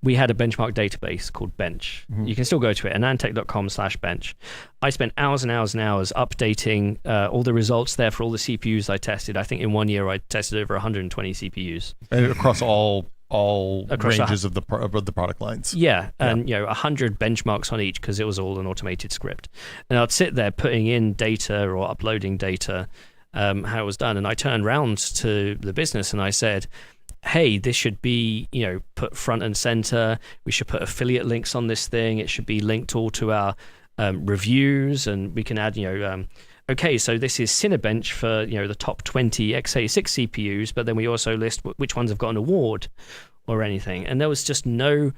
we had a benchmark database called Bench. Mm-hmm. You can still go to it, anantech.com/bench. I spent hours and hours and hours updating all the results there for all the CPUs I tested. I think in 1 year I tested over 120 CPUs. And across all ranges of the product lines. Yeah, and 100 benchmarks on each because it was all an automated script. And I'd sit there putting in data or uploading data, how it was done, and I turned around to the business and I said, hey, this should be put front and center. We should put affiliate links on this thing. It should be linked all to our reviews, and we can add okay, so this is Cinebench for the top 20 x86 CPUs, but then we also list which ones have got an award or anything. And there was just no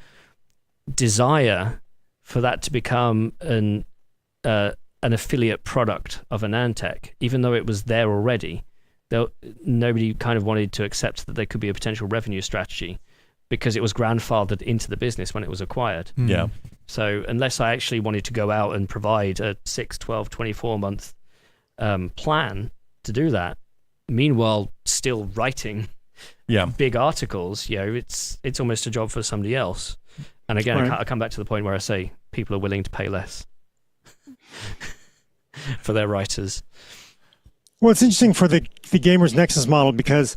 desire for that to become an affiliate product of Anantech, even though it was there already. Nobody kind of wanted to accept that there could be a potential revenue strategy because it was grandfathered into the business when it was acquired. Yeah. So unless I actually wanted to go out and provide a 6, 12, 24-month plan to do that, meanwhile still writing big articles, it's almost a job for somebody else. And again, right. I come back to the point where I say people are willing to pay less for their writers. Well, it's interesting for the Gamers Nexus model because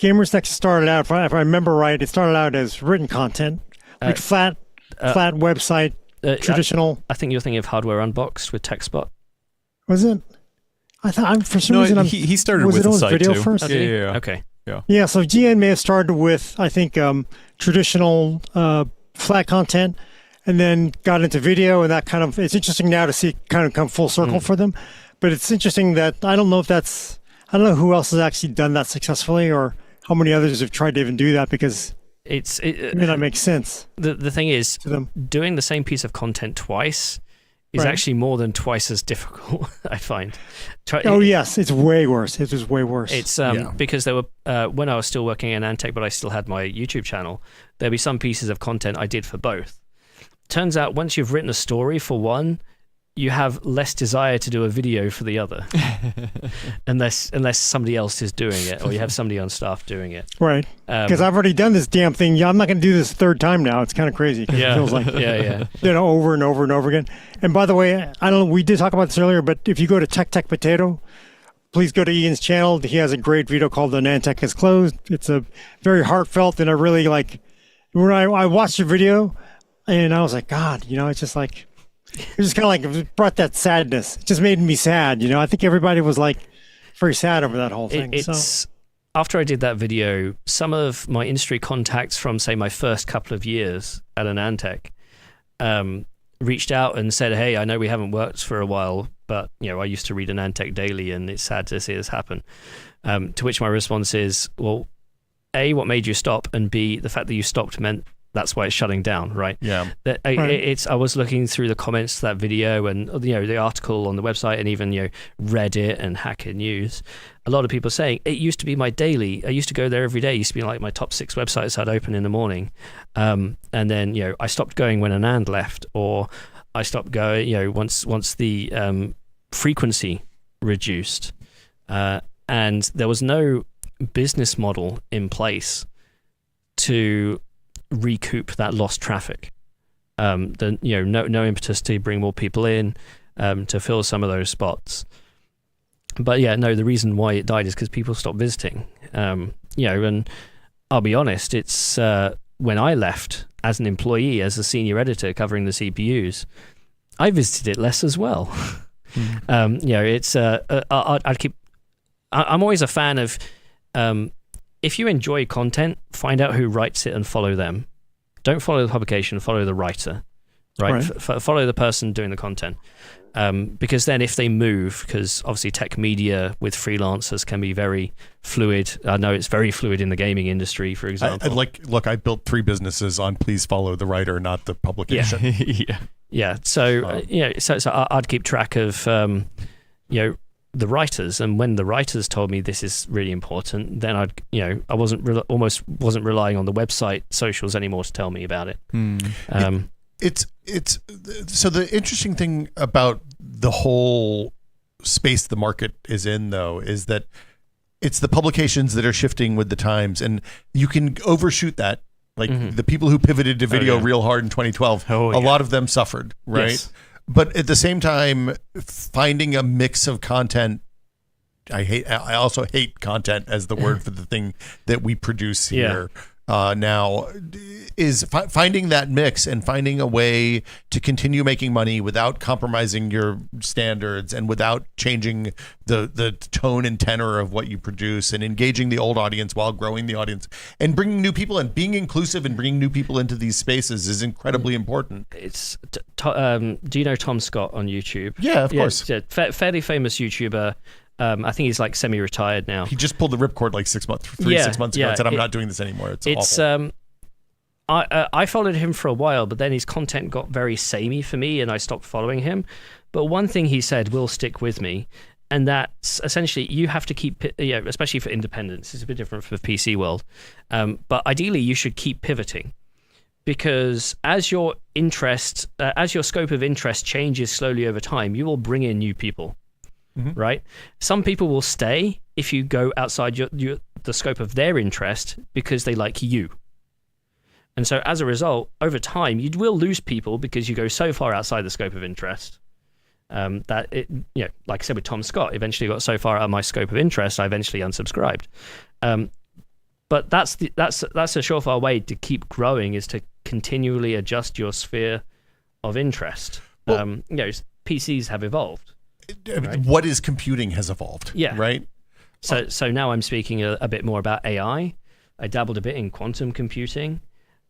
Gamers Nexus started out, if I remember right, it started out as written content, like flat website, traditional. I think you're thinking of Hardware Unboxed with TechSpot. Was it? I thought for some reason he started with the site video too. First? Yeah. Okay. Yeah. So GN may have started with I think traditional flat content, and then got into video, and that kind of it's interesting now to see it kind of come full circle for them. But it's interesting that I don't know who else has actually done that successfully, or how many others have tried to even do that because it may not make sense. The thing is, doing the same piece of content twice is actually more than twice as difficult, I find. Yes, it's way worse. It was way worse. It's because there were when I was still working in Antec, but I still had my YouTube channel, there'd be some pieces of content I did for both. Turns out once you've written a story for one, you have less desire to do a video for the other, unless somebody else is doing it, or you have somebody on staff doing it. Right. Because I've already done this damn thing. Yeah, I'm not going to do this a third time now. It's kind of crazy. Yeah. It feels like yeah. Over and over and over again. And by the way, I don't know. We did talk about this earlier, but if you go to Tech Potato, please go to Ian's channel. He has a great video called "The Nantech is Closed." It's a very heartfelt, and I really like. When I watched the video, and I was like, God, it's just like. It just kind of like it brought that sadness. It just made me sad, I think everybody was like very sad over that whole thing. After I did that video, some of my industry contacts from, say, my first couple of years at Anantech reached out and said, hey, I know we haven't worked for a while, but I used to read Anantech daily and it's sad to see this happen. To which my response is, well, A, what made you stop? And B, the fact that you stopped meant that's why it's shutting down, right? Yeah. I was looking through the comments to that video and the article on the website and even Reddit and Hacker News. A lot of people saying it used to be my daily. I used to go there every day. It used to be like my top 6 websites I'd open in the morning, and then I stopped going when Anand left, or I stopped going once the frequency reduced, and there was no business model in place to recoup that lost traffic. No impetus to bring more people in. to fill some of those spots. But yeah, no, the reason why it died is because people stopped visiting. And I'll be honest, it's when I left as an employee, as a senior editor covering the CPUs, I visited it less as well. It's I'm always a fan of if you enjoy content, find out who writes it and follow them. Don't follow the publication, follow the writer, right? Follow the person doing the content. Because then if they move, because obviously tech media with freelancers can be very fluid. I know it's very fluid in the gaming industry, for example. I built 3 businesses on please follow the writer, not the publication. Yeah. So, so I'd keep track of, the writers. And when the writers told me this is really important, then I wasn't relying on the website socials anymore to tell me about it. It's so the interesting thing about the whole space the market is in, though, is that it's the publications that are shifting with the times, and you can overshoot that. Like the people who pivoted to video real hard in 2012, a lot of them suffered, right? Yes. But at the same time, finding a mix of content. I also hate content as the word for the thing that we produce here. Now is finding that mix and finding a way to continue making money without compromising your standards and without changing the tone and tenor of what you produce, and engaging the old audience while growing the audience and bringing new people and being inclusive and bringing new people into these spaces is incredibly important. It's do you know Tom Scott on YouTube? Yeah, of course. Fairly famous YouTuber. I think he's like semi-retired now. He just pulled the ripcord like 6 months ago and said, "I'm not doing this anymore." It's awful. I followed him for a while, but then his content got very samey for me, and I stopped following him. But one thing he said will stick with me, and that's essentially you have to keep, especially for independents. It's a bit different for PCWorld, but ideally you should keep pivoting, because as your scope of interest changes slowly over time, you will bring in new people. Right? Some people will stay if you go outside the scope of their interest because they like you. And so as a result, over time, you will lose people because you go so far outside the scope of interest that it, like I said with Tom Scott, eventually got so far out of my scope of interest, I eventually unsubscribed. But that's a surefire way to keep growing, is to continually adjust your sphere of interest. Well, PCs have evolved. Right? What is computing has evolved. Yeah. Right. So now I'm speaking a bit more about AI. I dabbled a bit in quantum computing.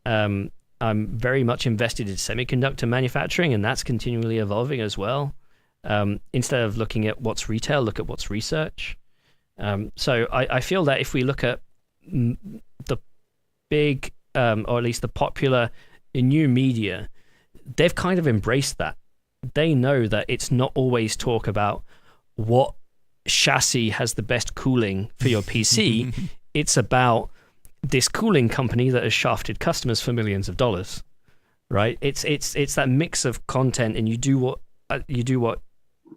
I'm very much invested in semiconductor manufacturing, and that's continually evolving as well. Instead of looking at what's retail, look at what's research. So I feel that if we look at the big, or at least the popular new media, they've kind of embraced that. They know that it's not always talk about what chassis has the best cooling for your PC. It's about this cooling company that has shafted customers for millions of dollars, right? It's that mix of content, and you do what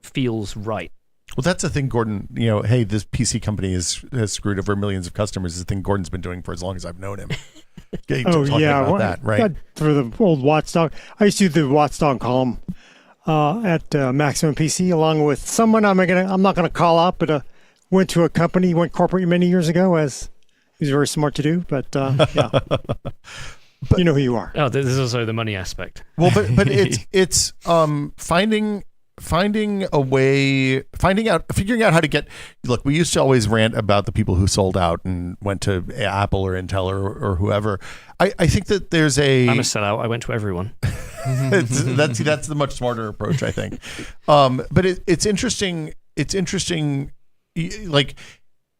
feels right. Well, that's the thing, Gordon. Hey, this PC company has screwed over millions of customers. Is the thing Gordon's been doing for as long as I've known him. About that, right? For the old Watchdog, I used to do the Watchdog column at Maximum PC, along with someone I'm not gonna call out, but went corporate many years ago, as he was very smart to do. But yeah, but, you know who you are. Oh, there's also the money aspect. Well, but it's figuring out how to get. Look, we used to always rant about the people who sold out and went to Apple or Intel or whoever. I think that there's I'm a sellout. I went to everyone. That's the much smarter approach, I think. But it's interesting. It's interesting. Like,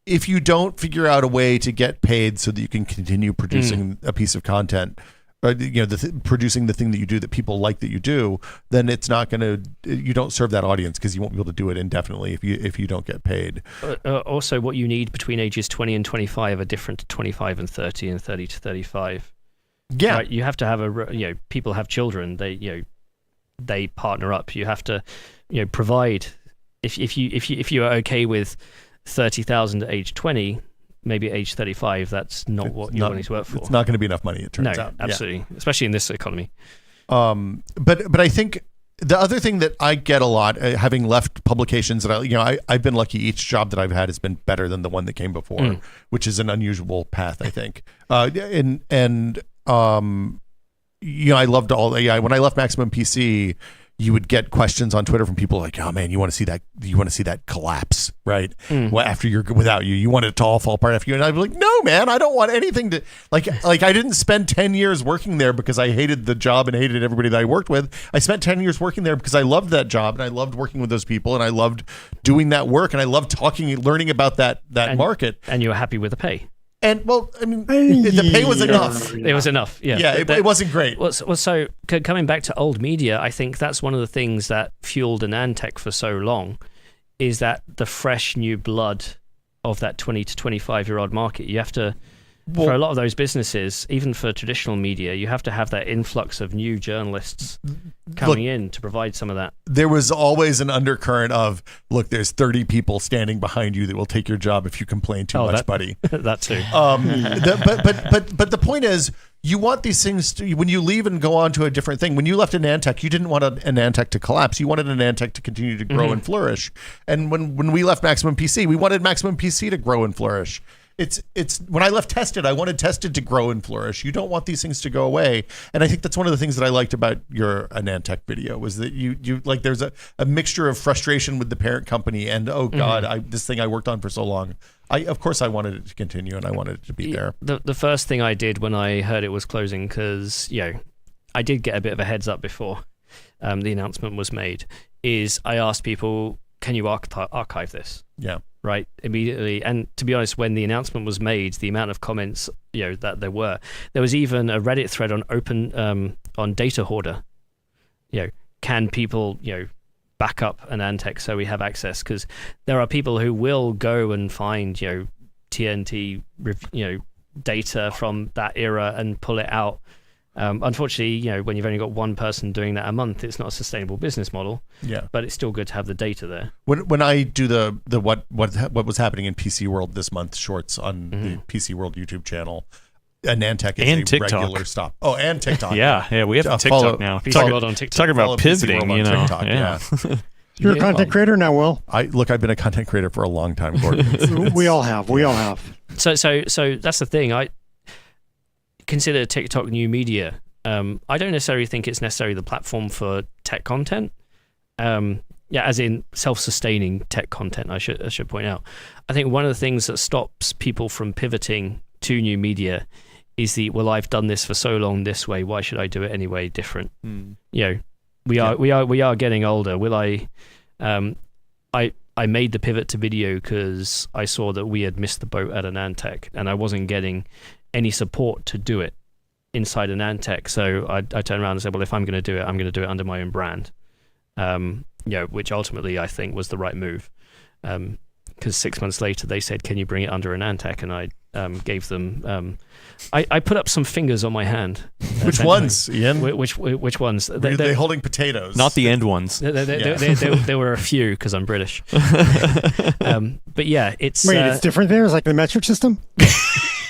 if you don't figure out a way to get paid so that you can continue producing a piece of content, producing the thing that you do that people like that you do, then it's not going to. You don't serve that audience because you won't be able to do it indefinitely if you don't get paid. Also, what you need between ages 20 and 25 are different to 25 and 30 and 30 to 35. Yeah, right? You have to have people have children. They partner up. You have to provide. If you are okay with 30,000 at age 20. Maybe at age 35, that's not what you're wanting to work for. It's not going to be enough money, it turns out. No, absolutely. Yeah. Especially in this economy. But I think the other thing that I get a lot, having left publications that I've been lucky. Each job that I've had has been better than the one that came before, which is an unusual path, I think. I loved all. When I left Maximum PC, you would get questions on Twitter from people like, "Oh man, you want to see that? You want to see that collapse, right? Well, after you're without you want it to all fall apart after you." And I'd be like, "No, man, I don't want anything to like. I didn't spend 10 years working there because I hated the job and hated everybody that I worked with. I spent 10 years working there because I loved that job and I loved working with those people and I loved doing that work and I loved learning about that market. And you were happy with the pay." And well, I mean, the pay was enough. It was enough. Yeah. Yeah, it wasn't great. Well, so coming back to old media, I think that's one of the things that fueled AnandTech for so long, is that the fresh new blood of that 20 to 25-year-old market. You have to, for a lot of those businesses, even for traditional media, you have to have that influx of new journalists coming in to provide some of that. There was always an undercurrent of, look, there's 30 people standing behind you that will take your job if you complain too much, buddy. That too. But the point is, you want these things to, when you leave and go on to a different thing. When you left AnandTech, you didn't want AnandTech to collapse. You wanted AnandTech to continue to grow and flourish. And when we left Maximum PC, we wanted Maximum PC to grow and flourish. It's when I left Tested, I wanted Tested to grow and flourish. You don't want these things to go away. And I think that's one of the things that I liked about your AnandTech video, was that you like, there's a mixture of frustration with the parent company and, oh God, this thing I worked on for so long. Of course I wanted it to continue and I wanted it to be there. The first thing I did when I heard it was closing, because I did get a bit of a heads up before the announcement was made, is I asked people, can you archive this? Yeah. Right, immediately. And to be honest, when the announcement was made, the amount of comments that there was even a Reddit thread on on Data Hoarder. Can people back up AnandTech so we have access? Because there are people who will go and find TNT data from that era and pull it out. Unfortunately, when you've only got one person doing that a month, it's not a sustainable business model. Yeah, but it's still good to have the data there. When I do the what was happening in PCWorld this month shorts on the PCWorld YouTube channel, AnandTech is a TikTok. Regular stop. Oh, and TikTok. yeah, we have TikTok now. PCWorld on TikTok. Talking about pivoting, TikTok, yeah. You're a content creator now, Will. I've been a content creator for a long time, Gordon. We all have. So that's the thing. I consider TikTok new media. I don't necessarily think it's necessarily the platform for tech content. As in self-sustaining tech content, I should point out. I think one of the things that stops people from pivoting to new media is I've done this for so long this way, why should I do it anyway different? We are getting older. I made the pivot to video because I saw that we had missed the boat at AnandTech and I wasn't getting any support to do it inside AnandTech. So I turned around and said, well, if I'm going to do it, I'm going to do it under my own brand. Which ultimately I think was the right move. Because 6 months later they said, can you bring it under AnandTech? And I gave them, I put up some fingers on my hand. Which ones, Ian? Which ones? They're holding potatoes. Not the end ones. There were a few because I'm British. But yeah, it's... Wait, it's different there? It's like the metric system?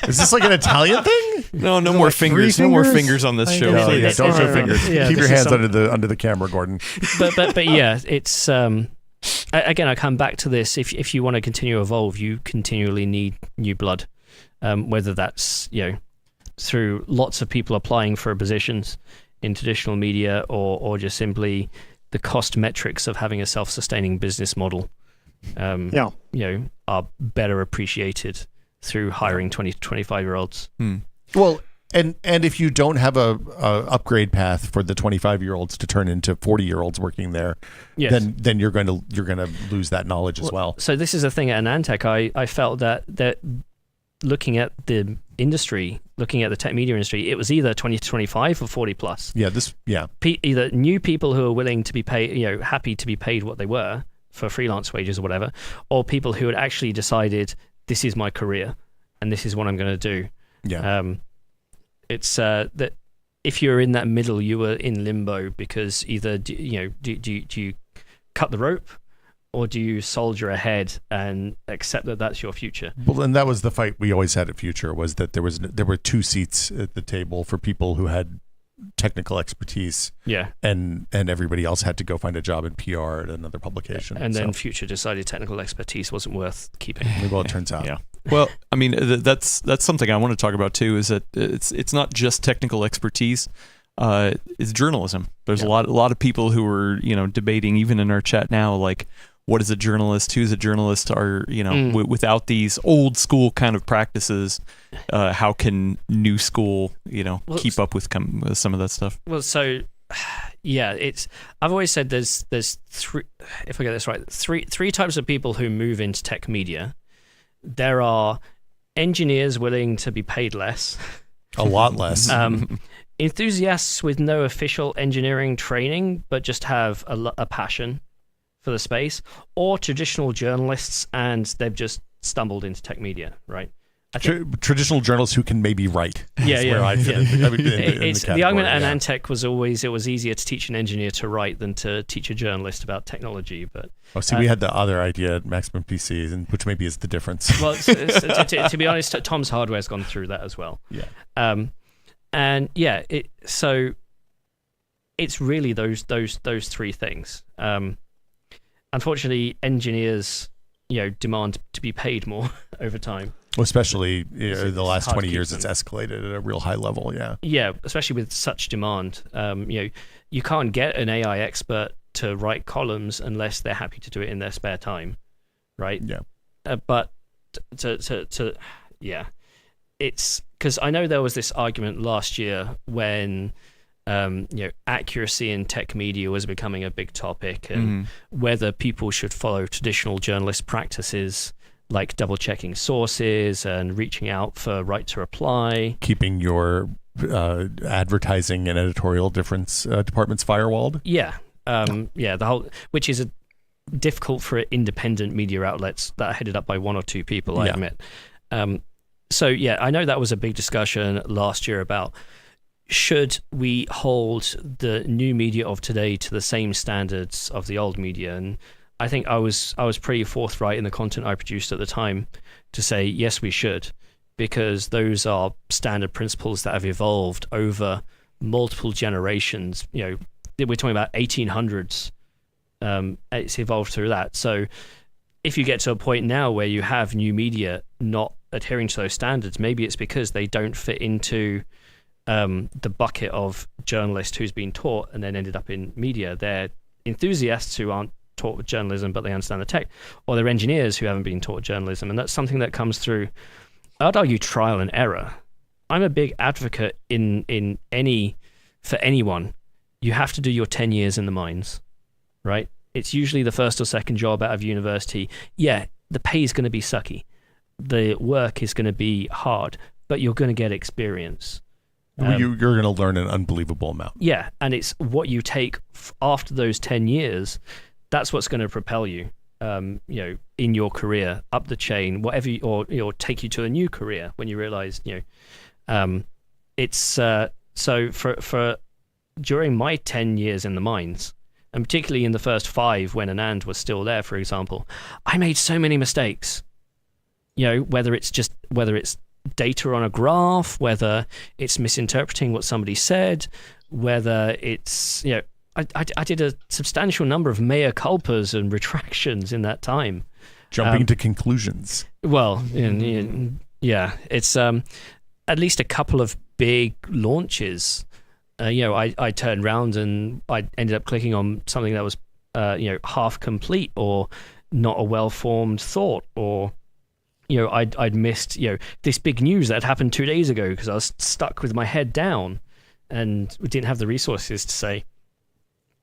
Is this like an Italian thing? No more fingers. No more fingers on this show. No, don't show fingers. Yeah, keep your hands under the camera, Gordon. But yeah, it's... again, I come back to this. If you want to continue to evolve, you continually need new blood. Whether that's through lots of people applying for positions in traditional media, or just simply the cost metrics of having a self-sustaining business model. Are better appreciated through hiring 20 to 25-year-olds. Well, and if you don't have a upgrade path for the 25-year-olds to turn into 40-year-olds working there, then you're going to lose that knowledge as well. So this is the thing at AnandTech. I felt that looking at the industry, looking at the tech media industry, it was either 20 to 25 or 40 plus. Either new people who are willing to be paid, happy to be paid what they were for freelance wages or whatever, or people who had actually decided, this is my career and this is what I'm going to do. It's that if you're in that middle, you were in limbo, because either do you cut the rope, or do you soldier ahead and accept that that's your future? Well, and that was the fight we always had at Future, was that there were two seats at the table for people who had technical expertise. Yeah. And everybody else had to go find a job in PR at another publication. And then Future decided technical expertise wasn't worth keeping. Well, it turns out. Yeah. Well, I mean, that's something I want to talk about too. Is that it's not just technical expertise. It's journalism. There's a lot of people who are debating even in our chat now, like, what is a journalist? Who's a journalist? Are without these old school kind of practices, how can new school keep up with some of that stuff? Well, so yeah, I've always said there's three, if I get this right, three types of people who move into tech media. There are engineers willing to be paid less, a lot less. Enthusiasts with no official engineering training but just have a passion for the space, or traditional journalists and they've just stumbled into tech media, right? Traditional journalists who can maybe write. Yeah. The argument at Antec was always it was easier to teach an engineer to write than to teach a journalist about technology. But we had the other idea at Maximum PC, and which maybe is the difference. Well, to be honest, Tom's Hardware's gone through that as well. Yeah. So it's really those three things. Unfortunately, engineers demand to be paid more over time. Well, especially the last 20 years, it's escalated at a real high level. Yeah. Yeah, especially with such demand. You can't get an AI expert to write columns unless they're happy to do it in their spare time, right? Yeah. But it's because I know there was this argument last year when accuracy in tech media was becoming a big topic, and whether people should follow traditional journalist practices like double checking sources and reaching out for right to reply, keeping your advertising and editorial departments firewalled. The whole, which is difficult for independent media outlets that are headed up by one or two people, I admit. I know that was a big discussion last year about should we hold the new media of today to the same standards of the old media. And I think I was pretty forthright in the content I produced at the time to say, yes, we should, because those are standard principles that have evolved over multiple generations. We're talking about 1800s. It's evolved through that. So if you get to a point now where you have new media not adhering to those standards, maybe it's because they don't fit into the bucket of journalist who's been taught and then ended up in media. They're enthusiasts who aren't taught with journalism, but they understand the tech, or they're engineers who haven't been taught journalism. And that's something that comes through, I'd argue, trial and error. I'm a big advocate for anyone. You have to do your 10 years in the mines, right? It's usually the first or second job out of university. Yeah, the pay is going to be sucky. The work is going to be hard, but you're going to get experience. You're going to learn an unbelievable amount. Yeah, and it's what you take after those 10 years. That's what's going to propel you, in your career up the chain, whatever, or take you to a new career when you realize, it's so for during my 10 years in the mines, and particularly in the first 5 when Anand was still there, for example, I made so many mistakes. Whether it's data on a graph, whether it's misinterpreting what somebody said, whether it's I did a substantial number of mea culpas and retractions in that time. Jumping to conclusions. Well, it's at least a couple of big launches. I turned around and I ended up clicking on something that was, half complete or not a well-formed thought, or I'd missed this big news that had happened 2 days ago because I was stuck with my head down and we didn't have the resources to say,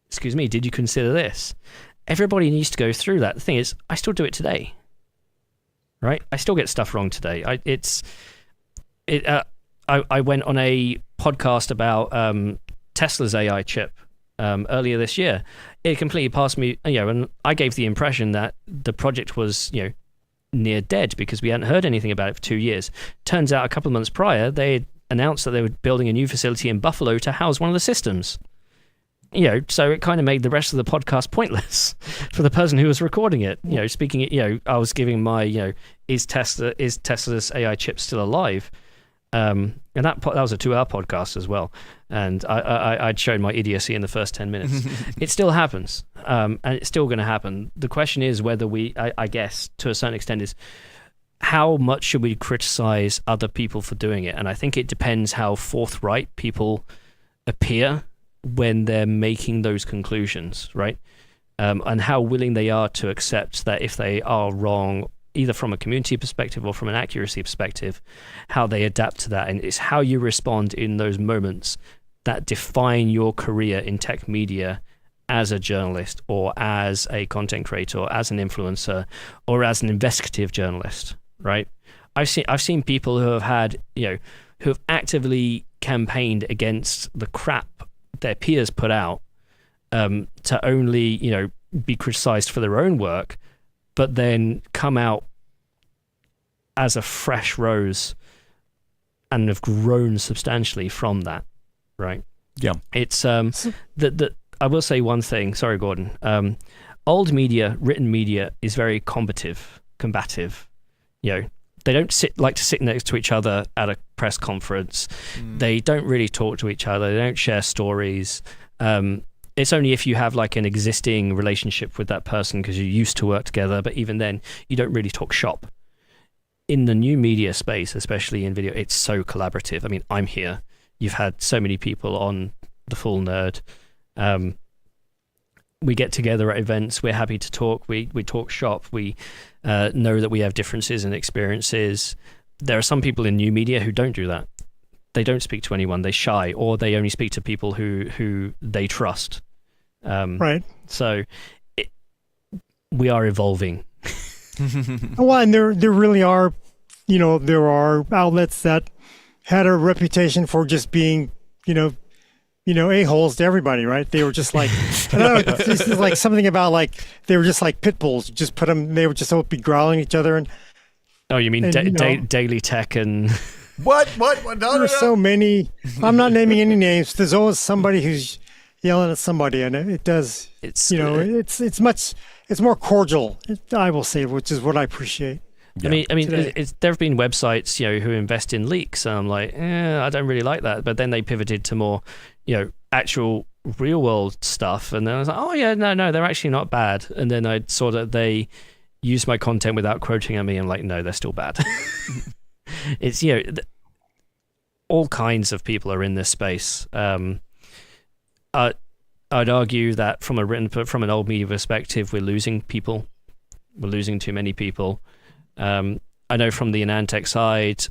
excuse me, did you consider this? Everybody needs to go through that. The thing is, I still do it today, right? I still get stuff wrong today. I went on a podcast about Tesla's AI chip earlier this year. It completely passed me, and I gave the impression that the project was, near dead because we hadn't heard anything about it for 2 years. Turns out a couple of months prior, they had announced that they were building a new facility in Buffalo to house one of the systems. So it kind of made the rest of the podcast pointless for the person who was recording it. Speaking it, I was giving my, is Tesla's AI chip still alive? And that was a 2-hour podcast as well. And I'd shown my idiocy in the first 10 minutes. It still happens, and it's still going to happen. The question is whether I guess, to a certain extent, is how much should we criticize other people for doing it? And I think it depends how forthright people appear when they're making those conclusions, right? And how willing they are to accept that if they are wrong, either from a community perspective or from an accuracy perspective, how they adapt to that. And it's how you respond in those moments that define your career in tech media as a journalist or as a content creator or as an influencer or as an investigative journalist, right? I've seen people who have had, who have actively campaigned against the crap their peers put out, to only, be criticized for their own work, but then come out as a fresh rose and have grown substantially from that, right? Yeah. It's that I will say one thing. Sorry, Gordon. Old media, written media, is very combative. They don't like to sit next to each other at a press conference. They don't really talk to each other. They don't share stories. It's only if you have like an existing relationship with that person because you used to work together, but even then, you don't really talk shop. In the new media space, especially in video, it's so collaborative. I mean, I'm here. You've had so many people on The Full Nerd. We get together at events. We're happy to talk. We talk shop. We know that we have differences in experiences. There are some people in new media who don't do that. They don't speak to anyone. They shy, or they only speak to people who they trust. Right. So we are evolving. Well, and there really are, there are outlets that had a reputation for just being, a-holes to everybody, right? They were just like, I don't know, this is like something about like, they were just like pit bulls. Just put them, they would just all be growling at each other. And oh, you mean Daily Tech and... What? No. So many. I'm not naming any names. There's always somebody who's yelling at somebody, and it does. It's it's more cordial. I will say, which is what I appreciate. Yeah. I mean, there have been websites, who invest in leaks, and I'm like, I don't really like that. But then they pivoted to more, actual real world stuff, and then I was like, oh yeah, no, they're actually not bad. And then I saw that they used my content without quoting at me. I'm like, no, they're still bad. It's all kinds of people are in this space. I'd argue that from an old media perspective, we're losing people. We're losing too many people. I know from the Anantech side,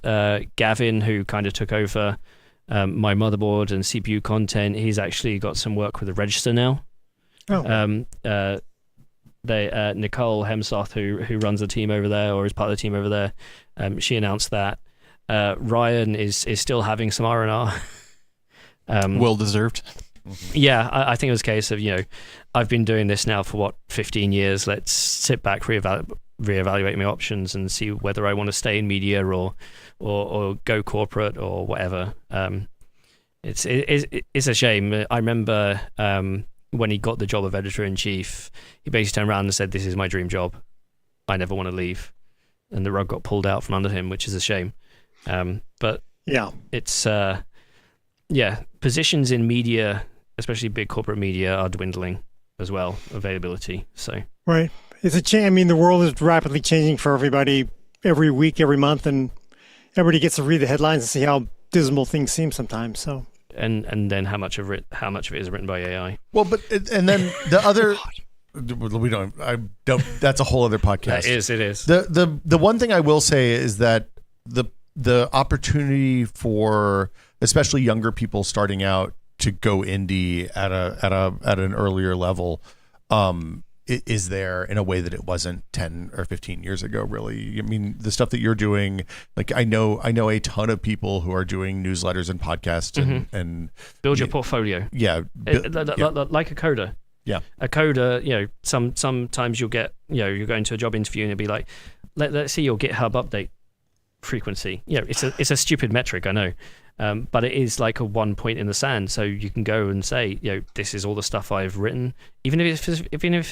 Gavin, who kind of took over my motherboard and CPU content, he's actually got some work with the Register now. Oh. Nicole Hemsoth, who runs the team over there or is part of the team over there, she announced that. Ryan is still having some R&R. Well deserved. Yeah, I think it was a case of, I've been doing this now for 15 years. Let's sit back, reevaluate my options and see whether I want to stay in media or go corporate or whatever. It's a shame. I remember when he got the job of editor-in-chief, he basically turned around and said, "This is my dream job. I never want to leave." And the rug got pulled out from under him, which is a shame. But yeah, it's positions in media, especially big corporate media, are dwindling as well, availability. So right, it's a change. I mean, the world is rapidly changing for everybody every week, every month, and everybody gets to read the headlines and see how dismal things seem sometimes. So and then how much of it is written by AI? Well, but and then the other. We don't. I don't. That's a whole other podcast. It is. The one thing I will say is that the opportunity for especially younger people starting out to go indie at an earlier level is there in a way that it wasn't 10 or 15 years ago. Really, I mean, the stuff that you're doing, like I know a ton of people who are doing newsletters and podcasts and build your portfolio. Yeah, like a coder. Yeah, a coder. Sometimes you'll get you're going to a job interview and it'll be like, let's see your GitHub update frequency. It's a stupid metric, I know, but it is like a one point in the sand. So you can go and say, this is all the stuff I've written, even if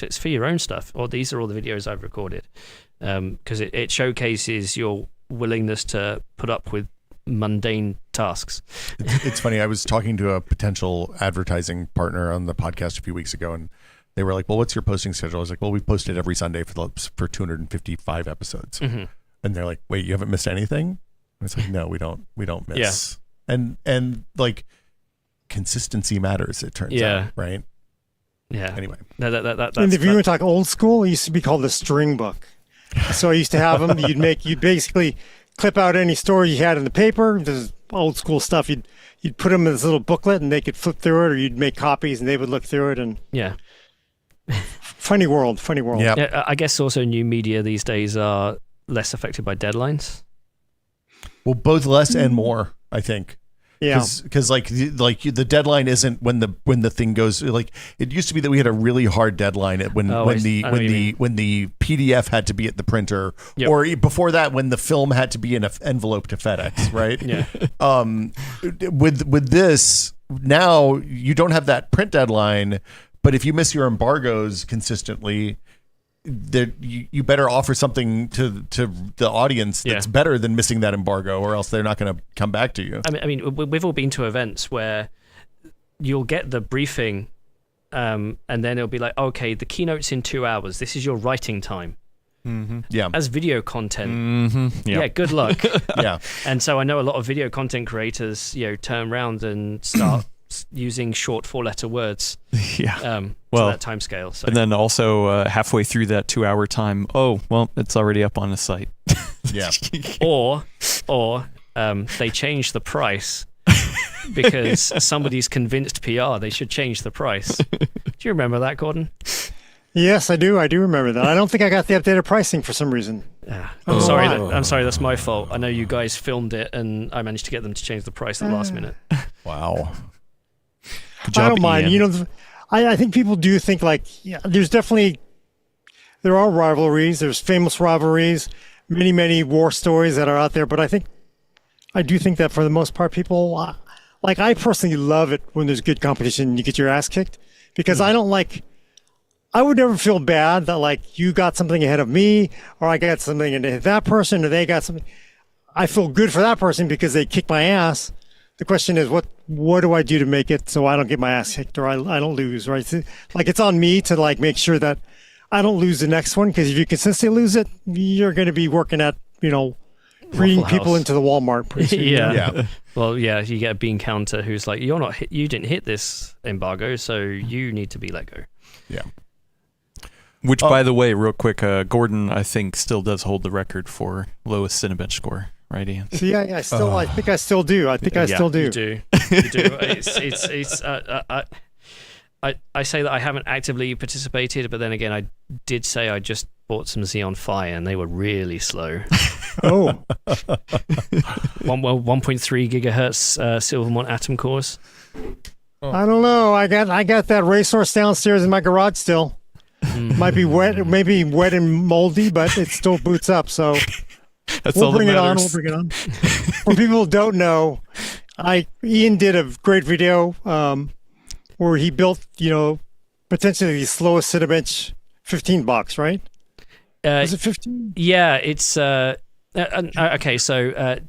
it's for your own stuff, or these are all the videos I've recorded, because it showcases your willingness to put up with mundane tasks. It's funny. I was talking to a potential advertising partner on the podcast a few weeks ago, and they were like, "Well, what's your posting schedule?" I was like, "Well, we've posted every Sunday for 255 episodes." Mm-hmm. And they're like, "Wait, you haven't missed anything?" And it's like, "No, we don't miss." Yeah. And like consistency matters. It turns out, right? Yeah. Anyway, and if you want to talk old school, it used to be called the string book. So I used to have them. You'd basically clip out any story you had in the paper. This is old school stuff. You'd put them in this little booklet, and they could flip through it, or you'd make copies, and they would look through it. And funny world. Yep. Yeah. I guess also new media these days are less affected by deadlines. Well, both less and more, I think. Yeah, because like the deadline isn't when the thing goes, like it used to be that we had a really hard deadline when the PDF had to be at the printer, or before that when the film had to be in an envelope to FedEx, right? Yeah. With this now you don't have that print deadline, but if you miss your embargoes consistently, you better offer something to the audience that's better than missing that embargo, or else they're not going to come back to you. I mean, we've all been to events where you'll get the briefing, and then it'll be like, okay, the keynote's in 2 hours. This is your writing time. Mm-hmm. Yeah. As video content. Mm-hmm. Yep. Yeah. Good luck. Yeah. And so I know a lot of video content creators, turn around and start using short 4-letter words. Yeah. To that time scale. So. And then also halfway through that 2-hour time, it's already up on the site. Yeah. Or they change the price because somebody's convinced PR they should change the price. Do you remember that, Gordon? Yes, I do. I do remember that. I don't think I got the updated pricing for some reason. I'm sorry. That's my fault. I know you guys filmed it, and I managed to get them to change the price at the last minute. Wow. Good job, I don't mind. Ian. I think people do think there are rivalries. There's famous rivalries, many war stories that are out there. But I do think that for the most part, people, I personally love it when there's good competition and you get your ass kicked, because I would never feel bad that you got something ahead of me, or I got something ahead of that person, or they got something. I feel good for that person because they kicked my ass. The question is, what do I do to make it so I don't get my ass kicked, or I don't lose, right? It's on me to make sure that I don't lose the next one, because if you consistently lose it, you're going to be working at, bringing people into the Walmart pretty soon. Yeah. Well, you get a bean counter who's like, you didn't hit this embargo, so you need to be let go. Yeah. Which, by the way, real quick, Gordon, I think, still does hold the record for lowest Cinebench score. Right, Ian? So I think I still do. I still do. You do. I say that I haven't actively participated, but then again, I did say I just bought some Xeon Phi, and they were really slow. Oh. 1.3 gigahertz Silvermont atom cores. I don't know. I got that racehorse downstairs in my garage still. Might be wet, maybe wet and moldy, but it still boots up. So. We'll bring it on. For people who don't know, Ian did a great video where he built, potentially the slowest Cinebench 15 box, right? Was it 15? Yeah, it's okay. So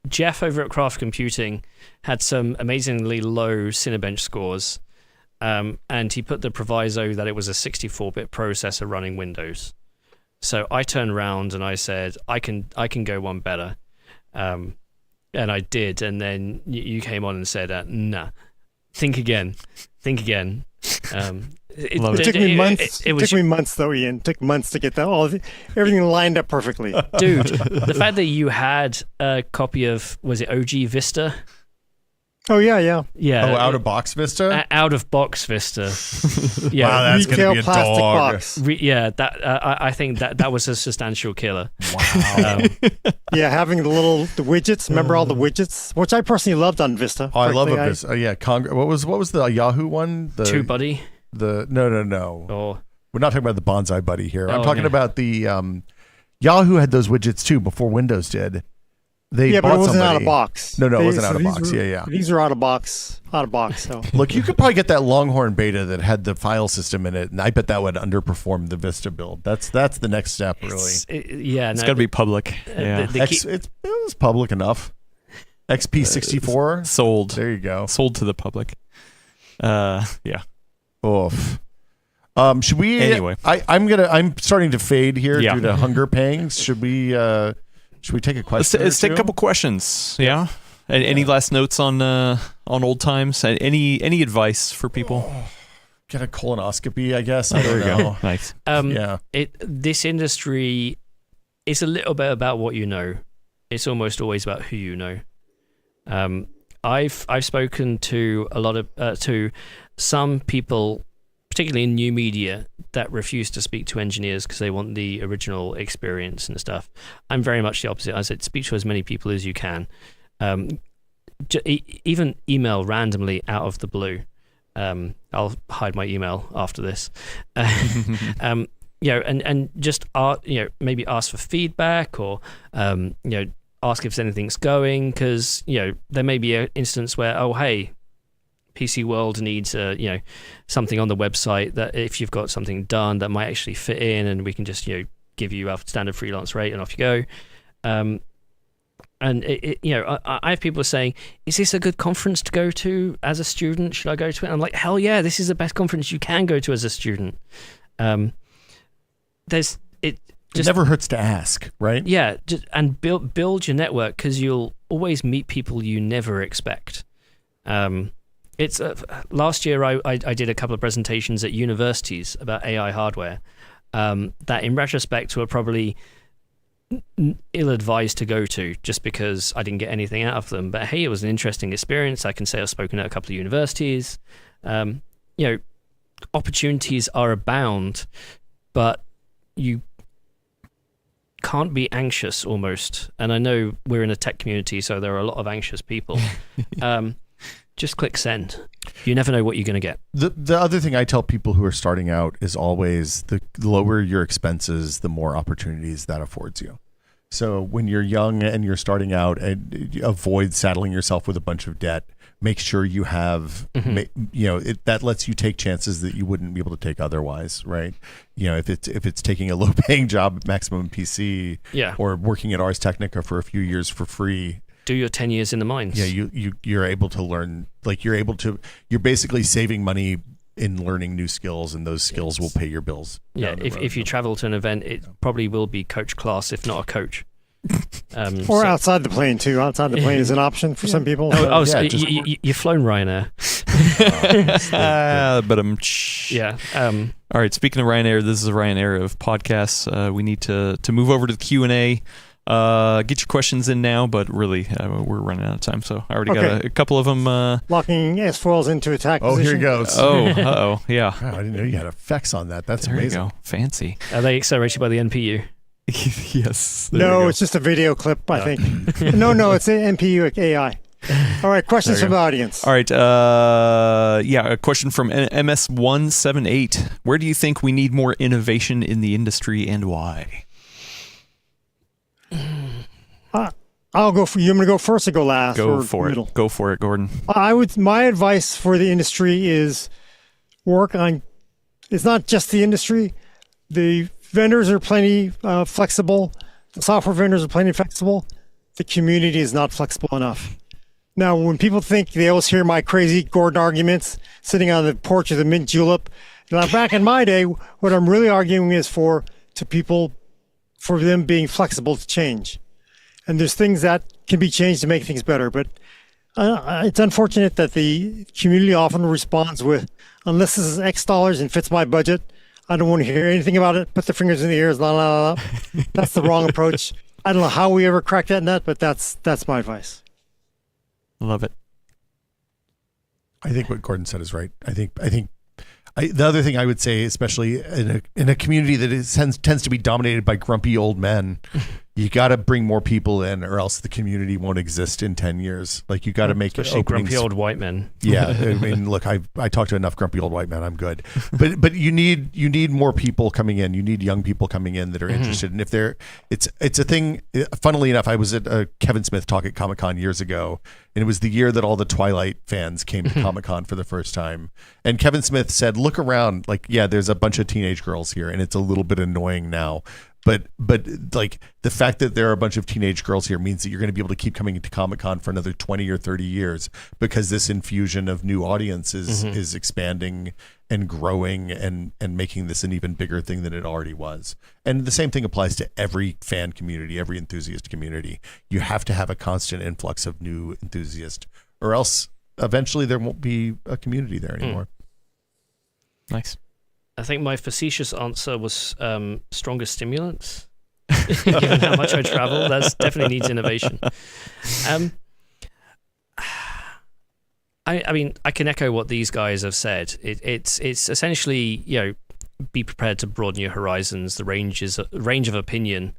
Jeff over at Craft Computing had some amazingly low Cinebench scores, and he put the proviso that it was a 64-bit processor running Windows. So I turned around and I said, I can go one better. And I did. And then you came on and said, nah, think again. It took me months. It took me months, though, Ian. It took months to get that everything lined up perfectly. Dude, the fact that you had a copy of, was it OG Vista? Oh, yeah. Oh, out-of-box Vista? Out-of-box Vista. Yeah. Wow, that's going to be a plastic dog. Box. I think that was a substantial killer. Wow. Yeah, having the widgets. Remember all the widgets? Which I personally loved on Vista. Oh, I love a Vista. Yeah, what was the Yahoo one? The TubeBuddy? No. Oh. We're not talking about the Bonsai Buddy here. I'm talking about the Yahoo had those widgets too before Windows did. But it wasn't out of box. No, it wasn't out of box. These are out of box. So look, you could probably get that Longhorn beta that had the file system in it, and I bet that would underperform the Vista build. That's the next step, really. It's got to be public. Yeah, it was public enough. XP64 sold. There you go. Sold to the public. Yeah. Oof. Should we? Anyway, I'm starting to fade here Yeah. due to hunger pangs. Should we take a question? Let's take a couple questions. Yeah. Any last notes on old times? Any advice for people? Get a colonoscopy, I guess. I don't know. Nice. Yeah. This industry is a little bit about what you know. It's almost always about who you know. I've spoken to a lot of to some people, particularly in new media, that refuse to speak to engineers because they want the original experience and stuff. I'm very much the opposite. I said speak to as many people as you can. Even email randomly out of the blue. I'll hide my email after this. And just maybe ask for feedback or ask if anything's going, because there may be an instance where, oh hey, PCWorld needs something on the website that if you've got something done that might actually fit in, and we can just give you our standard freelance rate and off you go. And I have people saying, is this a good conference to go to as a student? Should I go to it? And I'm like, hell yeah, this is the best conference you can go to as a student. It never hurts to ask, right? Yeah, and build your network, because you'll always meet people you never expect. It's last year I did a couple of presentations at universities about AI hardware that in retrospect were probably ill-advised to go to, just because I didn't get anything out of them. But hey, it was an interesting experience. I can say I've spoken at a couple of universities. Opportunities are abound, but you can't be anxious almost. And I know we're in a tech community, so there are a lot of anxious people. Just click send. You never know what you're going to get. The other thing I tell people who are starting out is always the lower your expenses, the more opportunities that affords you. So when you're young and you're starting out, avoid saddling yourself with a bunch of debt. Make sure you have, that lets you take chances that you wouldn't be able to take otherwise, right? If it's taking a low paying job at Maximum PC, or working at Ars Technica for a few years for free. Do your 10 years in the mines. Yeah, you're able to learn, you're basically saving money in learning new skills, and those skills will pay your bills. Yeah, if you travel to an event, it probably will be coach class, if not a coach. Or outside the plane too. Outside the plane is an option for some people. You've flown Ryanair. But all right. Speaking of Ryanair, this is a Ryanair of podcasts. We need to move over to the Q&A. Get your questions in now, but really, we're running out of time. So I already got a couple of them. Locking S-foils into attack position. Here he goes. Oh, yeah. Wow, I didn't know you had effects on that. That's there amazing. You go. Fancy. Are they accelerated by the NPU? Yes. No, it's just a video clip, I think. No, it's an NPU AI. All right, questions from the audience. All right. A question from MS178. Where do you think we need more innovation in the industry, and why? I'll go for you. I'm going to go first or go last? Go for it. Go for it, Gordon. My advice for the industry is work on. It's not just the industry. The vendors are plenty flexible. The software vendors are plenty flexible. The community is not flexible enough. Now, when people think they always hear my crazy Gordon arguments sitting on the porch of the mint julep, now back in my day, what I'm really arguing is for them being flexible to change. And there's things that can be changed to make things better. But it's unfortunate that the community often responds with, unless this is X dollars and fits my budget, I don't want to hear anything about it. Put the fingers in the ears, la, la, la. That's the wrong approach. I don't know how we ever cracked that nut, but that's my advice. Love it. I think what Gordon said is right. I think the other thing I would say, especially in a community that tends to be dominated by grumpy old men, you got to bring more people in, or else the community won't exist in 10 years. Like, you got to make it grumpy old white men. Yeah, I mean, look, I talked to enough grumpy old white men. I'm good. But you need more people coming in. You need young people coming in that are interested. And if it's a thing. Funnily enough, I was at a Kevin Smith talk at Comic-Con years ago, and it was the year that all the Twilight fans came to Comic-Con for the first time. And Kevin Smith said, "Look around. Like, yeah, there's a bunch of teenage girls here, and it's a little bit annoying now." But like the fact that there are a bunch of teenage girls here means that you're going to be able to keep coming to Comic-Con for another 20 or 30 years because this infusion of new audiences is expanding and growing and making this an even bigger thing than it already was. And the same thing applies to every fan community, every enthusiast community. You have to have a constant influx of new enthusiasts, or else eventually there won't be a community there anymore. Nice. I think my facetious answer was stronger stimulants. Given how much I travel, that definitely needs innovation. I mean, I can echo what these guys have said. It's essentially, be prepared to broaden your horizons. The range of opinion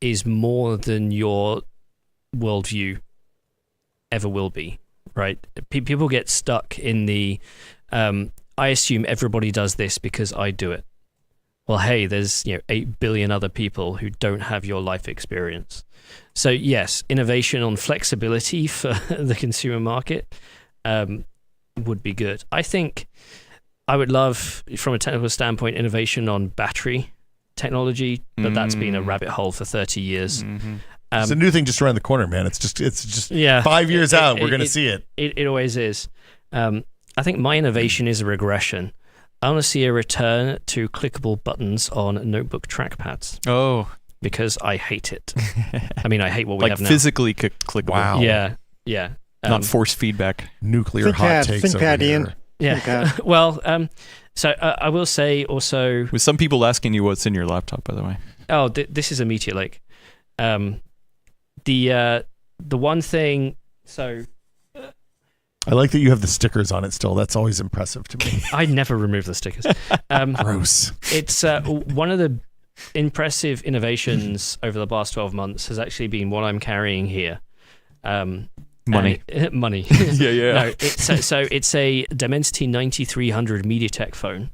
is more than your worldview ever will be. Right? People get stuck in the I assume everybody does this because I do it. Well, hey, there's 8 billion other people who don't have your life experience. So yes, innovation on flexibility for the consumer market would be good. I think I would love, from a technical standpoint, innovation on battery technology, but that's been a rabbit hole for 30 years. It's a new thing just around the corner, man. It's just 5 years out. We're going to see it. It always is. I think my innovation is a regression. I want to see a return to clickable buttons on notebook trackpads. Oh. Because I hate it. I mean, I hate what we have now. Like physically clickable. Wow. Yeah. Not force feedback. Nuclear hot takes over here. Yeah. Well, so I will say also... With some people asking you what's in your laptop, by the way. Oh, this is a Meteor Lake. The one thing... So... I like that you have the stickers on it still. That's always impressive to me. I never remove the stickers. Gross. It's one of the impressive innovations over the past 12 months has actually been what I'm carrying here. Money. Money. Yeah. No, it's a Dimensity 9300 MediaTek phone,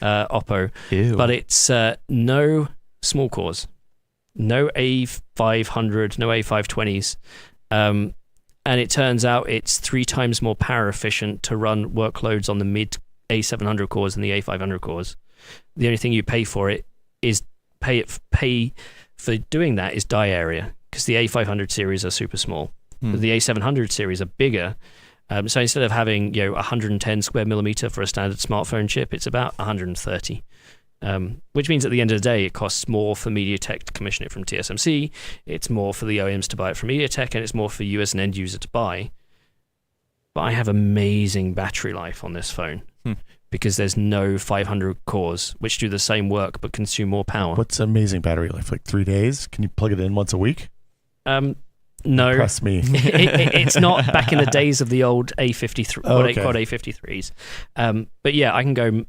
Oppo. Ew. But it's no small cores, no A500, no A520s. And it turns out it's 3 times more power efficient to run workloads on the mid A700 cores than the A500 cores. The only thing you pay for it is pay for doing that is die area, because the A500 series are super small. The A700 series are bigger. So instead of having 110 square millimeter for a standard smartphone chip, it's about 130. Which means at the end of the day, it costs more for MediaTek to commission it from TSMC, it's more for the OEMs to buy it from MediaTek, and it's more for you as an end user to buy. But I have amazing battery life on this phone because there's no 500 cores, which do the same work but consume more power. What's amazing battery life? Like 3 days? Can you plug it in once a week? No. Impress me. It's not back in the days of the old A53, quad A53s. But yeah, I can go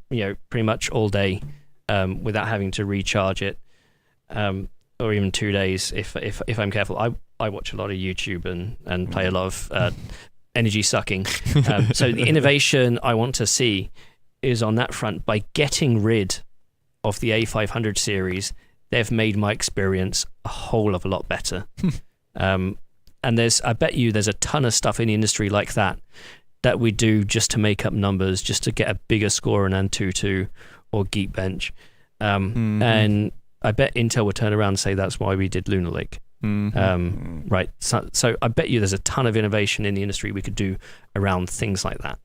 pretty much all day without having to recharge it, or even 2 days if I'm careful. I watch a lot of YouTube and play a lot of energy sucking. So the innovation I want to see is on that front. By getting rid of the A500 series, they've made my experience a whole of a lot better. And I bet you there's a ton of stuff in the industry like that we do just to make up numbers, just to get a bigger score in Antutu or Geekbench. And I bet Intel would turn around and say that's why we did Lunar Lake. Right. So I bet you there's a ton of innovation in the industry we could do around things like that.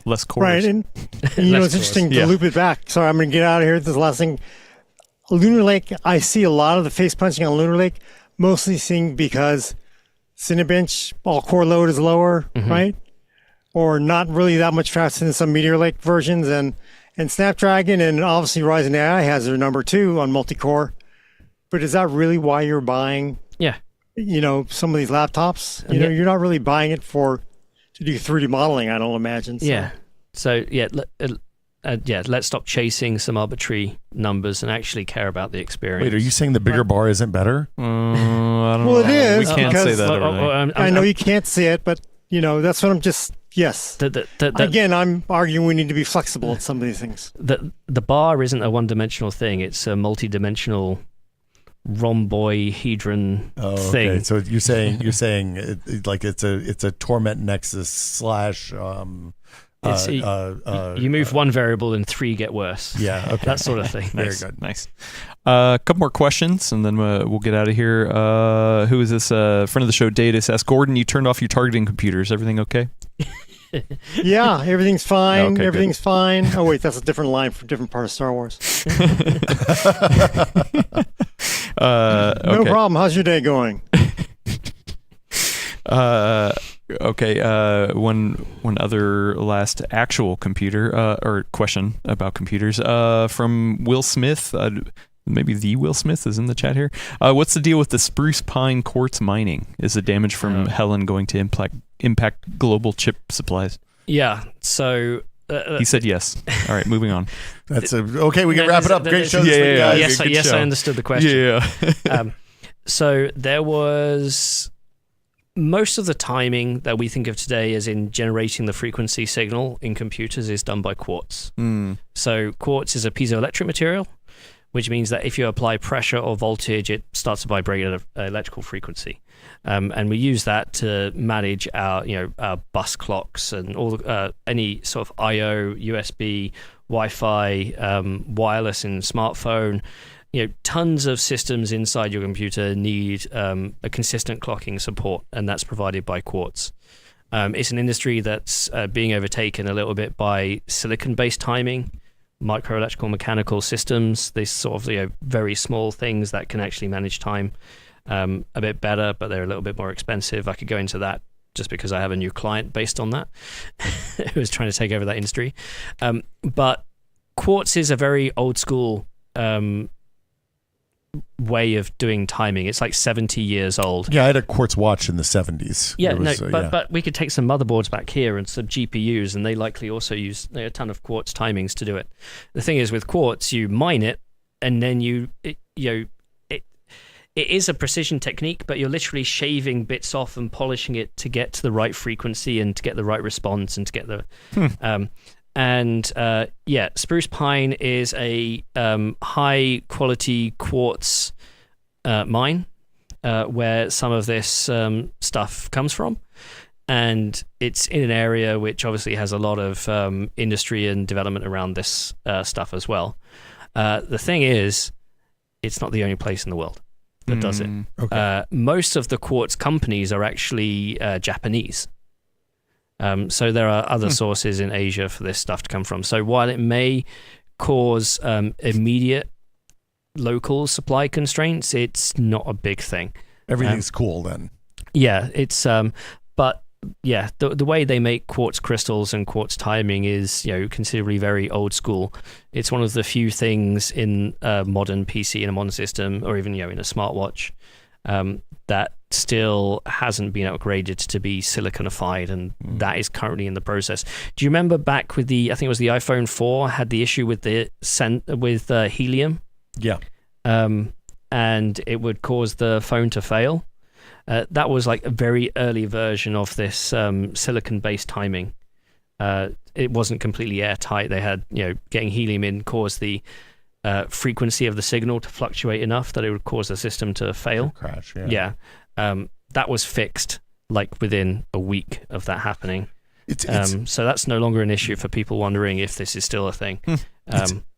Less cores. Right. And it's interesting to loop it back. Sorry, I'm going to get out of here. This is the last thing. Lunar Lake, I see a lot of the face punching on Lunar Lake, mostly seeing because Cinebench, all core load is lower, right? Or not really that much faster than some Meteor Lake versions. And Snapdragon and obviously Ryzen AI has their number 2 on multi-core. But is that really why you're buying some of these laptops? You're not really buying it to do 3D modeling, I don't imagine. So. Yeah. So let's stop chasing some arbitrary numbers and actually care about the experience. Wait, are you saying the bigger bar isn't better? I don't know. Well, it is. We can't say that. I know you can't see it, but that's what I'm just. Yes. Again, I'm arguing we need to be flexible at some of these things. The bar isn't a one-dimensional thing; it's a multi-dimensional rhombohedron thing. Okay. So you're saying like it's a Torment Nexus / You move one variable and 3 get worse. Yeah, okay. That sort of thing. Nice. Very good. Nice. A couple more questions, and then we'll get out of here. Who is this? Friend of the show, Datus asks, Gordon, you turned off your targeting computers. Everything okay? Yeah, everything's fine. Okay, Everything's fine. Oh, wait, that's a different line from a different part of Star Wars. No problem. How's your day going? Okay. One other last actual computer or question about computers from Will Smith. Maybe the Will Smith is in the chat here. What's the deal with the spruce pine quartz mining? Is the damage from Helen going to impact global chip supplies? Yeah. So he said yes. All right, moving on. Okay. We can wrap it up. Great show. Yes, good yes, show. I understood the question. Yeah. So there was most of the timing that we think of today as in generating the frequency signal in computers is done by quartz. So quartz is a piezoelectric material, which means that if you apply pressure or voltage, it starts to vibrate at an electrical frequency. And we use that to manage our bus clocks and all any sort of I/O, USB, Wi-Fi, wireless in smartphone. Tons of systems inside your computer need a consistent clocking support, and that's provided by quartz. It's an industry that's being overtaken a little bit by silicon-based timing, microelectrical mechanical systems, these sort of very small things that can actually manage time a bit better, but they're a little bit more expensive. I could go into that just because I have a new client based on that who is trying to take over that industry. But quartz is a very old school way of doing timing. It's like 70 years old. Yeah, I had a quartz watch in the 70s. Yeah, but we could take some motherboards back here and some GPUs, and they likely also use a ton of quartz timings to do it. The thing is, with quartz, you mine it, and then it is a precision technique, but you're literally shaving bits off and polishing it to get to the right frequency and to get the right response and to get the spruce pine is a high quality quartz mine where some of this stuff comes from, and it's in an area which obviously has a lot of industry and development around this stuff as well. The thing is, it's not the only place in the world that does it. Okay. Most of the quartz companies are actually Japanese. So there are other sources in Asia for this stuff to come from. So while it may cause immediate local supply constraints, it's not a big thing. Everything's cool then. Yeah, it's but yeah, the way they make quartz crystals and quartz timing is considerably very old school. It's one of the few things in a modern PC, in a modern system, or even in a smartwatch that still hasn't been upgraded to be siliconified, and that is currently in the process. Do you remember back with I think it was the iPhone 4 had the issue with helium? Yeah. And it would cause the phone to fail. That was like a very early version of this silicon-based timing. It wasn't completely airtight. They had, getting helium in caused the frequency of the signal to fluctuate enough that it would cause the system to fail. Crash, yeah. That was fixed like within a week of that happening. So that's no longer an issue for people wondering if this is still a thing.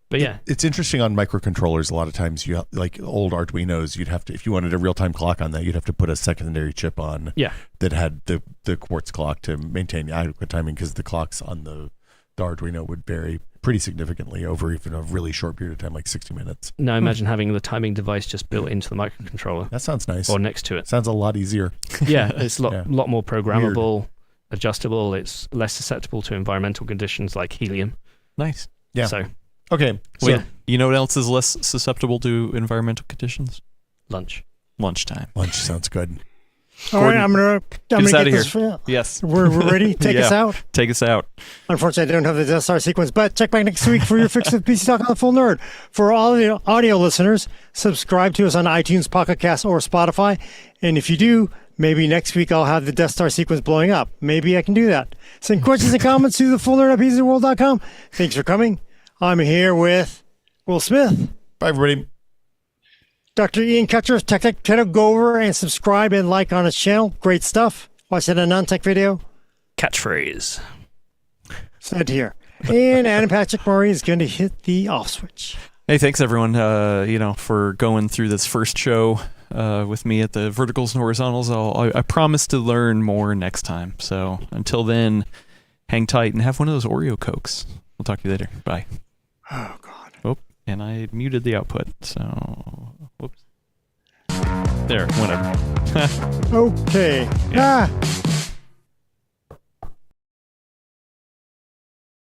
But yeah, it's interesting on microcontrollers. A lot of times, you like old Arduinos, you'd have to, if you wanted a real-time clock on that, you'd have to put a secondary chip on. Yeah. That had the quartz clock to maintain adequate timing, because the clocks on the Arduino would vary pretty significantly over even a really short period of time, like 60 minutes. Now imagine having the timing device just built into the microcontroller. That sounds nice. Or next to it. Sounds a lot easier. Yeah, it's a lot more programmable, adjustable. It's less susceptible to environmental conditions like helium. Nice. Yeah. So. Okay. So you know what else is less susceptible to environmental conditions? Lunchtime. Lunch sounds good. All right, I'm gonna us out get of this. here. Yes. We're ready. Take us out. Take us out. Unfortunately, I don't have the Death Star sequence, but check back next week for your fix of PC Talk on the Full Nerd. For all the audio listeners, subscribe to us on iTunes, Pocket Cast, or Spotify. And if you do, maybe next week I'll have the Death Star sequence blowing up. Maybe I can do that. Send questions and comments to thefullnerd@PCWorld.com. Thanks for coming. I'm here with Will Smith. Bye, everybody. Dr. Ian Cutress, Tech. Go over and subscribe and like on his channel. Great stuff. Watch that a non-tech video. Catchphrase. said here. And Adam Patrick Murray is going to hit the off switch. Hey, thanks everyone, for going through this first show with me at the Verticals and Horizontals. I promise to learn more next time. So until then, hang tight and have one of those Oreo Cokes. We'll talk to you later. Bye. Oh, God. Oh, and I muted the output. So, whoops. There, whatever. Okay. Yeah. Ah.